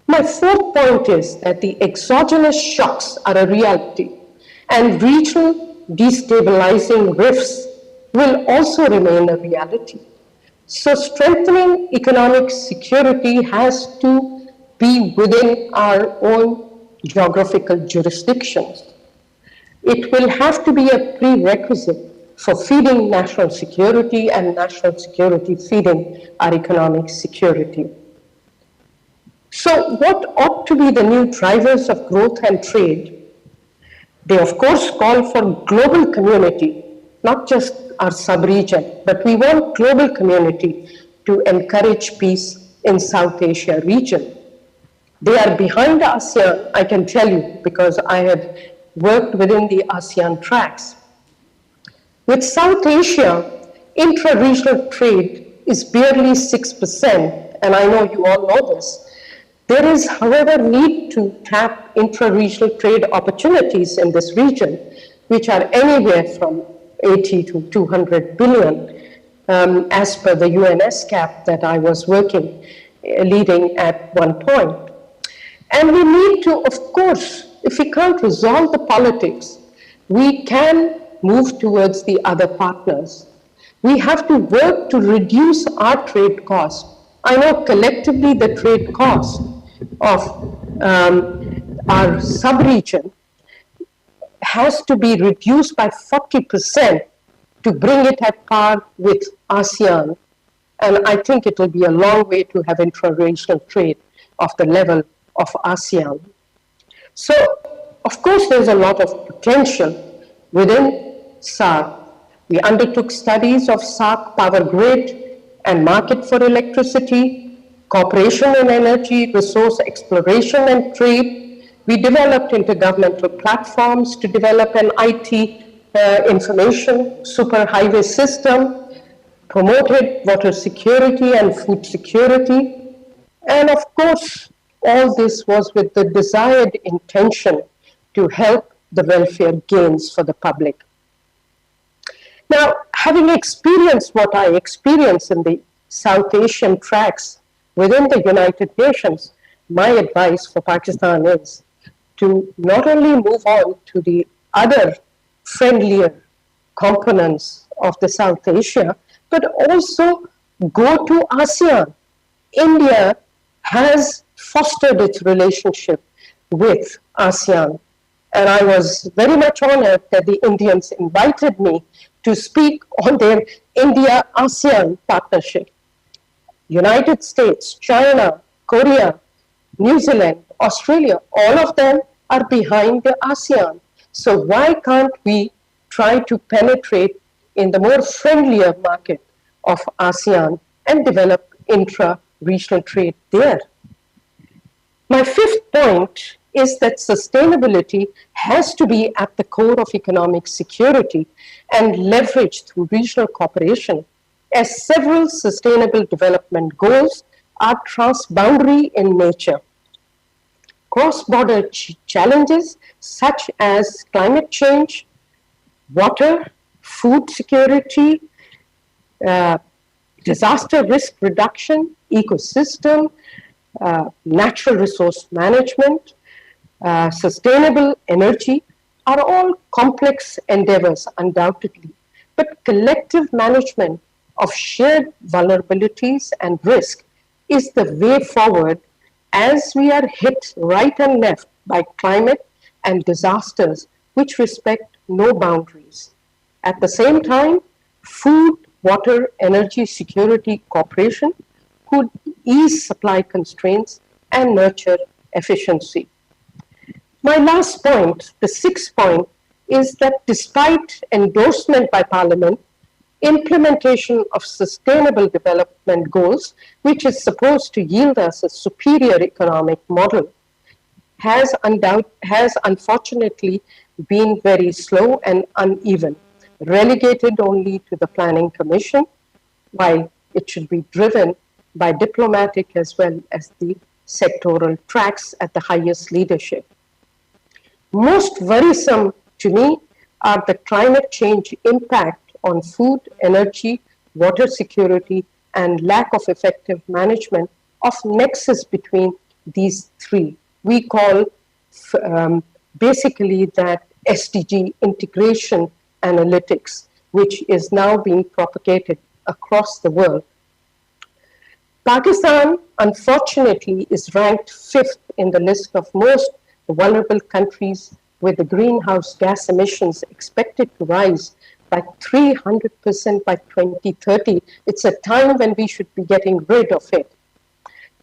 My fourth point is that the exogenous shocks are a reality, and regional destabilizing rifts will also remain a reality. So strengthening economic security has to be within our own geographical jurisdictions. It will have to be a prerequisite for feeding national security and national security feeding our economic security. So what ought to be the new drivers of growth and trade? They of course call for global community, not just our sub-region, but we want global community to encourage peace in South Asia region. They are behind ASEAN, I can tell you, because I have worked within the ASEAN tracks. With South Asia, intra-regional trade is barely 6%, and I know you all know this. There is, however, need to tap intra-regional trade opportunities in this region, which are anywhere from 80 to 200 billion, as per the UNSCAP that I was leading at one point. And we need to, of course, if we can't resolve the politics, we can move towards the other partners. We have to work to reduce our trade costs. I know collectively the trade cost of our sub-region has to be reduced by 40% to bring it at par with ASEAN. And I think it will be a long way to have intra-regional trade of the level of ASEAN. So, of course, there's a lot of potential within SAARC. We undertook studies of SAARC power grid and market for electricity, cooperation in energy, resource exploration and trade. We developed intergovernmental platforms to develop an IT information superhighway system, promoted water security and food security. And of course, all this was with the desired intention to help the welfare gains for the public. Now, having experienced what I experienced in the South Asian tracks within the United Nations, my advice for Pakistan is to not only move on to the other friendlier components of the South Asia, but also go to ASEAN. India has fostered its relationship with ASEAN. And I was very much honored that the Indians invited me to speak on their India-ASEAN partnership. United States, China, Korea, New Zealand, Australia, all of them are behind the ASEAN. So why can't we try to penetrate in the more friendlier market of ASEAN and develop intra-regional trade there? My fifth point is that sustainability has to be at the core of economic security and leveraged through regional cooperation, as several sustainable development goals are transboundary in nature. Cross-border challenges such as climate change, water, food security, disaster risk reduction, ecosystem, natural resource management, sustainable energy are all complex endeavors, undoubtedly. But collective management of shared vulnerabilities and risk is the way forward as we are hit right and left by climate and disasters which respect no boundaries. At the same time, food, water, energy security cooperation could ease supply constraints and nurture efficiency. My last point, the sixth point, is that despite endorsement by Parliament, implementation of sustainable development goals, which is supposed to yield us a superior economic model, has unfortunately been very slow and uneven, relegated only to the Planning Commission, while it should be driven by diplomatic as well as the sectoral tracks at the highest leadership. Most worrisome to me are the climate change impact on food, energy, water security, and lack of effective management of nexus between these three. We call basically that SDG integration analytics, which is now being propagated across the world. Pakistan, unfortunately, is ranked 5th in the list of most vulnerable countries, with the greenhouse gas emissions expected to rise by 300% by 2030. It's a time when we should be getting rid of it.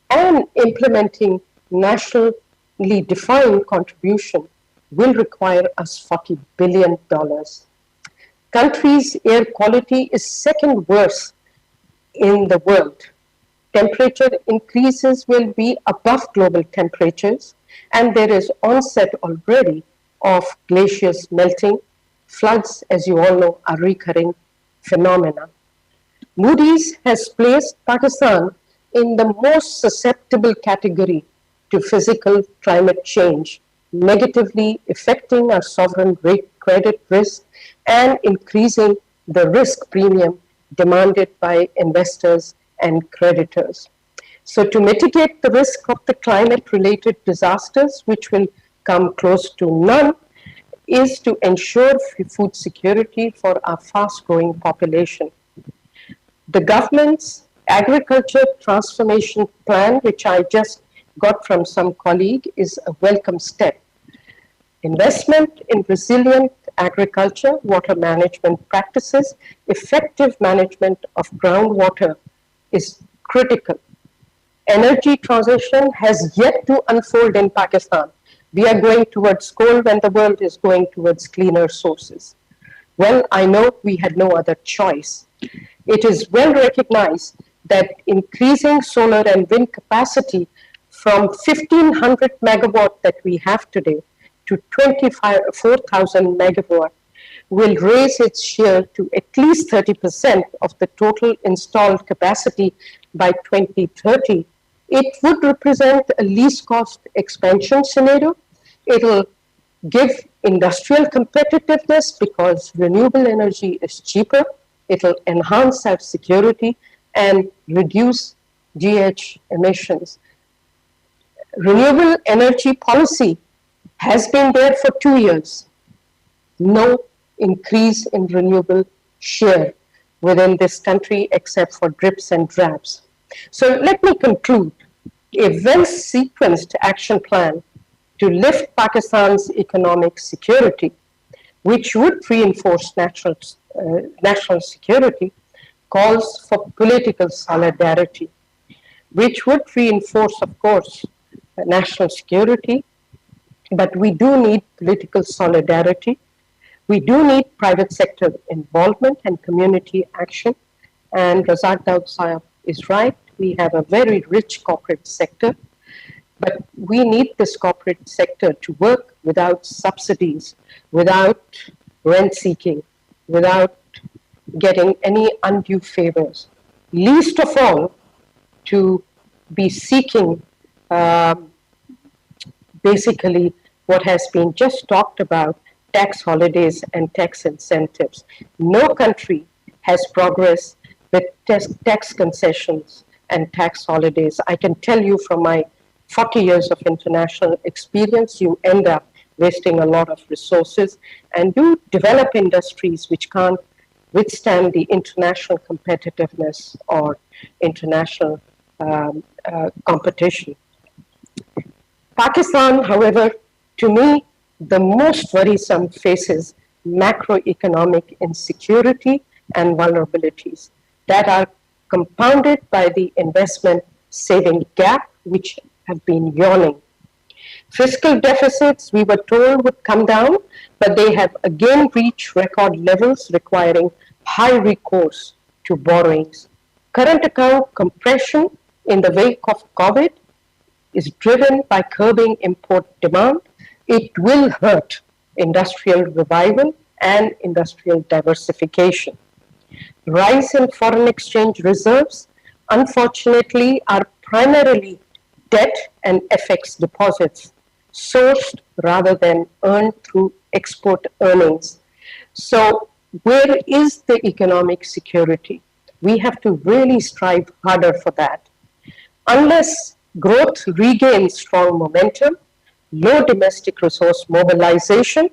And implementing nationally defined contribution will require us $40 billion. Countries' air quality is second worst in the world. Temperature increases will be above global temperatures, and there is onset already of glaciers melting. Floods, as you all know, are recurring phenomena. Moody's has placed Pakistan in the most susceptible category to physical climate change, negatively affecting our sovereign credit risk and increasing the risk premium demanded by investors and creditors. So to mitigate the risk of the climate-related disasters, which will come close to none, is to ensure food security for our fast-growing population. The government's agriculture transformation plan, which I just got from some colleague, is a welcome step. Investment in resilient agriculture, water management practices, effective management of groundwater is critical. energy transition has yet to unfold in Pakistan. We are going towards coal when the world is going towards cleaner sources. Well, I know we had no other choice. It is well recognized that increasing solar and wind capacity from 1,500 megawatt that we have today to 4,000 megawatt will raise its share to at least 30% of the total installed capacity by 2030. It would represent a least cost expansion scenario. It'll give industrial competitiveness because renewable energy is cheaper. It'll enhance our security and reduce GH emissions. Renewable energy policy has been there for 2 years. No increase in renewable share within this country except for drips and drabs. So let me conclude. A well-sequenced action plan to lift Pakistan's economic security, which would reinforce national security, calls for political solidarity, which would reinforce, of course, national security, but we do need political solidarity. We do need private sector involvement and community action. And Razak Dawood is right. We have a very rich corporate sector, but we need this corporate sector to work without subsidies, without rent seeking, without getting any undue favors. Least of all, to be seeking basically what has been just talked about, tax holidays and tax incentives. No country has progressed with tax concessions and tax holidays. I can tell you from my 40 years of international experience, you end up wasting a lot of resources and you develop industries which can't withstand the international competitiveness or international competition. Pakistan, however, to me, the most worrisome faces macroeconomic insecurity and vulnerabilities that are compounded by the investment saving gap, which have been yawning. Fiscal deficits, we were told, would come down, but they have again reached record levels, requiring high recourse to borrowings. Current account compression in the wake of COVID is driven by curbing import demand. It will hurt industrial revival and industrial diversification. Rise in foreign exchange reserves, unfortunately, are primarily debt and FX deposits, sourced rather than earned through export earnings. So where is the economic security? We have to really strive harder for that. Unless growth regains strong momentum, low domestic resource mobilization,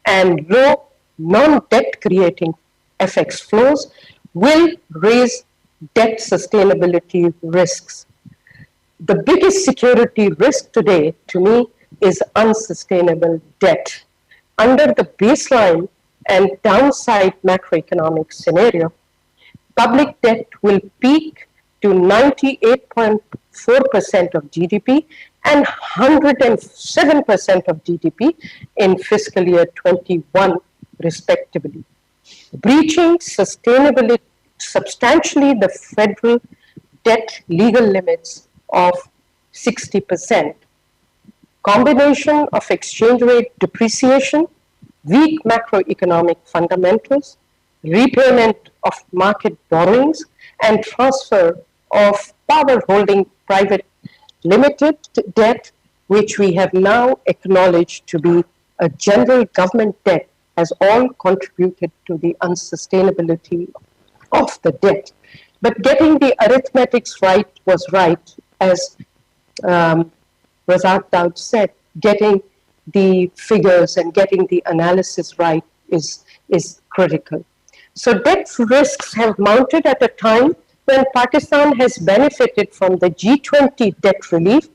and low non-debt creating FX flows will raise debt sustainability risks. The biggest security risk today, to me, is unsustainable debt. Under the baseline and downside macroeconomic scenario, public debt will peak to 98.4% of GDP and 107% of GDP in fiscal year 21, respectively, breaching substantially the federal debt legal limits of 60%. Combination of exchange rate depreciation, weak macroeconomic fundamentals, repayment of market borrowings, and transfer of power holding private limited debt, which we have now acknowledged to be a general government debt, has all contributed to the unsustainability of the debt. But getting the arithmetics right was right, as Razak Dawood said, getting the figures and getting the analysis right is critical. So debt risks have mounted at a time when Pakistan has benefited from the G20 debt relief,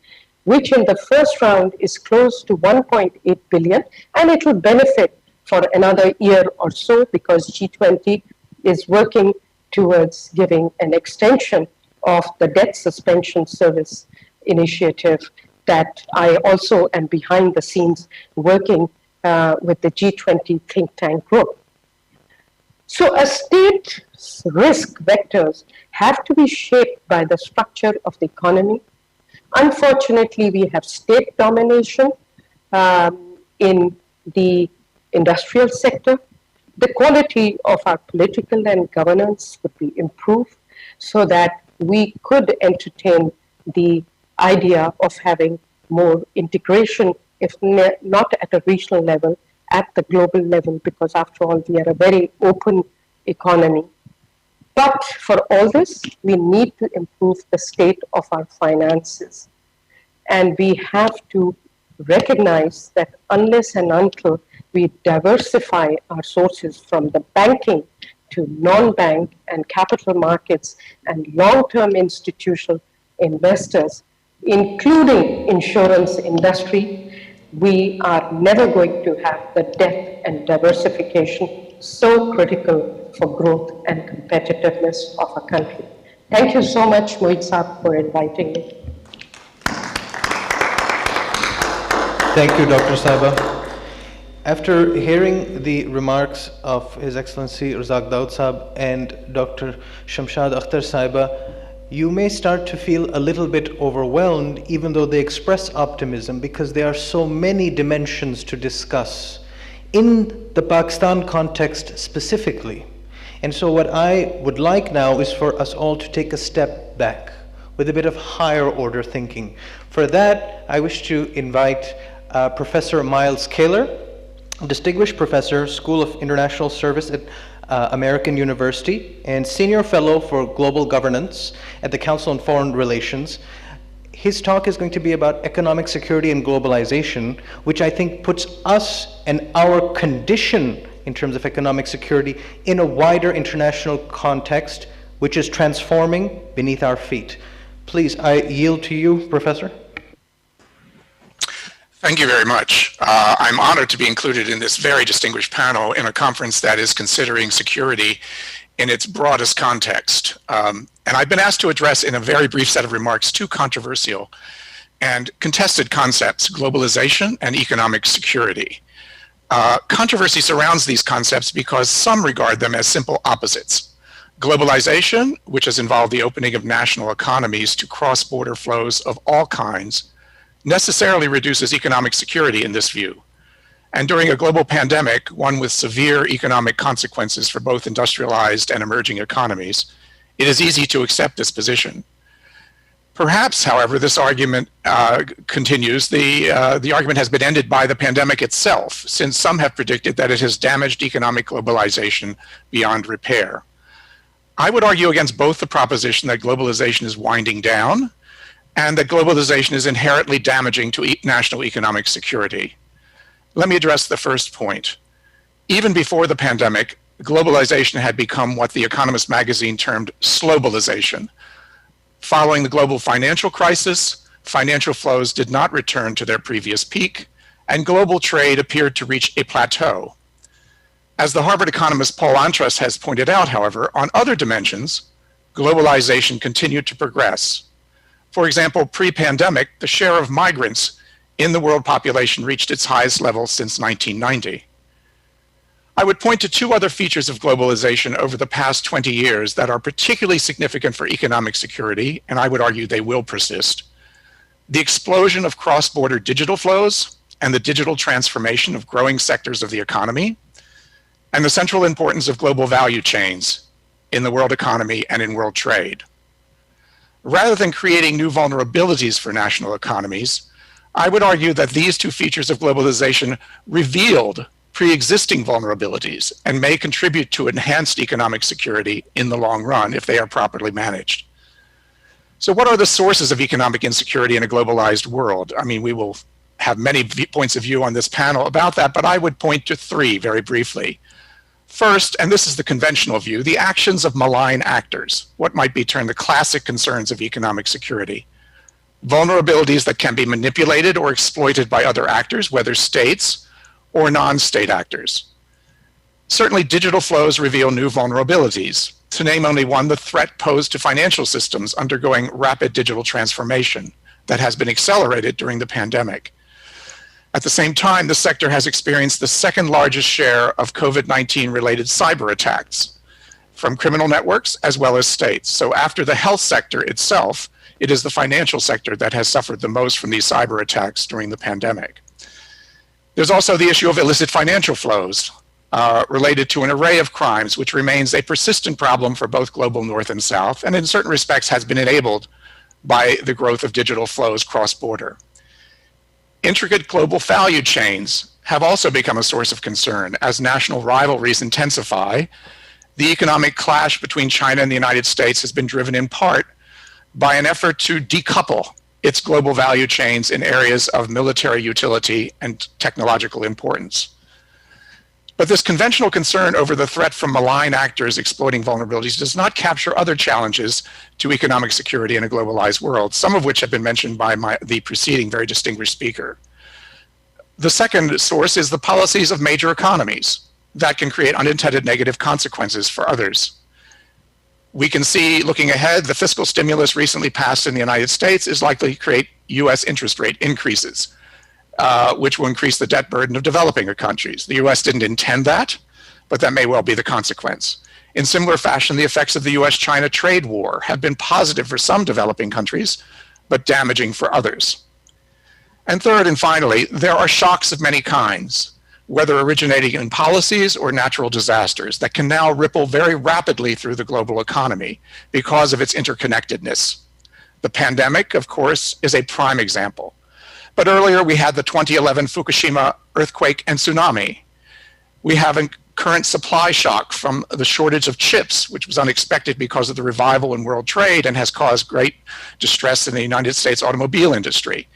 which in the first round is close to 1.8 billion, and it will benefit for another year or so because G20 is working towards giving an extension of the debt suspension service initiative that I also am behind the scenes working with the G20 think tank group. So a state's risk vectors have to be shaped by the structure of the economy. Unfortunately, we have state domination in the industrial sector. The quality of our political and governance would be improved so that we could entertain the idea of having more integration, if not at a regional level, at the global level, because after all, we are a very open economy. But for all this, we need to improve the state of our finances. And we have to recognize that unless and until we diversify our sources from the banking to non-bank and capital markets and long-term institutional investors, including insurance industry, we are never going to have the depth and diversification so critical for growth and competitiveness of a country. Thank you so much, Moid Saab, for inviting me. Thank you, Dr. Saiba. After hearing the remarks of His Excellency Razak Dawood Saab and Dr. Shamshad Akhtar Saiba, you may start to feel a little bit overwhelmed, even though they express optimism, because there are so many dimensions to discuss in the Pakistan context specifically. And so what I would like now is for us all to take a step back with a bit of higher order thinking. For that, I wish to invite Professor Miles Kaler, Distinguished Professor, School of International Service at American University, and Senior Fellow for Global Governance at the Council on Foreign Relations. His talk is going to be about economic security and globalization, which I think puts us and our condition in terms of economic security in a wider international context, which is transforming beneath our feet. Please, I yield to you, Professor. Thank you very much. I'm honored to be included in this very distinguished panel in a conference that is considering security in its broadest context. And I've been asked to address in a very brief set of remarks two controversial and contested concepts: globalization and economic security. Controversy surrounds these concepts because some regard them as simple opposites. Globalization, which has involved the opening of national economies to cross-border flows of all kinds, necessarily reduces economic security in this view. And during a global pandemic, one with severe economic consequences for both industrialized and emerging economies, it is easy to accept this position. Perhaps, however, this argument continues. The argument has been ended by the pandemic itself, since some have predicted that it has damaged economic globalization beyond repair. I would argue against both the proposition that globalization is winding down and that globalization is inherently damaging to national economic security. Let me address the first point. Even before the pandemic, globalization had become what The Economist magazine termed slowbalization. Following the global financial crisis, financial flows did not return to their previous peak, and global trade appeared to reach a plateau. As the Harvard economist Paul Antras has pointed out, however, on other dimensions, globalization continued to progress. For example, pre-pandemic, the share of migrants in the world population reached its highest level since 1990. I would point to two other features of globalization over the past 20 years that are particularly significant for economic security, and I would argue they will persist. The explosion of cross-border digital flows and the digital transformation of growing sectors of the economy, and the central importance of global value chains in the world economy and in world trade. Rather than creating new vulnerabilities for national economies, I would argue that these two features of globalization revealed pre-existing vulnerabilities and may contribute to enhanced economic security in the long run if they are properly managed. So what are the sources of economic insecurity in a globalized world? I mean, we will have many points of view on this panel about that, but I would point to three very briefly. First, and this is the conventional view, the actions of malign actors, what might be termed the classic concerns of economic security. Vulnerabilities that can be manipulated or exploited by other actors, whether states or non-state actors. Certainly, digital flows reveal new vulnerabilities. To name only one, the threat posed to financial systems undergoing rapid digital transformation that has been accelerated during the pandemic. At the same time, the sector has experienced the second largest share of COVID-19 related cyber attacks from criminal networks as well as states. So after the health sector itself, it is the financial sector that has suffered the most from these cyber attacks during the pandemic. There's also the issue of illicit financial flows related to an array of crimes, which remains a persistent problem for both global North and South, and in certain respects has been enabled by the growth of digital flows cross-border. Intricate global value chains have also become a source of concern as national rivalries intensify. The economic clash between China and the United States has been driven in part by an effort to decouple its global value chains in areas of military utility and technological importance. But this conventional concern over the threat from malign actors exploiting vulnerabilities does not capture other challenges to economic security in a globalized world, some of which have been mentioned by the preceding very distinguished speaker. The second source is the policies of major economies that can create unintended negative consequences for others. We can see, looking ahead, the fiscal stimulus recently passed in the United States is likely to create US interest rate increases, which will increase the debt burden of developing countries. The US didn't intend that, but that may well be the consequence. In similar fashion, the effects of the US-China trade war have been positive for some developing countries, but damaging for others. And third and finally, there are shocks of many kinds, whether originating in policies or natural disasters, that can now ripple very rapidly through the global economy because of its interconnectedness. The pandemic, of course, is a prime example. But earlier we had the 2011 Fukushima earthquake and tsunami. We have a current supply shock from the shortage of chips, which was unexpected because of the revival in world trade and has caused great distress in the United States automobile industry.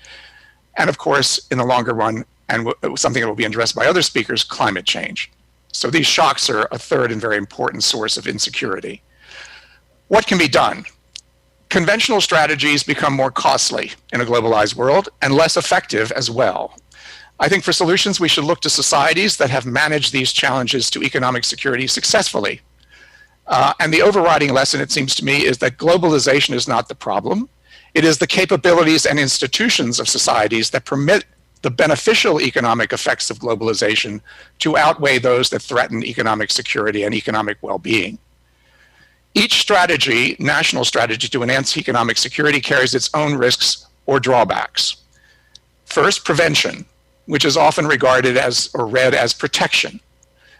And of course, in the longer run, and something that will be addressed by other speakers, climate change. So these shocks are a third and very important source of insecurity. What can be done? Conventional strategies become more costly in a globalized world and less effective as well. I think for solutions, we should look to societies that have managed these challenges to economic security successfully. And the overriding lesson, it seems to me, is that globalization is not the problem. It is the capabilities and institutions of societies that permit the beneficial economic effects of globalization to outweigh those that threaten economic security and economic well-being. Each strategy, national strategy to enhance economic security, carries its own risks or drawbacks. First, prevention, which is often regarded as or read as protection.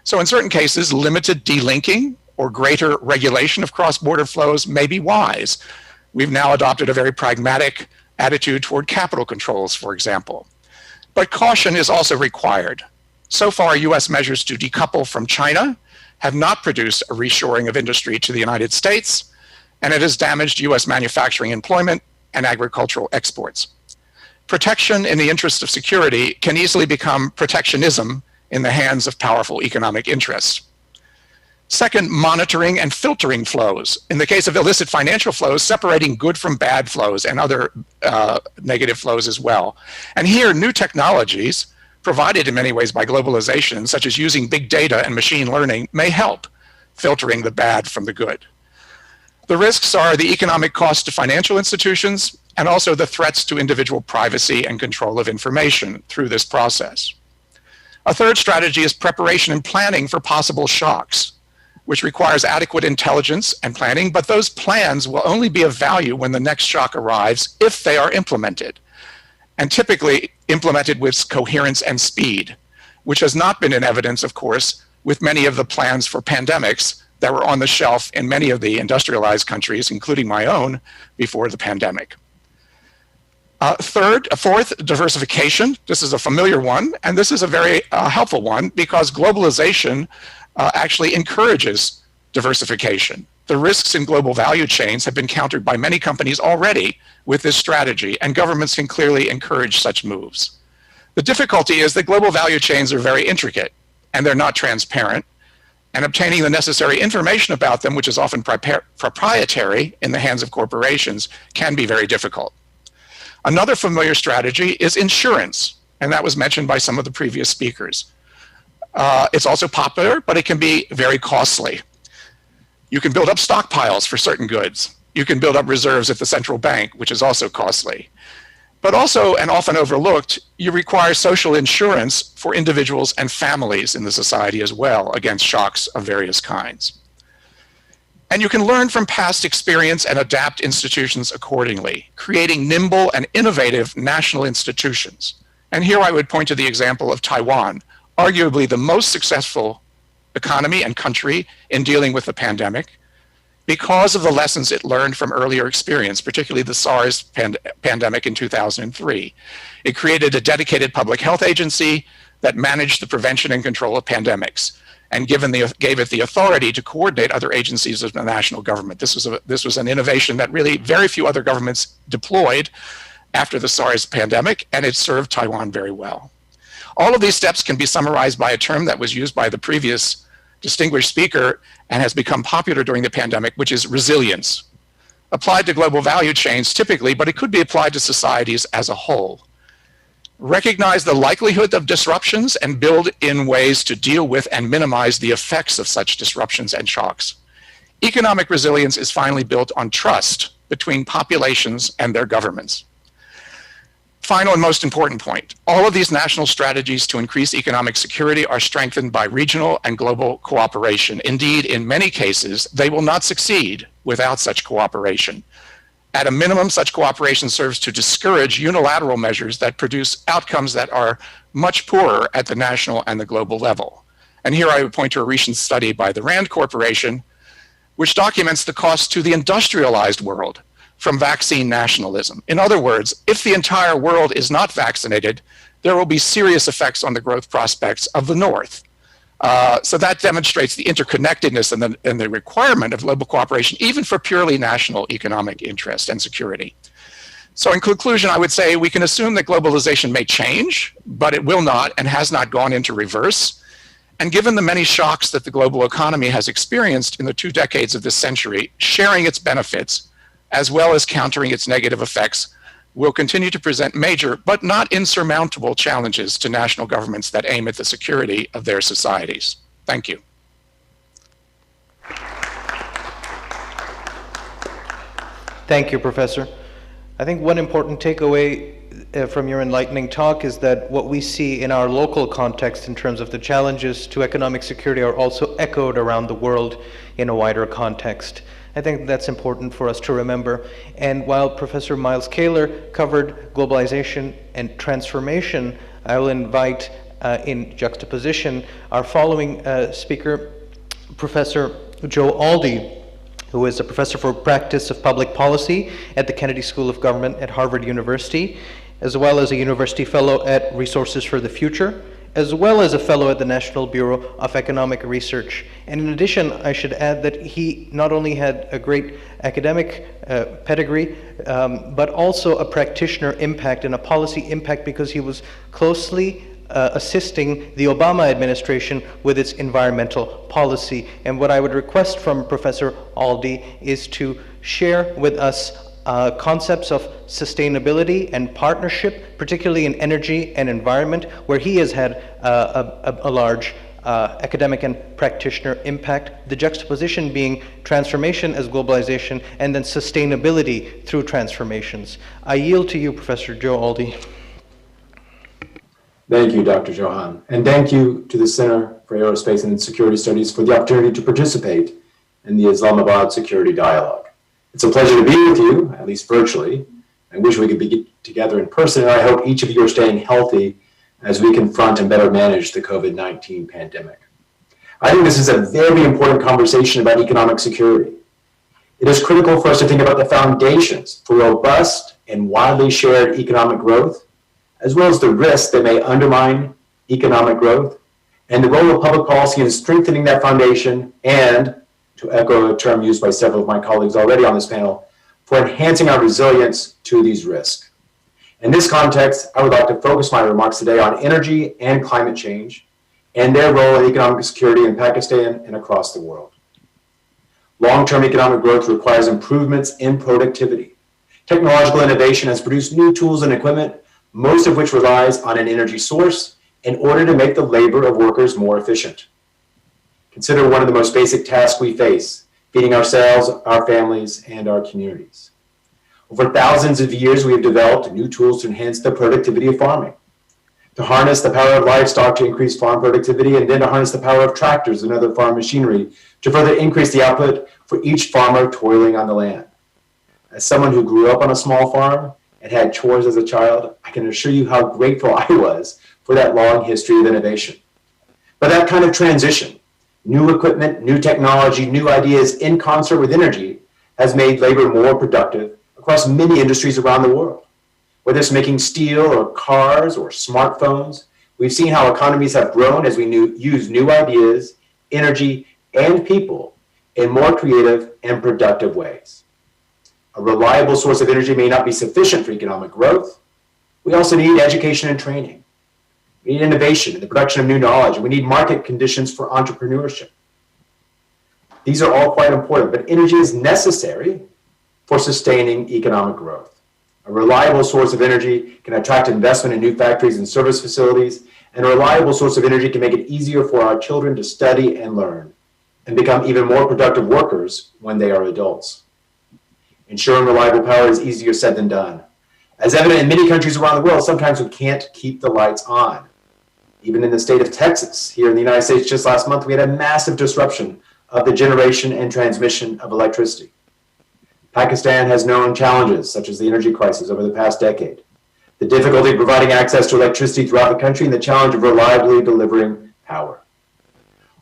So in certain cases, limited delinking or greater regulation of cross-border flows may be wise. We've now adopted a very pragmatic attitude toward capital controls, for example. But caution is also required. So far, US measures to decouple from China have not produced a reshoring of industry to the United States, and it has damaged US manufacturing employment and agricultural exports. Protection in the interest of security can easily become protectionism in the hands of powerful economic interests. Second, monitoring and filtering flows. In the case of illicit financial flows, separating good from bad flows and other negative flows as well. And here, new technologies, provided in many ways by globalization, such as using big data and machine learning, may help filtering the bad from the good. The risks are the economic cost to financial institutions and also the threats to individual privacy and control of information through this process. A third strategy is preparation and planning for possible shocks, which requires adequate intelligence and planning, but those plans will only be of value when the next shock arrives if they are implemented, and typically implemented with coherence and speed, which has not been in evidence, of course, with many of the plans for pandemics that were on the shelf in many of the industrialized countries, including my own, before the pandemic. Fourth, diversification. This is a familiar one, and this is a very helpful one because globalization actually encourages diversification. The risks in global value chains have been countered by many companies already with this strategy, and governments can clearly encourage such moves. The difficulty is that global value chains are very intricate and they're not transparent, and obtaining the necessary information about them, which is often proprietary in the hands of corporations, can be very difficult. Another familiar strategy is insurance, and that was mentioned by some of the previous speakers. It's also popular, but it can be very costly. You can build up stockpiles for certain goods. You can build up reserves at the central bank, which is also costly. But also, and often overlooked, you require social insurance for individuals and families in the society as well against shocks of various kinds. And you can learn from past experience and adapt institutions accordingly, creating nimble and innovative national institutions. And here I would point to the example of Taiwan, arguably the most successful economy and country in dealing with the pandemic, because of the lessons it learned from earlier experience, particularly the SARS pandemic in 2003. It created a dedicated public health agency that managed the prevention and control of pandemics, and gave it the authority to coordinate other agencies of the national government. This was an innovation that really very few other governments deployed after the SARS pandemic, and it served Taiwan very well. All of these steps can be summarized by a term that was used by the previous distinguished speaker and has become popular during the pandemic, which is resilience. Applied to global value chains typically, but it could be applied to societies as a whole. Recognize the likelihood of disruptions and build in ways to deal with and minimize the effects of such disruptions and shocks. Economic resilience is finally built on trust between populations and their governments. Final and most important point, all of these national strategies to increase economic security are strengthened by regional and global cooperation. Indeed, in many cases, they will not succeed without such cooperation. At a minimum, such cooperation serves to discourage unilateral measures that produce outcomes that are much poorer at the national and the global level. And here I would point to a recent study by the Rand Corporation, which documents the cost to the industrialized world from vaccine nationalism. In other words, if the entire world is not vaccinated, there will be serious effects on the growth prospects of the North. So that demonstrates the interconnectedness and the requirement of global cooperation, even for purely national economic interest and security. So in conclusion, I would say we can assume that globalization may change, but it will not and has not gone into reverse. And given the many shocks that the global economy has experienced in the 2 decades of this century, sharing its benefits, as well as countering its negative effects, will continue to present major but not insurmountable challenges to national governments that aim at the security of their societies. Thank you. Thank you, Professor. I think one important takeaway from your enlightening talk is that what we see in our local context in terms of the challenges to economic security are also echoed around the world in a wider context. I think that's important for us to remember. And while Professor Miles Kaler covered globalization and transformation, I will invite in juxtaposition our following speaker, Professor Joe Aldi, who is a professor for practice of public policy at the Kennedy School of Government at Harvard University, as well as a university fellow at Resources for the Future, as well as a fellow at the National Bureau of Economic Research. And in addition, I should add that he not only had a great academic pedigree, but also a practitioner impact and a policy impact because he was closely assisting the Obama administration with its environmental policy. And what I would request from Professor Aldi is to share with us concepts of sustainability and partnership, particularly in energy and environment, where he has had a large academic and practitioner impact, the juxtaposition being transformation as globalization, and then sustainability through transformations. I yield to you, Professor Joe Aldi. Thank you, Dr. Johan, and thank you to the Center for Aerospace and Security Studies for the opportunity to participate in the Islamabad Security Dialogue. It's a pleasure to be with you, at least virtually. I wish we could be together in person, and I hope each of you are staying healthy as we confront and better manage the COVID-19 pandemic. I think this is a very important conversation about economic security. It is critical for us to think about the foundations for robust and widely shared economic growth, as well as the risks that may undermine economic growth, and the role of public policy in strengthening that foundation, and, to echo a term used by several of my colleagues already on this panel, for enhancing our resilience to these risks. In this context, I would like to focus my remarks today on energy and climate change and their role in economic security in Pakistan and across the world. Long-term economic growth requires improvements in productivity. Technological innovation has produced new tools and equipment, most of which relies on an energy source in order to make the labor of workers more efficient. Consider one of the most basic tasks we face, feeding ourselves, our families, and our communities. Over thousands of years, we have developed new tools to enhance the productivity of farming, to harness the power of livestock to increase farm productivity, and then to harness the power of tractors and other farm machinery to further increase the output for each farmer toiling on the land. As someone who grew up on a small farm and had chores as a child, I can assure you how grateful I was for that long history of innovation. But that kind of transition, new equipment, new technology, new ideas in concert with energy, has made labor more productive across many industries around the world. Whether it's making steel or cars or smartphones, we've seen how economies have grown as we use new ideas, energy, and people in more creative and productive ways. A reliable source of energy may not be sufficient for economic growth. We also need education and training. We need innovation in the production of new knowledge, and we need market conditions for entrepreneurship. These are all quite important, but energy is necessary for sustaining economic growth. A reliable source of energy can attract investment in new factories and service facilities, and a reliable source of energy can make it easier for our children to study and learn, and become even more productive workers when they are adults. Ensuring reliable power is easier said than done. As evident in many countries around the world, sometimes we can't keep the lights on. Even in the state of Texas, here in the United States, just last month, we had a massive disruption of the generation and transmission of electricity. Pakistan has known challenges, such as the energy crisis over the past decade, the difficulty of providing access to electricity throughout the country, and the challenge of reliably delivering power.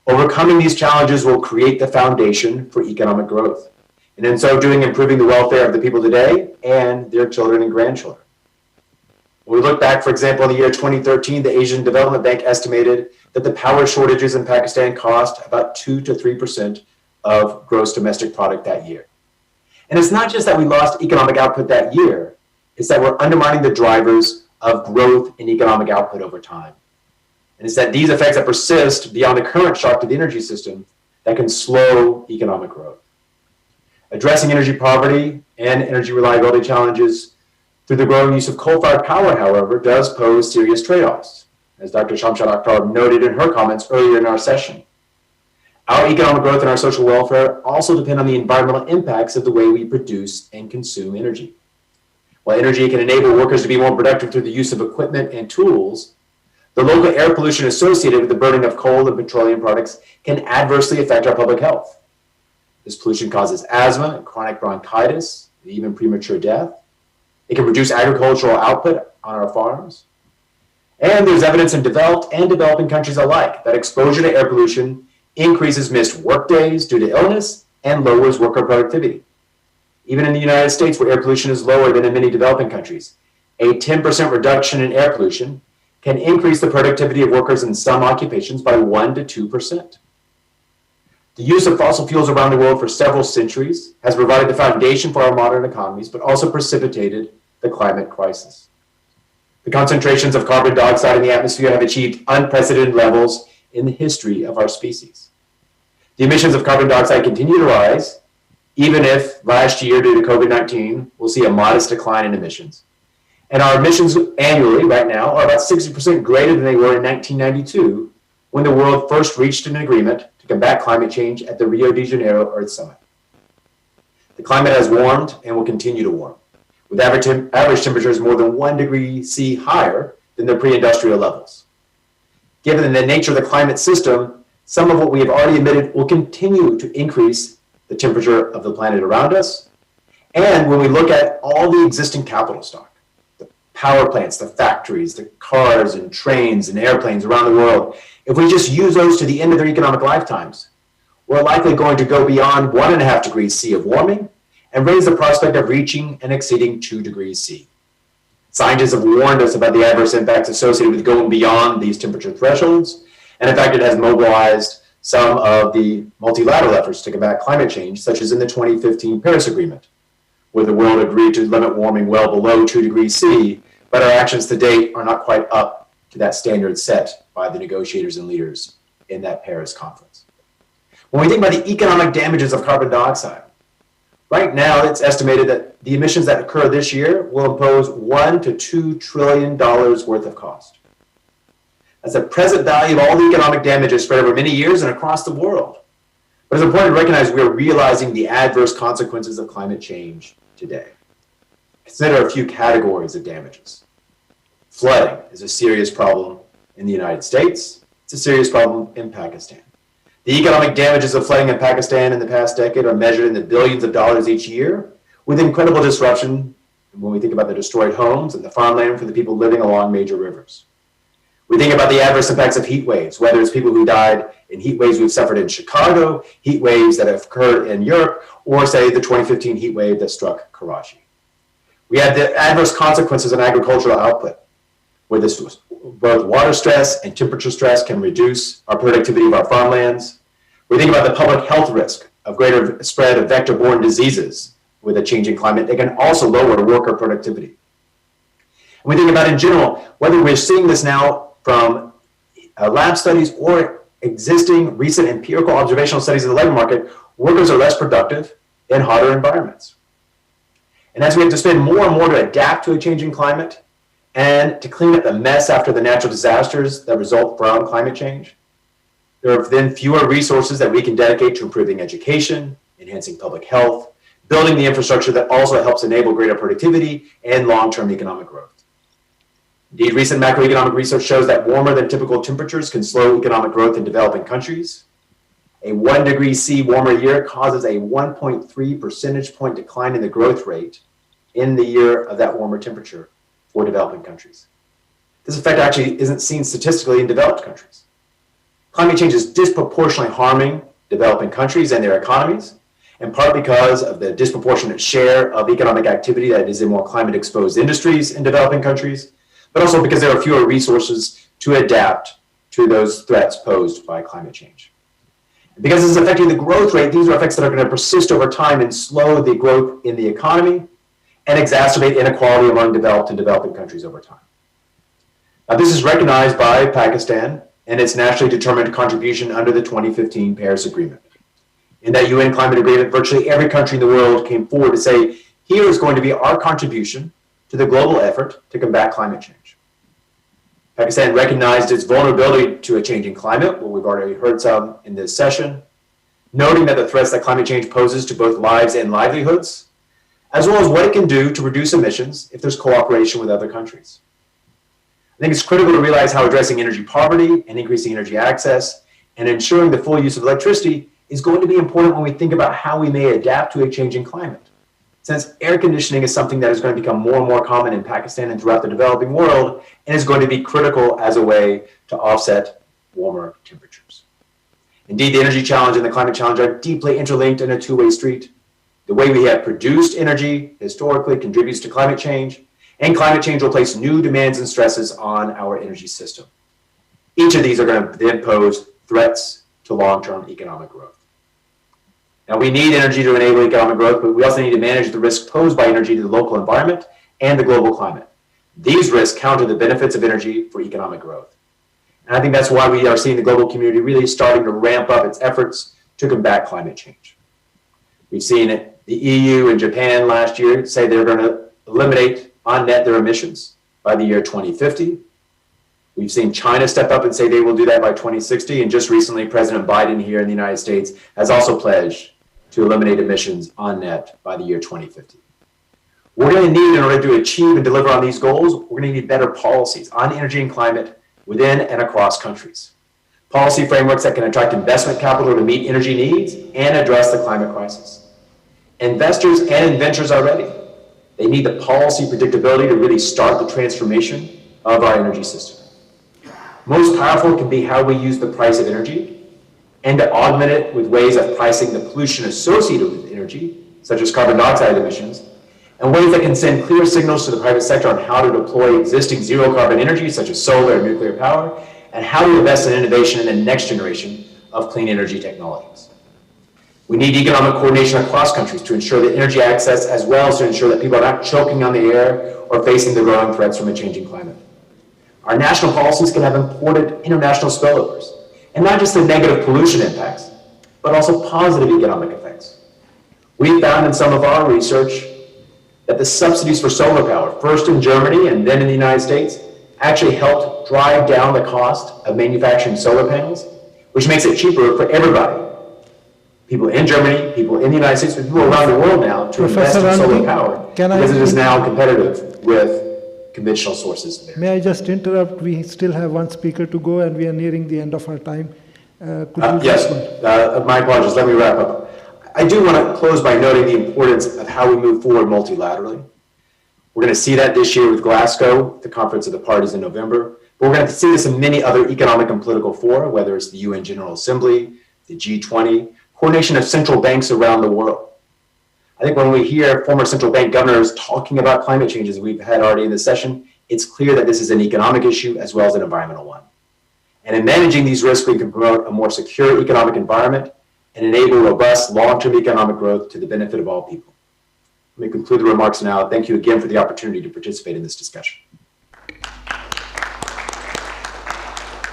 Overcoming these challenges will create the foundation for economic growth, and in so doing, improving the welfare of the people today and their children and grandchildren. When we look back, for example, in the year 2013, the Asian Development Bank estimated that the power shortages in Pakistan cost about 2 to 3% of gross domestic product that year. And it's not just that we lost economic output that year, it's that we're undermining the drivers of growth in economic output over time. And it's that these effects that persist beyond the current shock to the energy system that can slow economic growth. Addressing energy poverty and energy reliability challenges through the growing use of coal-fired power, however, does pose serious trade-offs, as Dr. Shamshad Akhtar noted in her comments earlier in our session. Our economic growth and our social welfare also depend on the environmental impacts of the way we produce and consume energy. While energy can enable workers to be more productive through the use of equipment and tools, the local air pollution associated with the burning of coal and petroleum products can adversely affect our public health. This pollution causes asthma, chronic bronchitis, and even premature death. It can reduce agricultural output on our farms. And there's evidence in developed and developing countries alike that exposure to air pollution increases missed work days due to illness and lowers worker productivity. Even in the United States, where air pollution is lower than in many developing countries, a 10% reduction in air pollution can increase the productivity of workers in some occupations by 1 to 2%. The use of fossil fuels around the world for several centuries has provided the foundation for our modern economies, but also precipitated the climate crisis. The concentrations of carbon dioxide in the atmosphere have achieved unprecedented levels in the history of our species. The emissions of carbon dioxide continue to rise, even if last year, due to COVID-19, we'll see a modest decline in emissions. And our emissions annually right now are about 60% greater than they were in 1992, when the world first reached an agreement to combat climate change at the Rio de Janeiro Earth Summit. The climate has warmed and will continue to warm, with average temperatures more than 1 degree C higher than the pre-industrial levels. Given the nature of the climate system, some of what we have already emitted will continue to increase the temperature of the planet around us. And when we look at all the existing capital stock, the power plants, the factories, the cars and trains and airplanes around the world, if we just use those to the end of their economic lifetimes, we're likely going to go beyond 1.5 degrees C of warming and raise the prospect of reaching and exceeding 2 degrees C. Scientists have warned us about the adverse impacts associated with going beyond these temperature thresholds, and in fact, it has mobilized some of the multilateral efforts to combat climate change, such as in the 2015 Paris Agreement, where the world agreed to limit warming well below 2 degrees C, but our actions to date are not quite up to that standard set by the negotiators and leaders in that Paris conference. When we think about the economic damages of carbon dioxide, right now it's estimated that the emissions that occur this year will impose $1 to $2 trillion worth of cost. That's the present value of all the economic damages spread over many years and across the world. But it's important to recognize we are realizing the adverse consequences of climate change today. Consider a few categories of damages. Flooding is a serious problem in the United States. It's a serious problem in Pakistan. The economic damages of flooding in Pakistan in the past decade are measured in the billions of dollars each year, with incredible disruption when we think about the destroyed homes and the farmland for the people living along major rivers. We think about the adverse impacts of heat waves, whether it's people who died in heat waves we've suffered in Chicago, heat waves that have occurred in Europe, or say the 2015 heat wave that struck Karachi. We have the adverse consequences on agricultural output, where both water stress and temperature stress can reduce our productivity of our farmlands. We think about the public health risk of greater spread of vector-borne diseases with a changing climate. They can also lower worker productivity. And we think about in general, whether we're seeing this now from lab studies or existing recent empirical observational studies of the labor market, workers are less productive in hotter environments. And as we have to spend more and more to adapt to a changing climate and to clean up the mess after the natural disasters that result from climate change, there are then fewer resources that we can dedicate to improving education, enhancing public health, building the infrastructure that also helps enable greater productivity and long-term economic growth. Indeed, recent macroeconomic research shows that warmer than typical temperatures can slow economic growth in developing countries. A 1 degree C warmer year causes a 1.3 percentage point decline in the growth rate in the year of that warmer temperature for developing countries. This effect actually isn't seen statistically in developed countries. Climate change is disproportionately harming developing countries and their economies, in part because of the disproportionate share of economic activity that is in more climate-exposed industries in developing countries, but also because there are fewer resources to adapt to those threats posed by climate change. And because this is affecting the growth rate, these are effects that are going to persist over time and slow the growth in the economy and exacerbate inequality among developed and developing countries over time. Now, this is recognized by Pakistan and its nationally determined contribution under the 2015 Paris Agreement. In that UN climate agreement, virtually every country in the world came forward to say, here is going to be our contribution to the global effort to combat climate change. Pakistan recognized its vulnerability to a changing climate, what we've already heard some in this session, noting that the threats that climate change poses to both lives and livelihoods, as well as what it can do to reduce emissions if there's cooperation with other countries. I think it's critical to realize how addressing energy poverty and increasing energy access and ensuring the full use of electricity is going to be important when we think about how we may adapt to a changing climate. Since air conditioning is something that is going to become more and more common in Pakistan and throughout the developing world, and is going to be critical as a way to offset warmer temperatures. Indeed, the energy challenge and the climate challenge are deeply interlinked in a two-way street. The way we have produced energy historically contributes to climate change, and climate change will place new demands and stresses on our energy system. Each of these are going to then pose threats to long-term economic growth. Now, we need energy to enable economic growth, but we also need to manage the risks posed by energy to the local environment and the global climate. These risks counter the benefits of energy for economic growth. And I think that's why we are seeing the global community really starting to ramp up its efforts to combat climate change. We've seen it, the EU and Japan last year say they're going to eliminate on net their emissions by the year 2050. We've seen China step up and say they will do that by 2060. And just recently, President Biden here in the United States has also pledged to eliminate emissions on net by the year 2050. We're going to need, in order to achieve and deliver on these goals, we're going to need better policies on energy and climate within and across countries. Policy frameworks that can attract investment capital to meet energy needs and address the climate crisis. Investors and inventors are ready. They need the policy predictability to really start the transformation of our energy system. Most powerful can be how we use the price of energy and to augment it with ways of pricing the pollution associated with energy, such as carbon dioxide emissions, and ways that can send clear signals to the private sector on how to deploy existing zero carbon energy, such as solar and nuclear power, and how to invest in innovation in the next generation of clean energy technologies. We need economic coordination across countries to ensure that energy access, as well as to ensure that people are not choking on the air or facing the growing threats from a changing climate. Our national policies can have important international spillovers, and not just the negative pollution impacts, but also positive economic effects. We found in some of our research that the subsidies for solar power, first in Germany and then in the United States, actually helped drive down the cost of manufacturing solar panels, which makes it cheaper for everybody people in Germany, people in the United States, people around the world now to invest Professor in solar Aldi, power because it is now competitive with conventional sources. May I just interrupt? We still have one speaker to go and we are nearing the end of our time. Yes, my apologies. Let me wrap up. I do want to close by noting the importance of how we move forward multilaterally. We're going to see that this year with Glasgow, the Conference of the Parties in November. But we're going to see this in many other economic and political fora, whether it's the UN General Assembly, the G20, coordination of central banks around the world. I think when we hear former central bank governors talking about climate change, as we've had already in this session, it's clear that this is an economic issue as well as an environmental one. And in managing these risks, we can promote a more secure economic environment and enable robust long-term economic growth to the benefit of all people. Let me conclude the remarks now. Thank you again for the opportunity to participate in this discussion.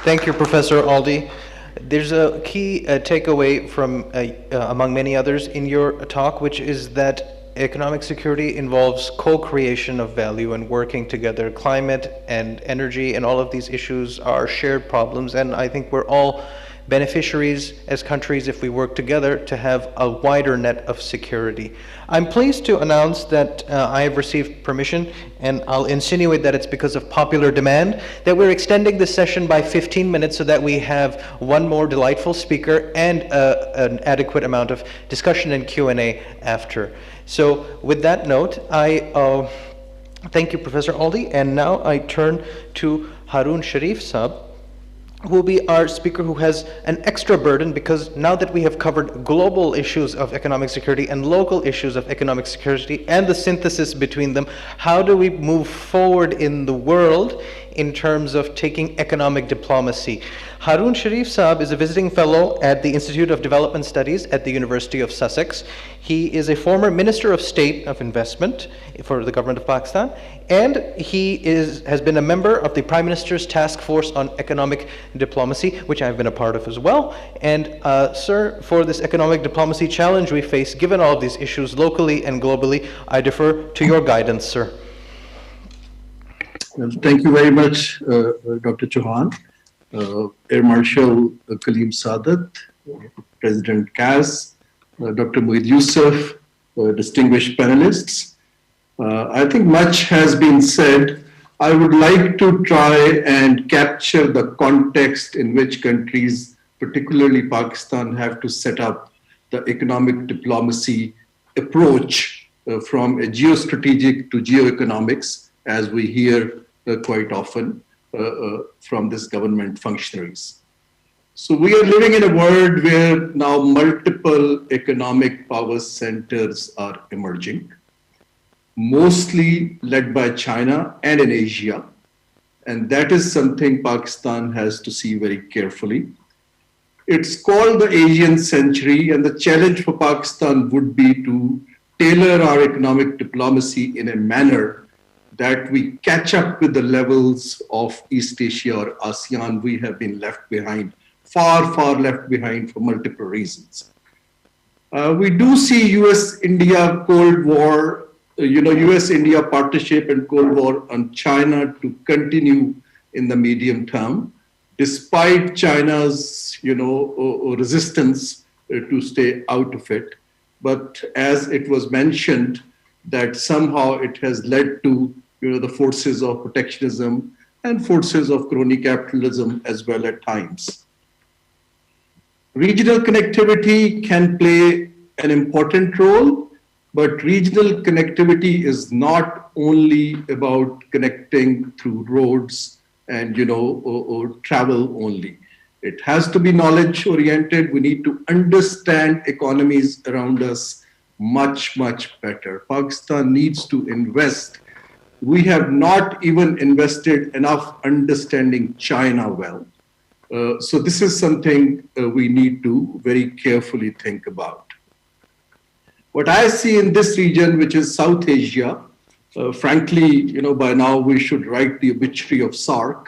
Thank you, Professor Aldi. There's a key takeaway from, among many others, in your talk, which is that economic security involves co-creation of value and working together. Climate and energy and all of these issues are shared problems, and I think we're all beneficiaries as countries if we work together to have a wider net of security. I'm pleased to announce that I have received permission, and I'll insinuate that it's because of popular demand, that we're extending this session by 15 minutes so that we have one more delightful speaker and an adequate amount of discussion and Q&A after. So with that note, I thank you, Professor Aldi, and now I turn to Harun Sharif Saab, who will be our speaker who has an extra burden, because now that we have covered global issues of economic security and local issues of economic security and the synthesis between them, how do we move forward in the world in terms of taking economic diplomacy? Harun Sharif Saab is a visiting fellow at the Institute of Development Studies at the University of Sussex. He is a former Minister of State of Investment for the government of Pakistan, and he has been a member of the Prime Minister's Task Force on Economic Diplomacy, which I've been a part of as well. And sir, for this economic diplomacy challenge we face, given all of these issues locally and globally, I defer to your guidance, sir. Well, thank you very much, Dr. Chauhan. Air Marshal Kaleem Saadat, President Kass, Dr. Moid Yusuf, distinguished panelists. I think much has been said. I would like to try and capture the context in which countries, particularly Pakistan, have to set up the economic diplomacy approach from a geostrategic to geoeconomics, as we hear quite often from this government functionaries. So we are living in a world where now multiple economic power centers are emerging, mostly led by China and in Asia. And that is something Pakistan has to see very carefully. It's called the Asian century, and the challenge for Pakistan would be to tailor our economic diplomacy in a manner that we catch up with the levels of East Asia or ASEAN. We have been left behind, far, far left behind for multiple reasons. We do see US-India Cold War, US-India partnership and Cold War on China to continue in the medium term, despite China's, resistance to stay out of it. But as it was mentioned, that somehow it has led to the forces of protectionism and forces of crony capitalism as well at times. Regional connectivity can play an important role, but regional connectivity is not only about connecting through roads and or travel only. It has to be knowledge oriented. We need to understand economies around us much, much better. Pakistan needs to invest. We have not even invested enough understanding China well. So this is something we need to very carefully think about. What I see in this region, which is South Asia, frankly, by now we should write the obituary of SAARC.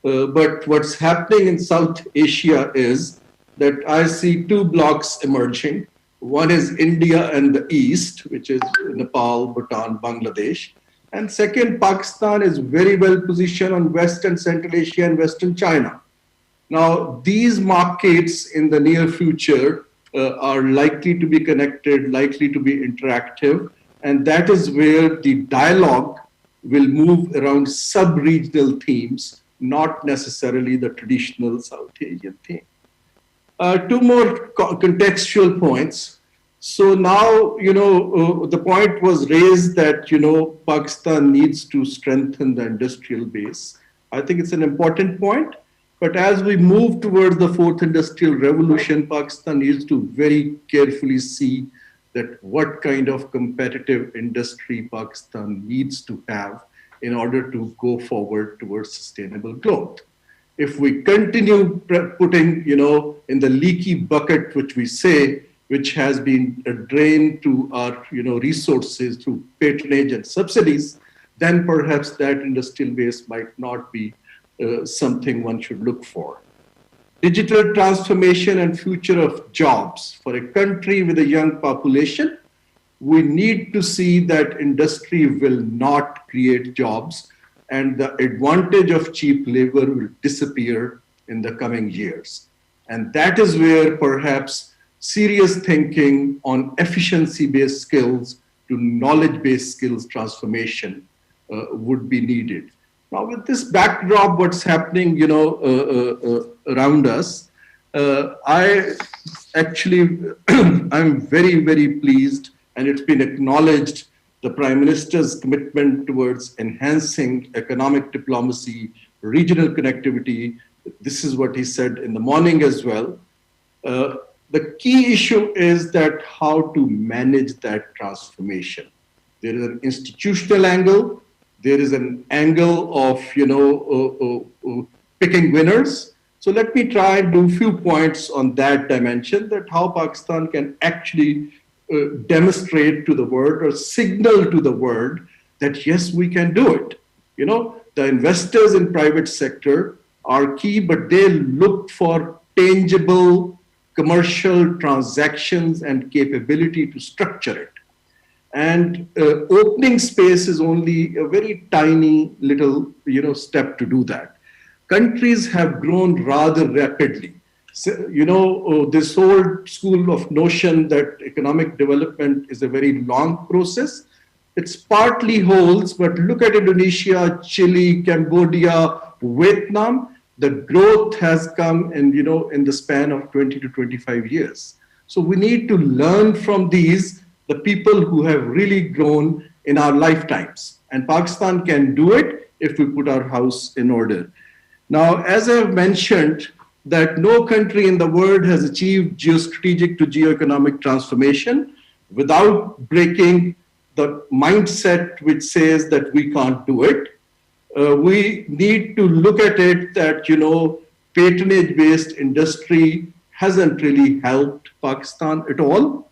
But what's happening in South Asia is that I see two blocks emerging. One is India and the East, which is Nepal, Bhutan, Bangladesh. And second, Pakistan is very well positioned on West and Central Asia and Western China. Now, these markets in the near future are likely to be connected, likely to be interactive. And that is where the dialogue will move around sub-regional themes, not necessarily the traditional South Asian theme. Two more contextual points. So now, the point was raised that, Pakistan needs to strengthen the industrial base. I think it's an important point. But as we move towards the fourth industrial revolution, Pakistan needs to very carefully see that what kind of competitive industry Pakistan needs to have in order to go forward towards sustainable growth. If we continue putting, in the leaky bucket, which we say, which has been a drain to our, resources through patronage and subsidies, then perhaps that industrial base might not be something one should look for. Digital transformation and future of jobs. For a country with a young population, we need to see that industry will not create jobs and the advantage of cheap labor will disappear in the coming years. And that is where perhaps serious thinking on efficiency-based skills to knowledge-based skills transformation would be needed. Now, with this backdrop, what's happening, around us, I'm very, very pleased, and it's been acknowledged, the Prime Minister's commitment towards enhancing economic diplomacy, regional connectivity. This is what he said in the morning as well. The key issue is that how to manage that transformation. There is an institutional angle. There is an angle of, picking winners. So let me try and do a few points on that dimension, that how Pakistan can actually demonstrate to the world or signal to the world that yes, we can do it. The investors in private sector are key, but they look for tangible commercial transactions and capability to structure it. And opening space is only a very tiny little, step to do that. Countries have grown rather rapidly. So, this whole school of notion that economic development is a very long process, it's partly holds, but look at Indonesia, Chile, Cambodia, Vietnam, the growth has come in, in the span of 20 to 25 years. So we need to learn from these, the people who have really grown in our lifetimes. And Pakistan can do it if we put our house in order. Now, as I've mentioned, that no country in the world has achieved geostrategic to geoeconomic transformation without breaking the mindset which says that we can't do it. We need to look at it that, patronage-based industry hasn't really helped Pakistan at all.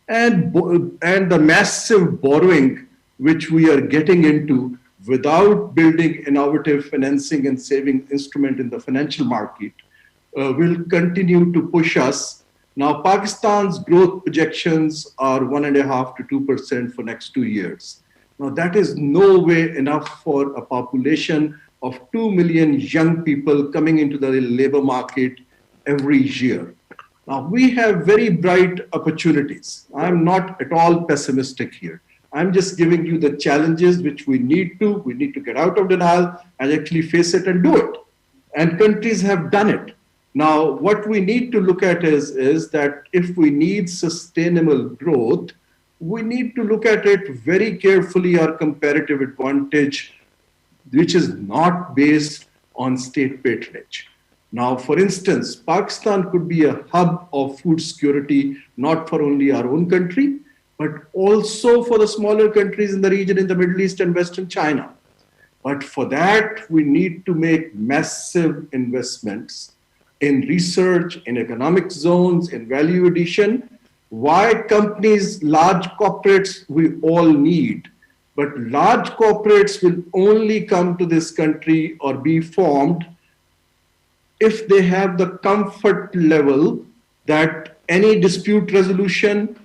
And the massive borrowing which we are getting into without building innovative financing and saving instrument in the financial market will continue to push us. Now, Pakistan's growth projections are 1.5% to 2% for next 2 years. Now, that is no way enough for a population of 2 million young people coming into the labor market every year. Now, we have very bright opportunities. I'm not at all pessimistic here. I'm just giving you the challenges which we need to get out of denial and actually face it and do it. And countries have done it. Now, what we need to look at is that if we need sustainable growth, we need to look at it very carefully, our comparative advantage, which is not based on state patronage. Now, for instance, Pakistan could be a hub of food security, not for only our own country, but also for the smaller countries in the region, in the Middle East and Western China. But for that, we need to make massive investments in research, in economic zones, in value addition. Why companies, large corporates, we all need. But large corporates will only come to this country or be formed if they have the comfort level that any dispute resolution,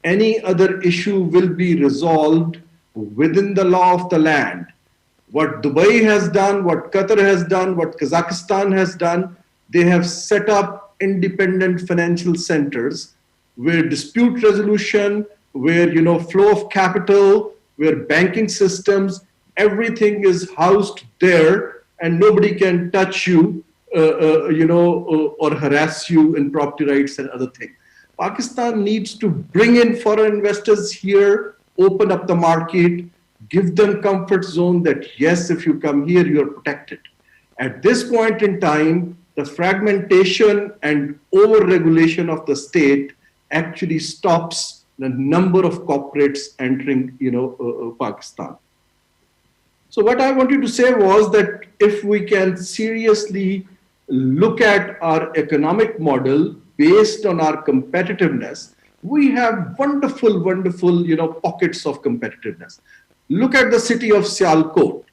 any other issue will be resolved within the law of the land. What Dubai has done, what Qatar has done, what Kazakhstan has done, they have set up independent financial centers where dispute resolution, where flow of capital, where banking systems, everything is housed there, and nobody can touch you, or harass you in property rights and other things. Pakistan needs to bring in foreign investors here, open up the market, give them comfort zone that yes, if you come here, you are protected. At this point in time, the fragmentation and over-regulation of the state actually stops the number of corporates entering, Pakistan. So what I wanted to say was that if we can seriously look at our economic model based on our competitiveness, we have wonderful, pockets of competitiveness. Look at the city of Sialkot,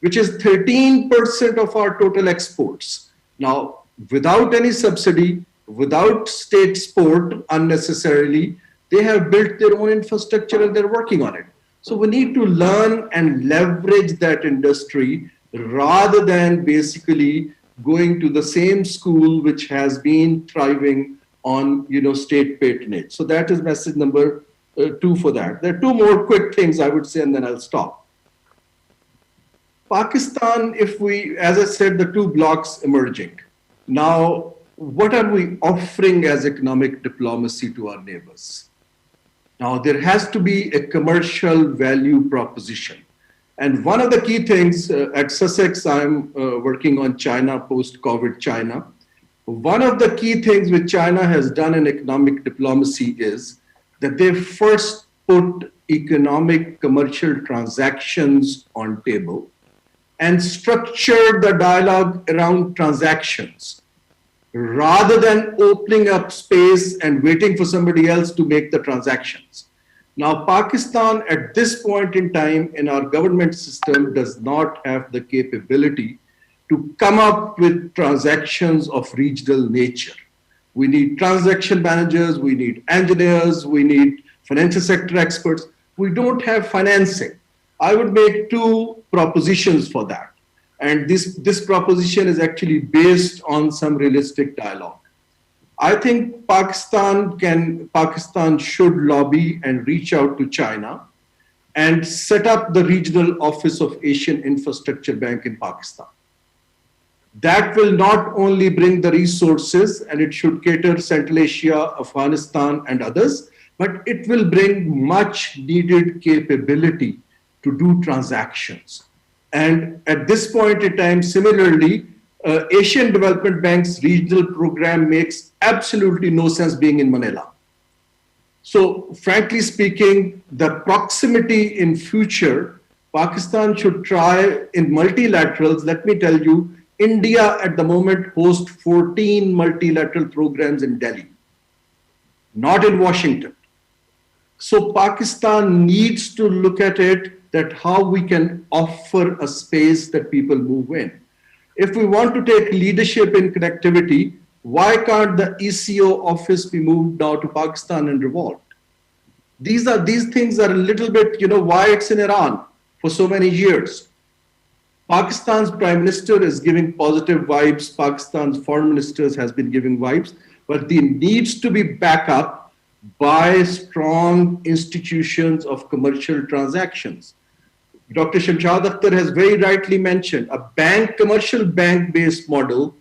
which is 13% of our total exports. Now, without any subsidy, without state support unnecessarily, they have built their own infrastructure and they're working on it. So we need to learn and leverage that industry rather than basically going to the same school which has been thriving on state patronage. So that is message number 2 for that. There are 2 more quick things I would say, and then I'll stop. Pakistan, as I said, the 2 blocks emerging. Now, what are we offering as economic diplomacy to our neighbors? Now, there has to be a commercial value proposition. And one of the key things at Sussex, I'm working on China, post-COVID China. One of the key things which China has done in economic diplomacy is that they first put economic commercial transactions on table and structured the dialogue around transactions rather than opening up space and waiting for somebody else to make the transactions. Now, Pakistan at this point in time in our government system does not have the capability to come up with transactions of regional nature. We need transaction managers, we need engineers, we need financial sector experts. We don't have financing. I would make 2 propositions for that. And this proposition is actually based on some realistic dialogue. I think Pakistan should lobby and reach out to China and set up the regional office of Asian Infrastructure Bank in Pakistan. That will not only bring the resources, and it should cater Central Asia, Afghanistan, and others, but it will bring much needed capability to do transactions. And at this point in time, similarly, Asian Development Bank's regional program makes absolutely no sense being in Manila. So frankly speaking, the proximity in future, Pakistan should try in multilaterals. Let me tell you, India at the moment hosts 14 multilateral programs in Delhi, not in Washington. So Pakistan needs to look at it that how we can offer a space that people move in. If we want to take leadership in connectivity, why can't the ECO office be moved now to Pakistan and revolved? These things are a little bit, why it's in Iran for so many years. Pakistan's prime minister is giving positive vibes. Pakistan's foreign ministers has been giving vibes, but there needs to be backup by strong institutions of commercial transactions. Dr. Shamshad Akhtar has very rightly mentioned a commercial bank-based model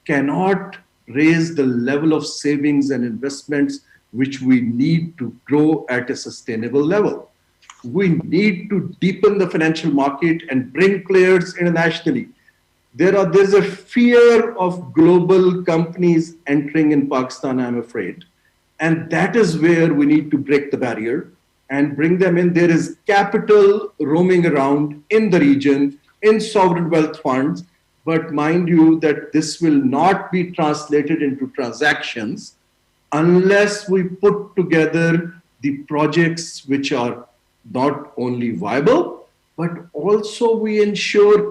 cannot raise the level of savings and investments which we need to grow at a sustainable level. We need to deepen the financial market and bring players internationally. There's a fear of global companies entering in Pakistan, I'm afraid. And that is where we need to break the barrier and bring them in. There is capital roaming around in the region, in sovereign wealth funds, but mind you that this will not be translated into transactions unless we put together the projects which are not only viable, but also we ensure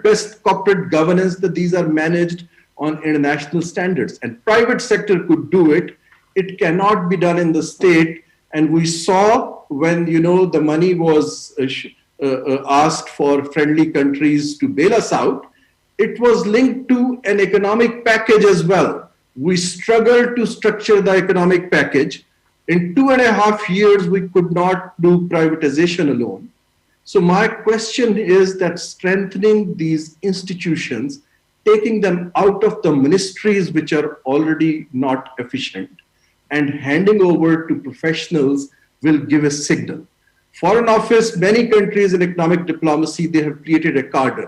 best corporate governance, that these are managed on international standards. And private sector could do it. It cannot be done in the state. And we saw when, the money was asked for friendly countries to bail us out, it was linked to an economic package as well. We struggled to structure the economic package. In 2.5 years, we could not do privatization alone. So my question is that strengthening these institutions, taking them out of the ministries which are already not efficient, and handing over to professionals will give a signal. Foreign Office, many countries in economic diplomacy, they have created a cadre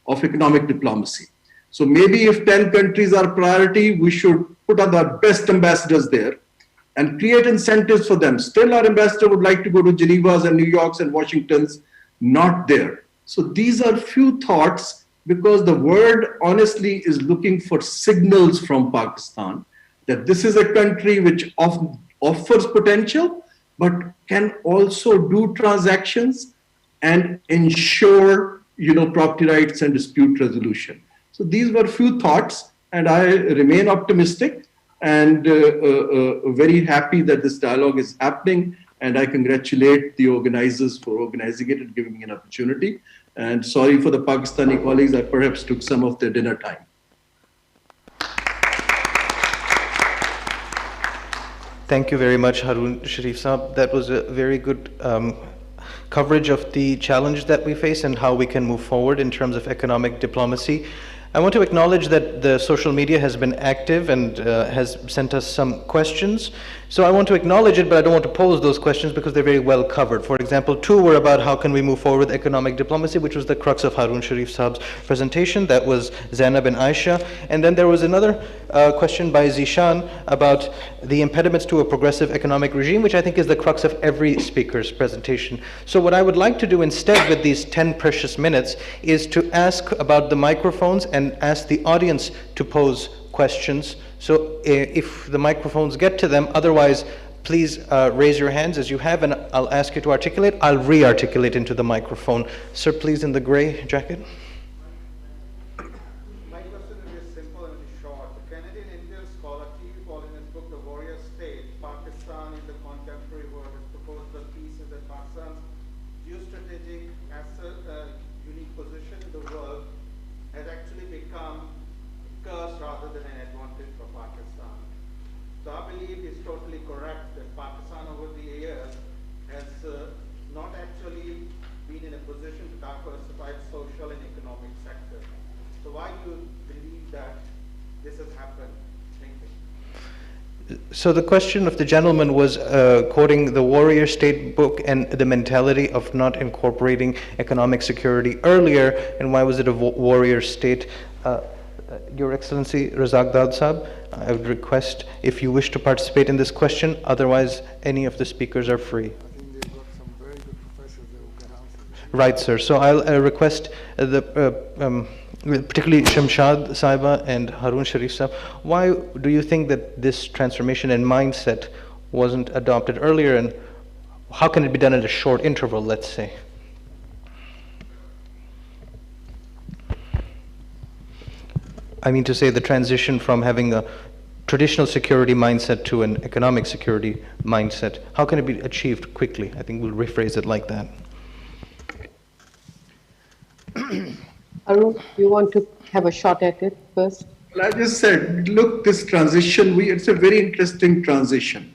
of economic diplomacy. So maybe if 10 countries are priority, we should put on the best ambassadors there and create incentives for them. Still, our ambassador would like to go to Geneva's and New York's and Washington's, not there. So these are few thoughts, because the world honestly is looking for signals from Pakistan that this is a country which offers potential, but can also do transactions and ensure, property rights and dispute resolution. So these were few thoughts, and I remain optimistic and very happy that this dialogue is happening. And I congratulate the organizers for organizing it and giving me an opportunity. And sorry for the Pakistani colleagues, I perhaps took some of their dinner time. Thank you very much, Harun Sharif Saab. That was a very good coverage of the challenge that we face and how we can move forward in terms of economic diplomacy. I want to acknowledge that the social media has been active and has sent us some questions. So I want to acknowledge it, but I don't want to pose those questions because they're very well covered. For example, 2 were about how can we move forward with economic diplomacy, which was the crux of Harun Sharif Saab's presentation. That was Zainab and Aisha. And then there was another question by Zishan about the impediments to a progressive economic regime, which I think is the crux of every speaker's presentation. So what I would like to do instead with these 10 precious minutes is to ask about the microphones and ask the audience to pose questions. So if the microphones get to them, otherwise please raise your hands as you have, and I'll ask you to articulate. I'll re-articulate into the microphone. Sir, please, in the gray jacket. My question is very simple and short. The Canadian Indian scholar T.V. Paul in his book, The Warrior State, Pakistan in the Contemporary World, has proposed the thesis that Pakistan's geostrategic unique position in the world has actually become a curse rather than an advantage for Pakistan. So I believe he's totally correct that Pakistan over the years has not actually been in a position to diversify its social and economic sector. So why do you believe that this has happened? Thank you. So the question of the gentleman was quoting the Warrior State book and the mentality of not incorporating economic security earlier, and why was it a warrior state? Your Excellency Razak Dawood Saab, I would request if you wish to participate in this question, otherwise any of the speakers are free. Right, sir. So I'll request particularly Shamshad Saiba and Harun Sharif Saab, why do you think that this transformation in mindset wasn't adopted earlier, and how can it be done at a short interval, let's say? I mean to say the transition from having a traditional security mindset to an economic security mindset. How can it be achieved quickly? I think we'll rephrase it like that. Arun, you want to have a shot at it first? Well, I just said, look, this transition, it's a very interesting transition.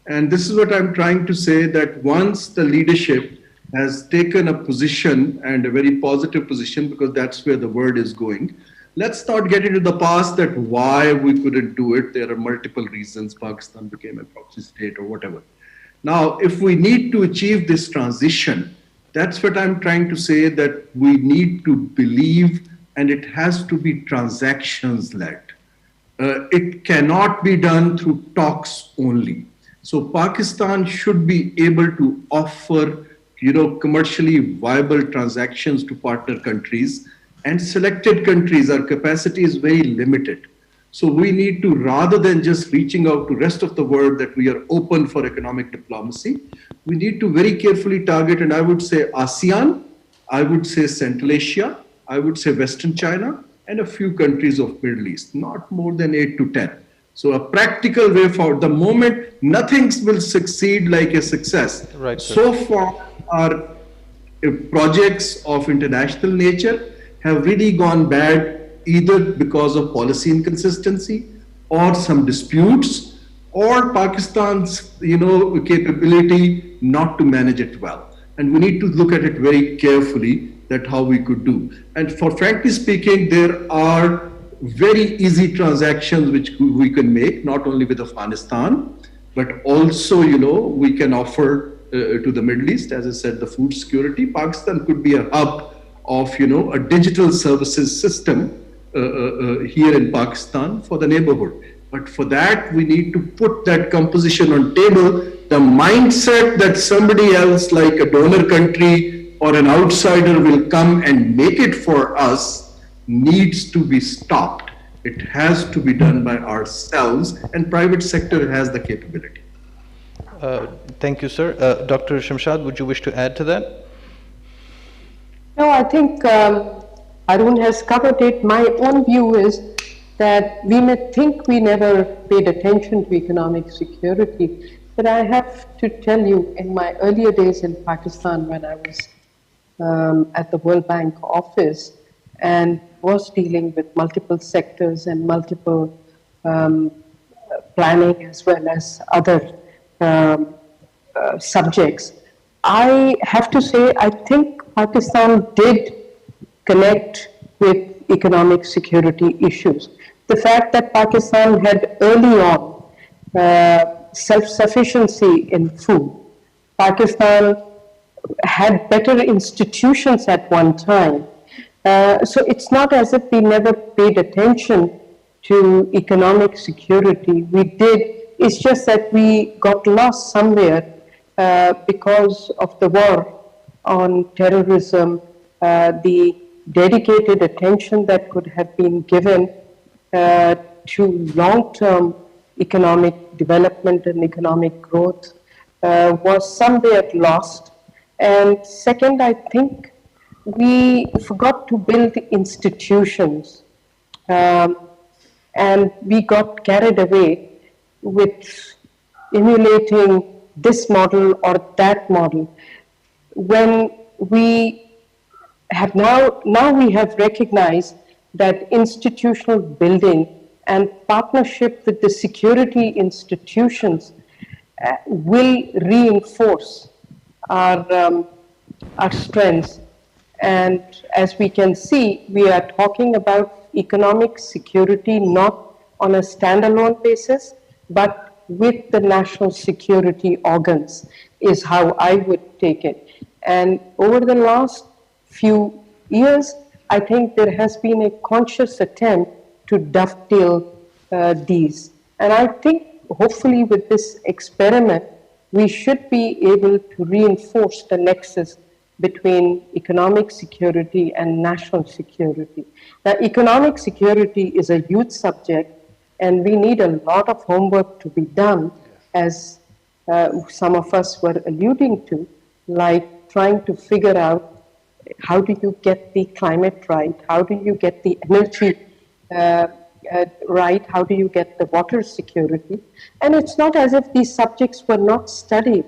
And this is what I'm trying to say, that once the leadership has taken a position, and a very positive position, because that's where the word is going, let's not get into the past that why we couldn't do it. There are multiple reasons Pakistan became a proxy state or whatever. Now, if we need to achieve this transition, that's what I'm trying to say, that we need to believe, and it has to be transactions-led. It cannot be done through talks only. So Pakistan should be able to offer, commercially viable transactions to partner countries, and selected countries. Our capacity is very limited. So we need to, rather than just reaching out to rest of the world that we are open for economic diplomacy, we need to very carefully target, and I would say ASEAN, I would say Central Asia, I would say Western China, and a few countries of Middle East, not more than 8 to 10. So a practical way forward. The moment nothing will succeed like a success. Right, sir. So far, our projects of international nature have really gone bad, either because of policy inconsistency or some disputes or Pakistan's, capability not to manage it well. And we need to look at it very carefully, that how we could do. And for frankly speaking, there are very easy transactions which we can make, not only with Afghanistan, but also, we can offer to the Middle East, as I said, the food security. Pakistan could be a hub of, a digital services system here in Pakistan for the neighborhood. But for that, we need to put that composition on table. The mindset that somebody else, like a donor country or an outsider, will come and make it for us needs to be stopped. It has to be done by ourselves, and private sector has the capability. Thank you, sir. Dr. Shamshad, would you wish to add to that? No, I think Arun has covered it. My own view is that we may think we never paid attention to economic security, but I have to tell you, in my earlier days in Pakistan, when I was at the World Bank office and was dealing with multiple sectors and multiple planning as well as other subjects, I have to say, I think Pakistan did connect with economic security issues. The fact that Pakistan had early on self-sufficiency in food, Pakistan had better institutions at one time. So it's not as if we never paid attention to economic security. We did. It's just that we got lost somewhere because of the war on terrorism, the dedicated attention that could have been given to long-term economic development and economic growth was somewhere lost. And second, I think we forgot to build institutions, and we got carried away with emulating this model or that model. When we have now we have recognized that institutional building and partnership with the security institutions will reinforce our strengths. And as we can see, we are talking about economic security not on a standalone basis, but with the national security organs is how I would take it. And over the last few years, I think there has been a conscious attempt to dovetail these. And I think hopefully with this experiment, we should be able to reinforce the nexus between economic security and national security. Now, economic security is a huge subject, and we need a lot of homework to be done, as some of us were alluding to, like trying to figure out how do you get the climate right, how do you get the energy right, how do you get the water security. And it's not as if these subjects were not studied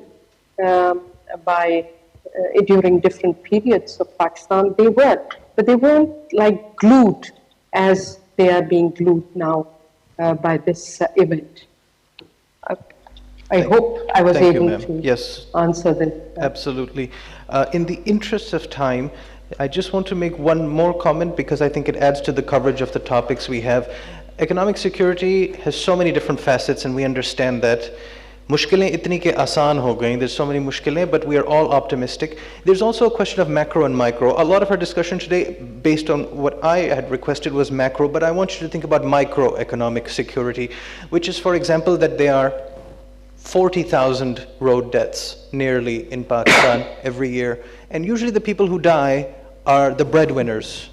during different periods of Pakistan. They were, but they weren't like glued as they are being glued now by this event. I hope I was able to answer that. Absolutely. In the interest of time, I just want to make one more comment because I think it adds to the coverage of the topics we have. Economic security has so many different facets, and we understand that. Mushkilein itni ke aasan ho gayi. There's so many mushkilein, but we are all optimistic. There's also a question of macro and micro. A lot of our discussion today, based on what I had requested, was macro, but I want you to think about microeconomic security, which is, for example, that there are 40,000 road deaths nearly in Pakistan every year, and usually the people who die are the breadwinners.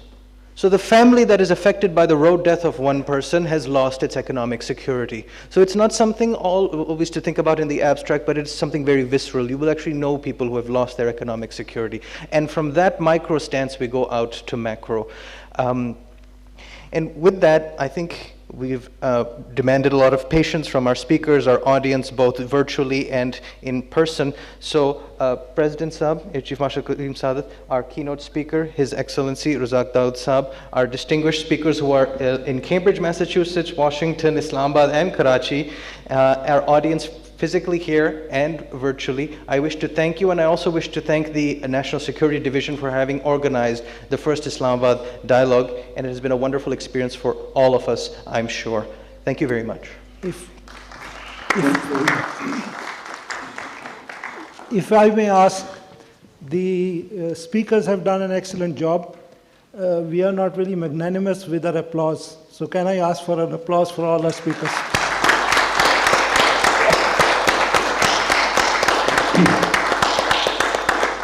So the family that is affected by the road death of one person has lost its economic security. So it's not something always to think about in the abstract, but it's something very visceral. You will actually know people who have lost their economic security. And from that micro stance, we go out to macro. And with that, I think We've demanded a lot of patience from our speakers, our audience, both virtually and in person. So President Saab, Air Chief Marshal Kaleem Saadat, our keynote speaker, His Excellency Razak Dawood Saab, our distinguished speakers who are in Cambridge, Massachusetts, Washington, Islamabad, and Karachi, our audience physically here and virtually. I wish to thank you, and I also wish to thank the National Security Division for having organized the first Islamabad Dialogue, and it has been a wonderful experience for all of us, I'm sure. Thank you very much. If I may ask, the speakers have done an excellent job. We are not really magnanimous with our applause, so can I ask for an applause for all our speakers?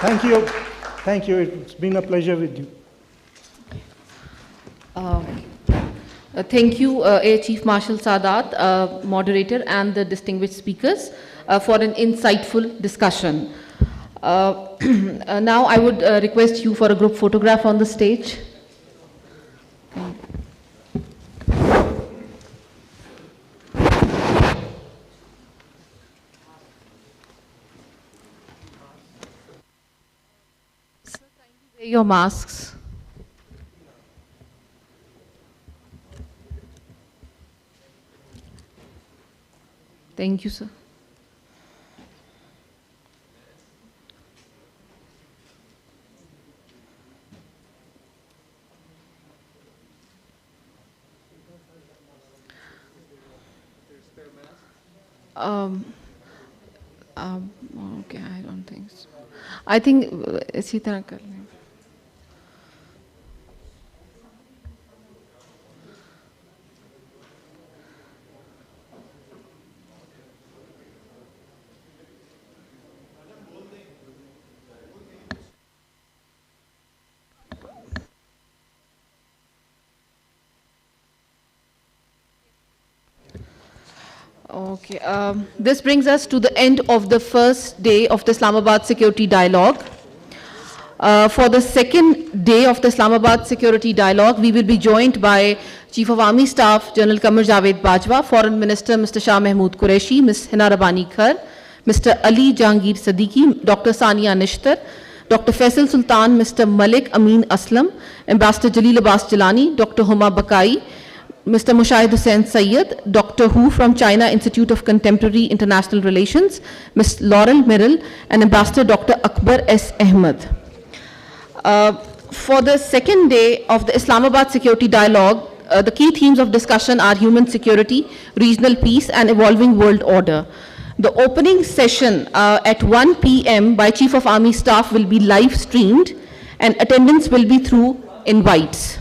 Thank you. Thank you. It's been a pleasure with you. Thank you, Air Chief Marshal Saadat, Moderator, and the distinguished speakers for an insightful discussion. Now I would request you for a group photograph on the stage. Wear your masks. Thank you, sir. Okay, I don't think so. I think इसी तरह कर लें. Okay, this brings us to the end of the first day of the Islamabad Security Dialogue. For the second day of the Islamabad Security Dialogue, we will be joined by Chief of Army Staff, General Qamar Javed Bajwa, Foreign Minister, Mr. Shah Mahmood Qureshi, Ms. Hina Rabbani Khar, Mr. Ali Jahangir Siddiqui, Dr. Sania Nishtar, Dr. Faisal Sultan, Mr. Malik Amin Aslam, Ambassador Jalil Abbas Jalani, Dr. Huma Bakai, Mr. Mushahid Hussain Sayyid, Dr. Hu from China Institute of Contemporary International Relations, Ms. Laurel Merrill, and Ambassador Dr. Akbar S. Ahmed. For the second day of the Islamabad Security Dialogue, the key themes of discussion are human security, regional peace, and evolving world order. The opening session at 1 p.m. by Chief of Army Staff will be live streamed, and attendance will be through invites.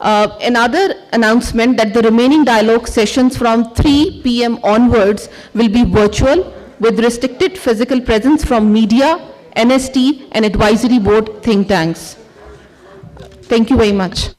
Another announcement that the remaining dialogue sessions from 3 p.m. onwards will be virtual with restricted physical presence from media, NST, and advisory board think tanks. Thank you very much.